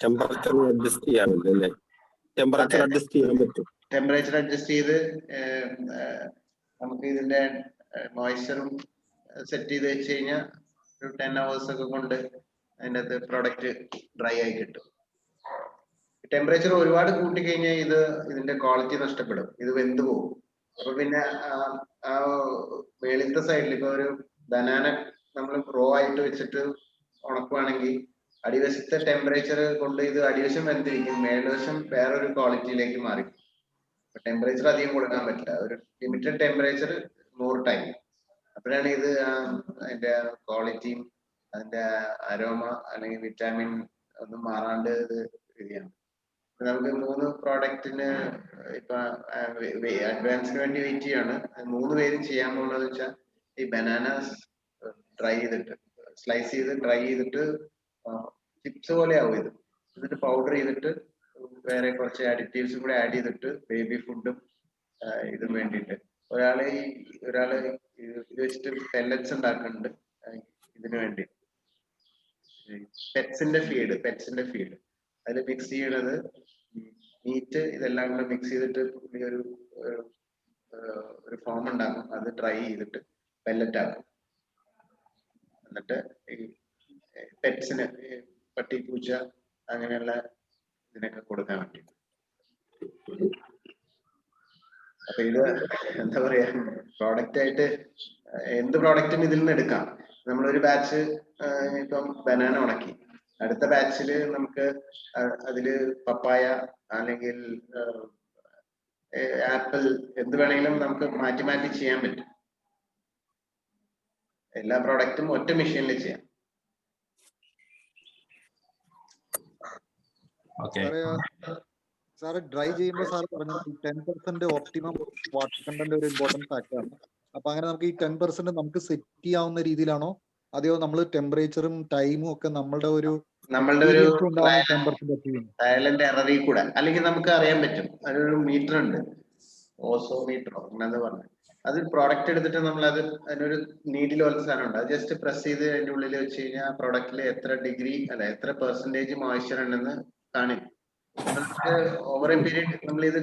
ടെമ്പറേച്ചർ അഡ്ജസ്റ്റ് ചെയ്യാൻ പറ്റും. ടെമ്പറേച്ചർ അഡ്ജസ്റ്റ് ചെയ്ത് നമുക്ക് ഇതിന്റെ മോയ്സ്ചറും സെറ്റ് ചെയ്ത് വെച്ച് കഴിഞ്ഞാൽ ഒരു 10 hours ഒക്കെ കൊണ്ട് അതിൻ്റെ അകത്ത് പ്രൊഡക്റ്റ് ഡ്രൈ ആയി കിട്ടും. ടെമ്പറേച്ചർ ഒരുപാട് കൂട്ടിക്കഴിഞ്ഞാൽ ഇതിന്റെ ക്വാളിറ്റി നഷ്ടപ്പെടും, ഇത് വെന്ത് പോകും. അപ്പൊ പിന്നെ ആ മേളിലത്തെ സൈഡിൽ ഇപ്പൊ ഒരു ബനാന നമ്മൾ റോ ആയിട്ട് വെച്ചിട്ട് ഉണക്കുവാണെങ്കിൽ അടിവശത്തെ ടെമ്പറേച്ചർ കൊണ്ട് ഇത് അടിവശം വെന്തിരിക്കും, മേൽവശം വേറൊരു ക്വാളിറ്റിയിലേക്ക് മാറി. ടെമ്പറേച്ചർ അധികം കൊടുക്കാൻ പറ്റില്ല, ഒരു ലിമിറ്റഡ് ടെമ്പറേച്ചർ 100 ടൈം. അപ്പോഴാണ് ഇത് അതിന്റെ ക്വാളിറ്റിയും അതിന്റെ അരോമ അല്ലെങ്കിൽ വിറ്റാമിൻ ഒന്നും മാറാണ്ട് ഇത് ചെയ്യാം. നമുക്ക് 3 പ്രോഡക്റ്റിന് ഇപ്പൊ അഡ്വാൻസിന് വേണ്ടി വെയിറ്റ് ചെയ്യാണ്. 3 പേരും ചെയ്യാൻ പോകുന്നത് വെച്ചാൽ ഈ ബനാനാസ് ഡ്രൈ ചെയ്തിട്ട്, സ്ലൈസ് ചെയ്ത് ഡ്രൈ ചെയ്തിട്ട് ചിപ്സ് പോലെ ആവും ഇത്. എന്നിട്ട് പൗഡർ ചെയ്തിട്ട് വേറെ കുറച്ച് അഡിറ്റീവ്സും കൂടെ ആഡ് ചെയ്തിട്ട് ബേബി ഫുഡും ഇതും വേണ്ടിയിട്ട് ഒരാള് ഇത് വെച്ചിട്ട് പെല്ലറ്റ്സ് ഉണ്ടാക്കുന്നുണ്ട് ഇതിനു വേണ്ടി. പെറ്റ്സിന്റെ ഫീഡ് അതിൽ മിക്സ് ചെയ്യണത് മീറ്റ് ഇതെല്ലാം കൂടെ മിക്സ് ചെയ്തിട്ട് ഒരു ഫോം ഉണ്ടാക്കും, അത് ഡ്രൈ ചെയ്തിട്ട് പെല്ലറ്റ് ആക്കും. എന്നിട്ട് ഈ പെറ്റ്സിന്, പട്ടി, പൂച്ച അങ്ങനെയുള്ള ഇതിനൊക്കെ കൊടുക്കാൻ വേണ്ടി. അപ്പൊ ഇത് എന്താ പറയാ, പ്രോഡക്റ്റ് ആയിട്ട് എന്ത് പ്രോഡക്റ്റും ഇതിൽ നിന്ന് എടുക്കാം. നമ്മളൊരു ബാച്ച് ഇപ്പം ബനാന ഉണക്കി, അടുത്ത ബാച്ചിൽ നമുക്ക് അതില് പപ്പായ അല്ലെങ്കിൽ ആപ്പിൾ എന്ത് വേണമെങ്കിലും നമുക്ക് മാറ്റി മാറ്റി ചെയ്യാൻ പറ്റും. എല്ലാ പ്രോഡക്റ്റും ഒറ്റ മെഷീനിൽ ചെയ്യാം. സാറ് ഡ്രൈ ചെയ്യുമ്പോൾ സാർ പറഞ്ഞു 10% ഓപ്റ്റിമം വാട്ടർ കണ്ടന്റ് ഒരു ഇമ്പോർട്ടൻറ്റ് ഫാക്ടറാണ്. അപ്പൊ അങ്ങനെ നമുക്ക് ഈ 10% നമുക്ക് സെറ്റ് ചെയ്യാവുന്ന രീതിയിലാണോ, അതെയോ നമ്മൾ ടെമ്പറേച്ചറും ടൈമും ഒക്കെ നമ്മളുടെ ഒരു ട്രയൽ ആൻഡ് എററിൽ കൂടെ, അല്ലെങ്കിൽ നമുക്ക് അറിയാൻ പറ്റും. അതിനൊരു മീറ്റർ ഉണ്ട്, ഓസോമീറ്ററോ അങ്ങനെ പറഞ്ഞു. അത് പ്രോഡക്റ്റ് എടുത്തിട്ട് നമ്മൾ അതിനൊരു നീഡിൽ പോലത്തെ സാധനം ഉണ്ട്. അത് ജസ്റ്റ് പ്രസ് ചെയ്ത് അതിന്റെ ഉള്ളിൽ വെച്ച് കഴിഞ്ഞാൽ ആ പ്രോഡക്റ്റിൽ എത്ര ഡിഗ്രി അല്ല എത്ര പെർസെന്റേജ് മോയ്സ്ചർ ഉണ്ടെന്ന് കാണിക്കും. നമുക്ക് ഓവർ എ പീരീഡ് നമ്മൾ ഇത്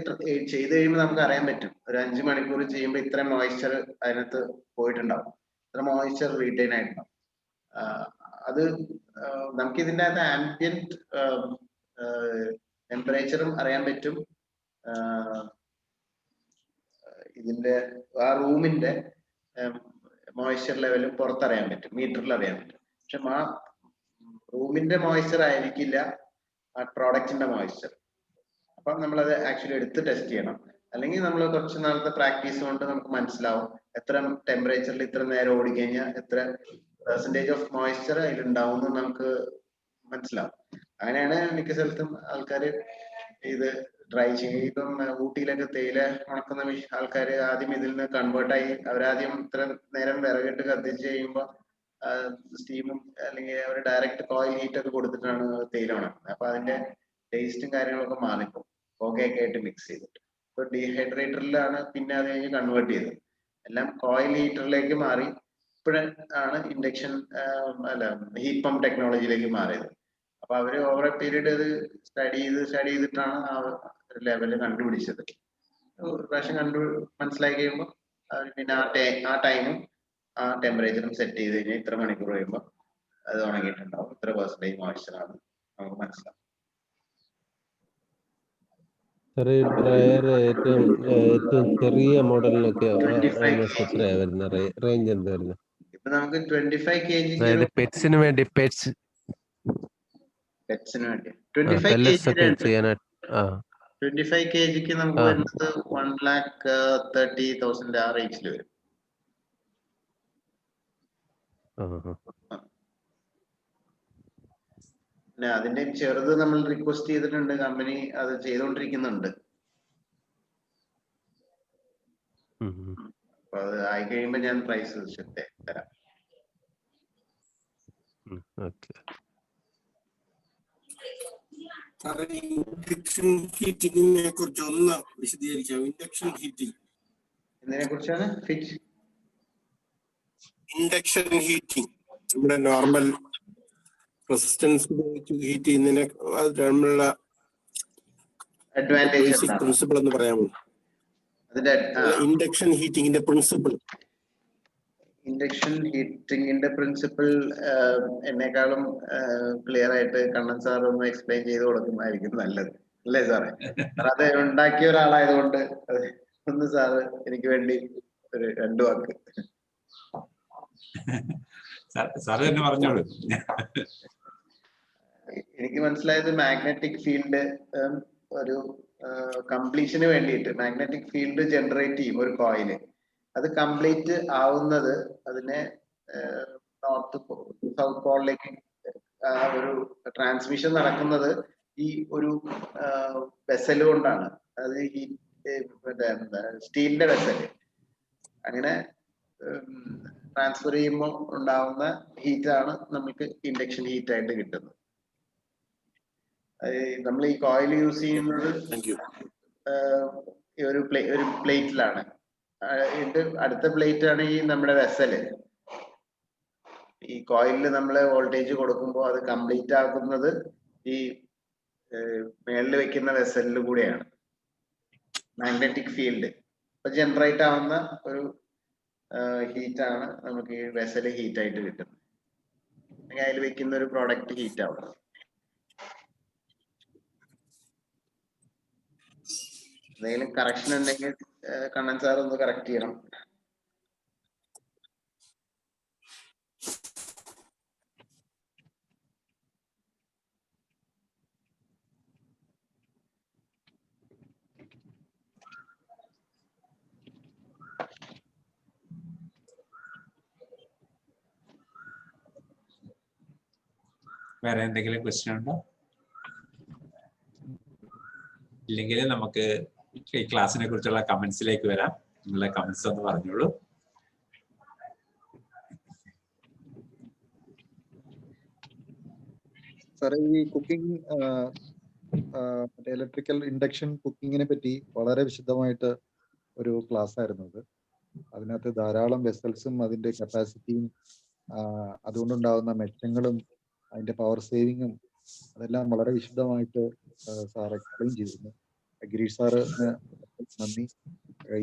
ചെയ്ത് കഴിയുമ്പോൾ നമുക്ക് അറിയാൻ പറ്റും. ഒരു 5 മണിക്കൂർ ചെയ്യുമ്പോൾ ഇത്ര മോയ്സ്ചർ അതിനകത്ത് പോയിട്ടുണ്ടാവും, ഇത്ര മോയ്സ്ചർ റീറ്റെയിൻ ആയിട്ടുണ്ടാവും. അത് നമുക്ക് ഇതിൻ്റെ അകത്ത് ആംബിയന്റ് ടെമ്പറേച്ചറും അറിയാൻ പറ്റും, ഇതിന്റെ ആ റൂമിന്റെ മോയ്സ്ചർ ലെവലും പുറത്തറിയാൻ പറ്റും, മീറ്ററിൽ അറിയാൻ പറ്റും. പക്ഷെ ആ റൂമിന്റെ മോയ്സ്ചർ ആയിരിക്കില്ല ആ പ്രോഡക്റ്റിന്റെ മോയ്സ്ചർ. അപ്പൊ നമ്മളത് ആക്ച്വലി എടുത്ത് ടെസ്റ്റ് ചെയ്യണം. അല്ലെങ്കിൽ നമ്മൾ കുറച്ച് നാളത്തെ പ്രാക്ടീസ് കൊണ്ട് നമുക്ക് മനസ്സിലാവും എത്ര ടെമ്പറേച്ചറിൽ ഇത്ര നേരം ഓടിക്കഴിഞ്ഞാൽ എത്ര പെർസെന്റേജ് ഓഫ് മോയ്സ്ചർ അതിലുണ്ടാവും എന്ന് നമുക്ക് മനസ്സിലാവും. അങ്ങനെയാണ് മിക്ക സ്ഥലത്തും ആൾക്കാർ ഇത് ട്രൈ ചെയ്യും. ഇപ്പം ഊട്ടിയിലൊക്കെ തേയില ഉണക്കുന്ന ആൾക്കാർ ആദ്യം ഇതിൽ നിന്ന് കൺവേർട്ടായി അവരാദ്യം ഇത്ര നേരം വിറകിട്ട് കത്തിച്ച് കഴിയുമ്പോൾ സ്റ്റീമും അല്ലെങ്കിൽ അവർ ഡയറക്റ്റ് കോയിൽ ഹീറ്റ് ഒക്കെ കൊടുത്തിട്ടാണ് തേയില ഉണക്കുന്നത്. അപ്പൊ അതിന്റെ ടേസ്റ്റും കാര്യങ്ങളൊക്കെ മാറിക്കും, പുകയൊക്കെ ആയിട്ട് മിക്സ് ചെയ്തിട്ട്. ഇപ്പൊ ഡീഹൈഡ്രേറ്ററിലാണ് പിന്നെ അത് കഴിഞ്ഞ് കൺവേർട്ട് ചെയ്തത്. എല്ലാം കോയിൽ ഹീറ്ററിലേക്ക് മാറി. ഇപ്പോഴാണ് ഇൻഡക്ഷൻ അല്ല ഹീറ്റ് പമ്പ് ടെക്നോളജിയിലേക്ക് മാറിയത്. അപ്പൊ അവര് ഓവർ എ പീരീഡ് അത് സ്റ്റഡി ചെയ്തിട്ടാണ് ആ ഒരു ലെവല് കണ്ടുപിടിച്ചത്. ഒരു പ്രാവശ്യം മനസ്സിലാക്കി കഴിയുമ്പോൾ അവർ പിന്നെ ആ ടൈമും ആ ടെമ്പറേച്ചറും സെറ്റ് ചെയ്ത് കഴിഞ്ഞാൽ ഇത്ര മണിക്കൂർ കഴിയുമ്പോൾ അത് ഉണങ്ങിയിട്ടുണ്ടാവും, ഇത്ര പെർസെന്റേജ് മോയ്സ്ചർ ആണ് നമുക്ക് മനസ്സിലാവും. ഡ്രയർ ഏറ്റവും ചെറിയ മോഡലിനൊക്കെ ഓൾമോസ്റ്റ് എത്രയാ വരുന്നത്, റേഞ്ച് എന്താ വരുന്നത്? ഇപ്പൊ നമുക്ക് 25 kg പെറ്റ്സിന് വേണ്ടി പെറ്റ്സിന് വേണ്ടി 25 kg നമുക്ക് വരുന്നത് 1,30,000 ആ റേഞ്ചിൽ വരും. പിന്നെ അതിന്റെ ചെറുത് നമ്മൾ റിക്വസ്റ്റ് ചെയ്തിട്ടുണ്ട്, കമ്പനി അത് ചെയ്തുകൊണ്ടിരിക്കുന്നുണ്ട്. അപ്പൊ അത് ആയി കഴിയുമ്പോ ഞാൻ പ്രൈസ് തരാം. ഇൻഡക്ഷൻ ഹീറ്റിങ്ങിനെ കുറിച്ച് ഒന്ന് വിശദീകരിക്കാം. ഇൻഡക്ഷൻ ഹീറ്റിംഗ് എന്തിനെ കുറിച്ചാണ്? ഇൻഡക്ഷൻ ഹീറ്റിംഗ് നമ്മുടെ നോർമൽ റെസിസ്റ്റൻസ് ഹീറ്റ് ചെയ്യുന്നതിനെ നമ്മളുള്ള ബേസിക് പ്രിൻസിപ്പിൾ എന്ന് പറയാമോ? ഇൻഡക്ഷൻ ഹീറ്റിംഗിന്റെ പ്രിൻസിപ്പിൾ. ഇൻഡക്ഷൻ ഹീറ്റിംഗിന്റെ പ്രിൻസിപ്പിൾ എന്നെക്കാളും ക്ലിയർ ആയിട്ട് കണ്ണൻ സാർ ഒന്ന് എക്സ്പ്ലെയിൻ ചെയ്ത് കൊടുക്കുന്നതായിരിക്കും നല്ലത്, അല്ലേ സാറേ? അത് ഉണ്ടാക്കിയ ഒരാളായതുകൊണ്ട് ഒന്ന് സാറ് എനിക്ക് വേണ്ടി ഒരു 2 വാക്ക്. സാറ് തന്നെ പറഞ്ഞോളൂ. എനിക്ക് മനസ്സിലായത് മാഗ്നറ്റിക് ഫീൽഡ് ഒരു കംപ്ലീഷന് വേണ്ടിയിട്ട് മാഗ്നറ്റിക് ഫീൽഡ് ജനറേറ്റ് ചെയ്യും ഒരു കോയില്. അത് കംപ്ലീറ്റ് ആവുന്നത് അതിനെ നോർത്ത് സൗത്ത് പോളിലേക്ക് ഒരു ട്രാൻസ്മിഷൻ നടക്കുന്നത് ഈ ഒരു വെസൽ കൊണ്ടാണ്. അത് ഈ സ്റ്റീലിന്റെ വെസല്. അങ്ങനെ ട്രാൻസ്ഫർ ചെയ്യുമ്പോൾ ഉണ്ടാവുന്ന ഹീറ്റാണ് നമുക്ക് ഇൻഡക്ഷൻ ഹീറ്റ് ആയിട്ട് കിട്ടുന്നത്. നമ്മൾ ഈ കോയിൽ യൂസ് ചെയ്യുന്നത് ഒരു പ്ലേറ്റിലാണ്. ഇത് അടുത്ത പ്ലേറ്റ് ആണ് ഈ നമ്മുടെ വെസല്. ഈ കോയിലിൽ നമ്മൾ വോൾട്ടേജ് കൊടുക്കുമ്പോൾ അത് കംപ്ലീറ്റ് ആക്കുന്നത് ഈ മേളിൽ വെക്കുന്ന വെസലിൽ കൂടെയാണ്. മാഗ്നറ്റിക് ഫീൽഡ് അപ്പൊ ജനറേറ്റ് ആവുന്ന ഒരു ഹീറ്റാണ് നമുക്ക് ഈ വെസൽ ഹീറ്റ് ആയിട്ട് കിട്ടുന്നത്. അല്ലെങ്കിൽ അതിൽ വെക്കുന്ന ഒരു പ്രോഡക്റ്റ് ഹീറ്റ് ആവും. എന്തെങ്കിലും കറക്ഷൻ ഉണ്ടെങ്കിൽ കണ്ണൻ സാർ ഒന്ന് കറക്റ്റ് ചെയ്യണം. വേറെ എന്തെങ്കിലും ക്വസ്റ്റ്യൻ ഉണ്ടോ? ഇല്ലെങ്കിൽ നമുക്ക് ഈ ക്ലാസ്സിനെ കുറിച്ചുള്ള കമന്റ്സിലേക്ക് വരാം. നിങ്ങളുടെ കമന്റ്സ് ഒന്ന് പറഞ്ഞോളൂ. സാറേ, ഈ കുക്കിംഗ് ഇലക്ട്രിക്കൽ ഇൻഡക്ഷൻ കുക്കിങ്ങിനെ പറ്റി വളരെ വിശദമായിട്ട് ഒരു ക്ലാസ് ആയിരുന്നു അത്. അതിനകത്ത് ധാരാളം വെസൽസും അതിന്റെ കപ്പാസിറ്റിയും അതുകൊണ്ടുണ്ടാകുന്ന മെച്ചങ്ങളും അതിന്റെ പവർ സേവിങ്ങും അതെല്ലാം വളരെ വിശദമായിട്ട് സാർ എക്സ്പ്ലെയിൻ ചെയ്തിരുന്നു. ഗിരീഷ് സാറിന് നന്ദി.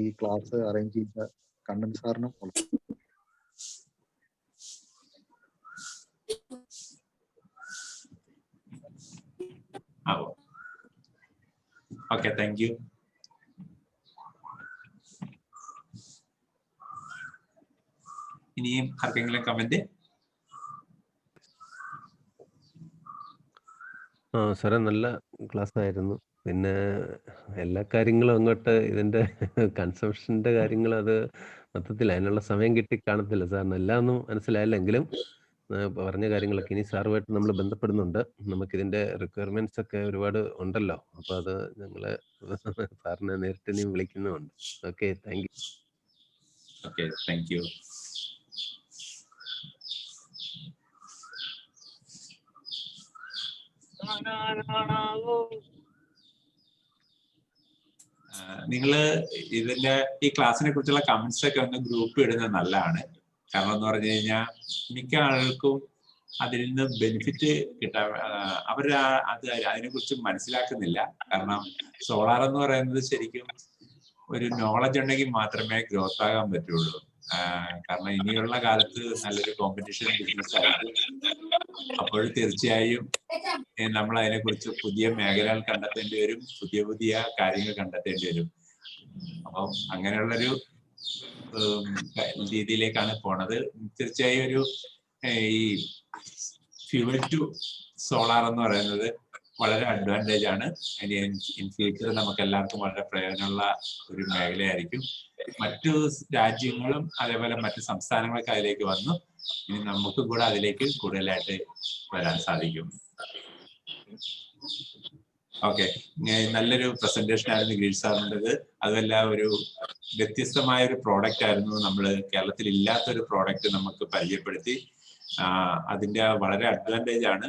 ഈ ക്ലാസ് അറേഞ്ച് ചെയ്ത കണ്ണൻ സാറിനും ഓക്കെ, താങ്ക് യു. ഇനിയും ആർക്കെങ്കിലും കമന്റ്? സാറേ നല്ല ക്ലാസ് ആയിരുന്നു. പിന്നെ എല്ലാ കാര്യങ്ങളും അങ്ങോട്ട് ഇതിന്റെ കൺസംഷന്റെ കാര്യങ്ങൾ അത് മൊത്തത്തിൽ അതിനുള്ള സമയം കിട്ടി കാണത്തില്ല സാറിന്. എല്ലാം ഒന്നും മനസ്സിലായില്ലെങ്കിലും പറഞ്ഞ കാര്യങ്ങളൊക്കെ ഇനി സാറുമായിട്ട് നമ്മൾ ബന്ധപ്പെടുന്നുണ്ട്. നമുക്കിതിന്റെ റിക്വയർമെന്റ്സ് ഒക്കെ ഒരുപാട് ഉണ്ടല്ലോ. അപ്പൊ അത് ഞങ്ങള് സാറിനെ നേരിട്ട് ഇനി വിളിക്കുന്നുമുണ്ട്. Okay, thank you. Okay, thank you. നിങ്ങള് ഇതിന്റെ ഈ ക്ലാസ്സിനെ കുറിച്ചുള്ള കമന്റ്സ് ഒക്കെ ഒന്ന് ഗ്രൂപ്പ് ഇടുന്നത് നല്ലതാണ്. കാരണം എന്ന് പറഞ്ഞു കഴിഞ്ഞാൽ മിക്ക ആളുകൾക്കും അതിൽ നിന്ന് ബെനിഫിറ്റ് കിട്ടാൻ അവർ അതിനെ കുറിച്ച് മനസ്സിലാക്കുന്നില്ല. കാരണം സോളാർ എന്ന് പറയുന്നത് ശരിക്കും ഒരു നോളജ് ഉണ്ടെങ്കിൽ മാത്രമേ ഗ്രോത്ത് ആകാൻ പറ്റുള്ളൂ. കാരണം ഇനിയുള്ള കാലത്ത് നല്ലൊരു കോമ്പറ്റീഷൻ ബിസിനസ് ആയിരിക്കും. അപ്പോൾ തീർച്ചയായും നമ്മൾ അതിനെക്കുറിച്ച് പുതിയ മേഖലകൾ കണ്ടെത്തേണ്ടി വരും, പുതിയ പുതിയ കാര്യങ്ങൾ കണ്ടെത്തേണ്ടി വരും. അപ്പം അങ്ങനെയുള്ളൊരു രീതിയിലേക്കാണ് പോണത്. തീർച്ചയായും ഒരു ഈ ഫ്യൂവൽ ടു സോളാർ എന്ന് പറയുന്നത് വളരെ അഡ്വാൻറ്റേജ് ആണ്. ഇൻ ഫ്യൂച്ചർ നമുക്ക് എല്ലാവർക്കും വളരെ പ്രയോജനമുള്ള ഒരു മേഖലയായിരിക്കും. മറ്റു രാജ്യങ്ങളും അതേപോലെ മറ്റു സംസ്ഥാനങ്ങളൊക്കെ അതിലേക്ക് വന്നു. ഇനി നമുക്കും കൂടെ അതിലേക്ക് കൂടുതലായിട്ട് വരാൻ സാധിക്കും. ഓക്കെ, നല്ലൊരു പ്രസന്റേഷൻ ആയിരുന്നു ഗിരീഷ് സാറിൻ്റെത്. അതുമല്ല ഒരു വ്യത്യസ്തമായ ഒരു പ്രോഡക്റ്റ് ആയിരുന്നു. നമ്മൾ കേരളത്തിൽ ഇല്ലാത്തൊരു പ്രോഡക്റ്റ് നമുക്ക് പരിചയപ്പെടുത്തി. അതിന്റെ വളരെ അഡ്വാൻറ്റേജ് ആണ്.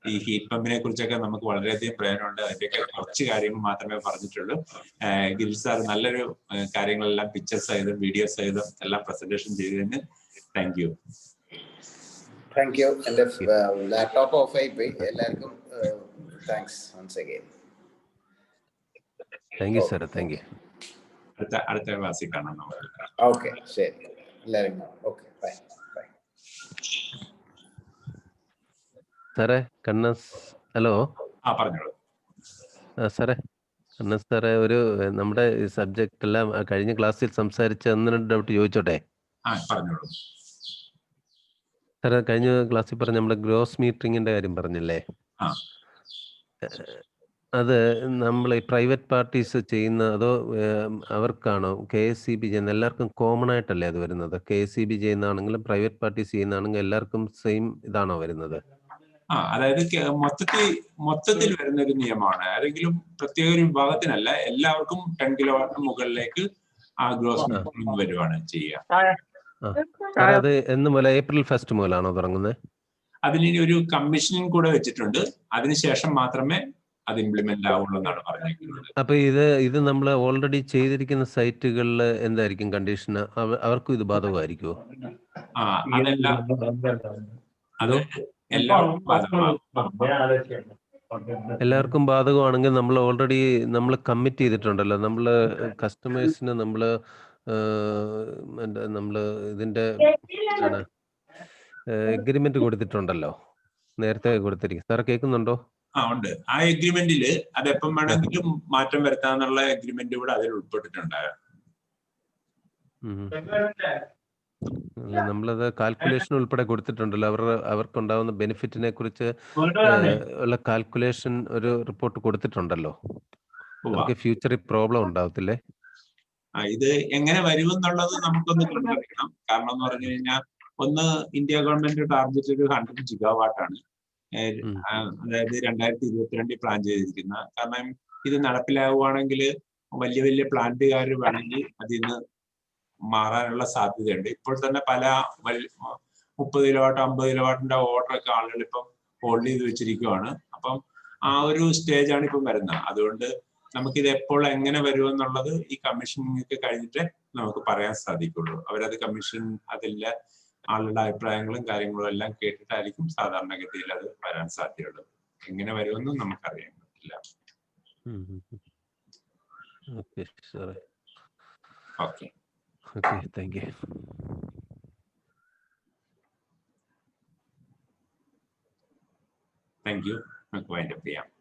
ഈ ഹീറ്റ് പമ്പിനെ കുറിച്ചൊക്കെ നമുക്ക് വളരെയധികം പ്രയോജനമുണ്ട്. അതിന്റെയൊക്കെ കുറച്ച് കാര്യങ്ങൾ മാത്രമേ പറഞ്ഞിട്ടുള്ളൂ. ഗിരീഷ് സാർ നല്ലൊരു കാര്യങ്ങളെല്ലാം പിക്ചേഴ്സ് സഹിതം വീഡിയോസ് സഹിതം എല്ലാം പ്രസന്റേഷൻ ചെയ്തതിന് താങ്ക് യു. Thank you. എന്റെ ലാപ്ടോപ്പ് ഓഫ് ആയി പോയി. എല്ലാവർക്കും thanks once again. Thank you sir, thank you. അടുത്ത ക്ലാസ്സിൽ കാണാം നമുക്ക്. ഓക്കെ, ശരി എല്ലാവരും. Okay, bye bye. സാറേ കണ്ണസ്, ഹലോ. പറഞ്ഞോളൂ. സാറേ കണ്ണസ് സാറേ, ഒരു നമ്മുടെ സബ്ജക്റ്റ് എല്ലാം കഴിഞ്ഞ ക്ലാസ്സിൽ സംസാരിച്ച ഒന്ന് രണ്ട് ഡൗട്ട് ചോദിച്ചോട്ടെ? പറഞ്ഞോളൂ സാറേ. കഴിഞ്ഞ ക്ലാസ്സിൽ പറഞ്ഞ നമ്മുടെ ഗ്രോസ് മീറ്ററിങ്ങിന്റെ കാര്യം പറഞ്ഞില്ലേ? അത് നമ്മൾ ഈ പ്രൈവറ്റ് പാർട്ടീസ് ചെയ്യുന്ന അതോ അവർക്കാണോ KSEB ചെയ്യുന്ന? എല്ലാവർക്കും കോമൺ ആയിട്ടല്ലേ അത് വരുന്നത്? KSEB ചെയ്യുന്നതാണെങ്കിലും പ്രൈവറ്റ് പാർട്ടീസ് ചെയ്യുന്നതാണെങ്കിലും എല്ലാവർക്കും സെയിം ഇതാണോ വരുന്നത്? അതായത് മൊത്തത്തിൽ വരുന്ന ഒരു നിയമമാണ്. ഏതെങ്കിലും പ്രത്യേക ഒരു വിഭാഗത്തിനല്ല, എല്ലാവർക്കും 10 കിലോവാട്ടിന് മുകളിലേക്ക് ആ ഗ്രോസ് മീറ്ററിംഗ് വരുവാണ് ചെയ്യുക. അത് എന്ന് മുതൽ April 1 മുതലാണോ തുടങ്ങുന്നത്? അതിന് ഒരു കമ്മീഷനിങ് കൂടെ വെച്ചിട്ടുണ്ട്. അതിനുശേഷം മാത്രമേ അത് ഇംപ്ലിമെന്റ് ആവുള്ളൂ എന്നാണ് പറഞ്ഞിരിക്കുന്നത്. അപ്പൊ ഇത് നമ്മൾ ഓൾറെഡി ചെയ്തിരിക്കുന്ന സൈറ്റുകളിൽ എന്തായിരിക്കും കണ്ടീഷൻ? അവർക്കും ഇത് ബാധകമായിരിക്കുമോ? എല്ലാവർക്കും ബാധകമാണെങ്കിൽ നമ്മൾ ഓൾറെഡി കമ്മിറ്റ് ചെയ്തിട്ടുണ്ടല്ലോ. നമ്മൾ കസ്റ്റമേഴ്സിന് നമ്മൾ ഇതിന്റെ എഗ്രിമെന്റ് കൊടുത്തിട്ടുണ്ടല്ലോ, നേരത്തെ കൊടുത്തിരിക്കും. സാർ കേൾക്കുന്നുണ്ടോ? ഉണ്ട്. ആ എഗ്രിമെന്റില് അതെപ്പം വേണമെങ്കിലും മാറ്റം വരുത്താന്നുള്ള എഗ്രിമെന്റ് കൂടെ അതിൽ ഉൾപ്പെട്ടിട്ടുണ്ടാകും. നമ്മളത് കാൽക്കുലേഷൻ ഉൾപ്പെടെ കൊടുത്തിട്ടുണ്ടല്ലോ. അവർക്കുണ്ടാവുന്ന ബെനിഫിറ്റിനെ കുറിച്ച് ഉള്ള കാൽക്കുലേഷൻ ഒരു റിപ്പോർട്ട് കൊടുത്തിട്ടുണ്ടല്ലോ. അവർക്ക് ഫ്യൂച്ചറിൽ പ്രോബ്ലം ഉണ്ടാവത്തില്ലേ? ഇത് എങ്ങനെ വരുമെന്നുള്ളത് നമുക്കൊന്ന് കണ്ടുപിടിക്കണം. കാരണം എന്ന് പറഞ്ഞു കഴിഞ്ഞാൽ, ഒന്ന് ഇന്ത്യ ഗവൺമെന്റ് ടാർഗറ്റ് ഒരു 100 ജിഗാവാട്ടാണ്. അതായത് 2022 പ്ലാൻ ചെയ്തിരിക്കുന്ന. കാരണം ഇത് നടപ്പിലാവുകയാണെങ്കിൽ വലിയ വലിയ പ്ലാന്റുകാർ വേണമെങ്കിൽ അതിൽ നിന്ന് മാറാനുള്ള സാധ്യതയുണ്ട്. ഇപ്പോൾ തന്നെ പല 30 കിലോവാട്ട് 50 കിലോവാട്ടിന്റെ ഓർഡറൊക്കെ ആളുകൾ ഇപ്പം ഹോൾഡ് ചെയ്ത് വെച്ചിരിക്കുകയാണ്. അപ്പം ആ ഒരു സ്റ്റേജാണ് ഇപ്പം വരുന്നത്. അതുകൊണ്ട് നമുക്കിത് എപ്പോൾ എങ്ങനെ വരുമെന്നുള്ളത് ഈ കമ്മീഷനിങ് കഴിഞ്ഞിട്ട് നമുക്ക് പറയാൻ സാധിക്കുള്ളൂ. അവരത് കമ്മീഷൻ അതിലെ ആളുടെ അഭിപ്രായങ്ങളും കാര്യങ്ങളും എല്ലാം കേട്ടിട്ടായിരിക്കും സാധാരണഗതിയിൽ അത് വരാൻ സാധ്യതയുള്ളത്. എങ്ങനെ വരുമെന്നും നമുക്കറിയാൻ പറ്റില്ല. ഓക്കെ സാറേ. Okay, okay, thank you. Thank U. നമുക്ക് വൈൻഡപ്പ് ചെയ്യാം.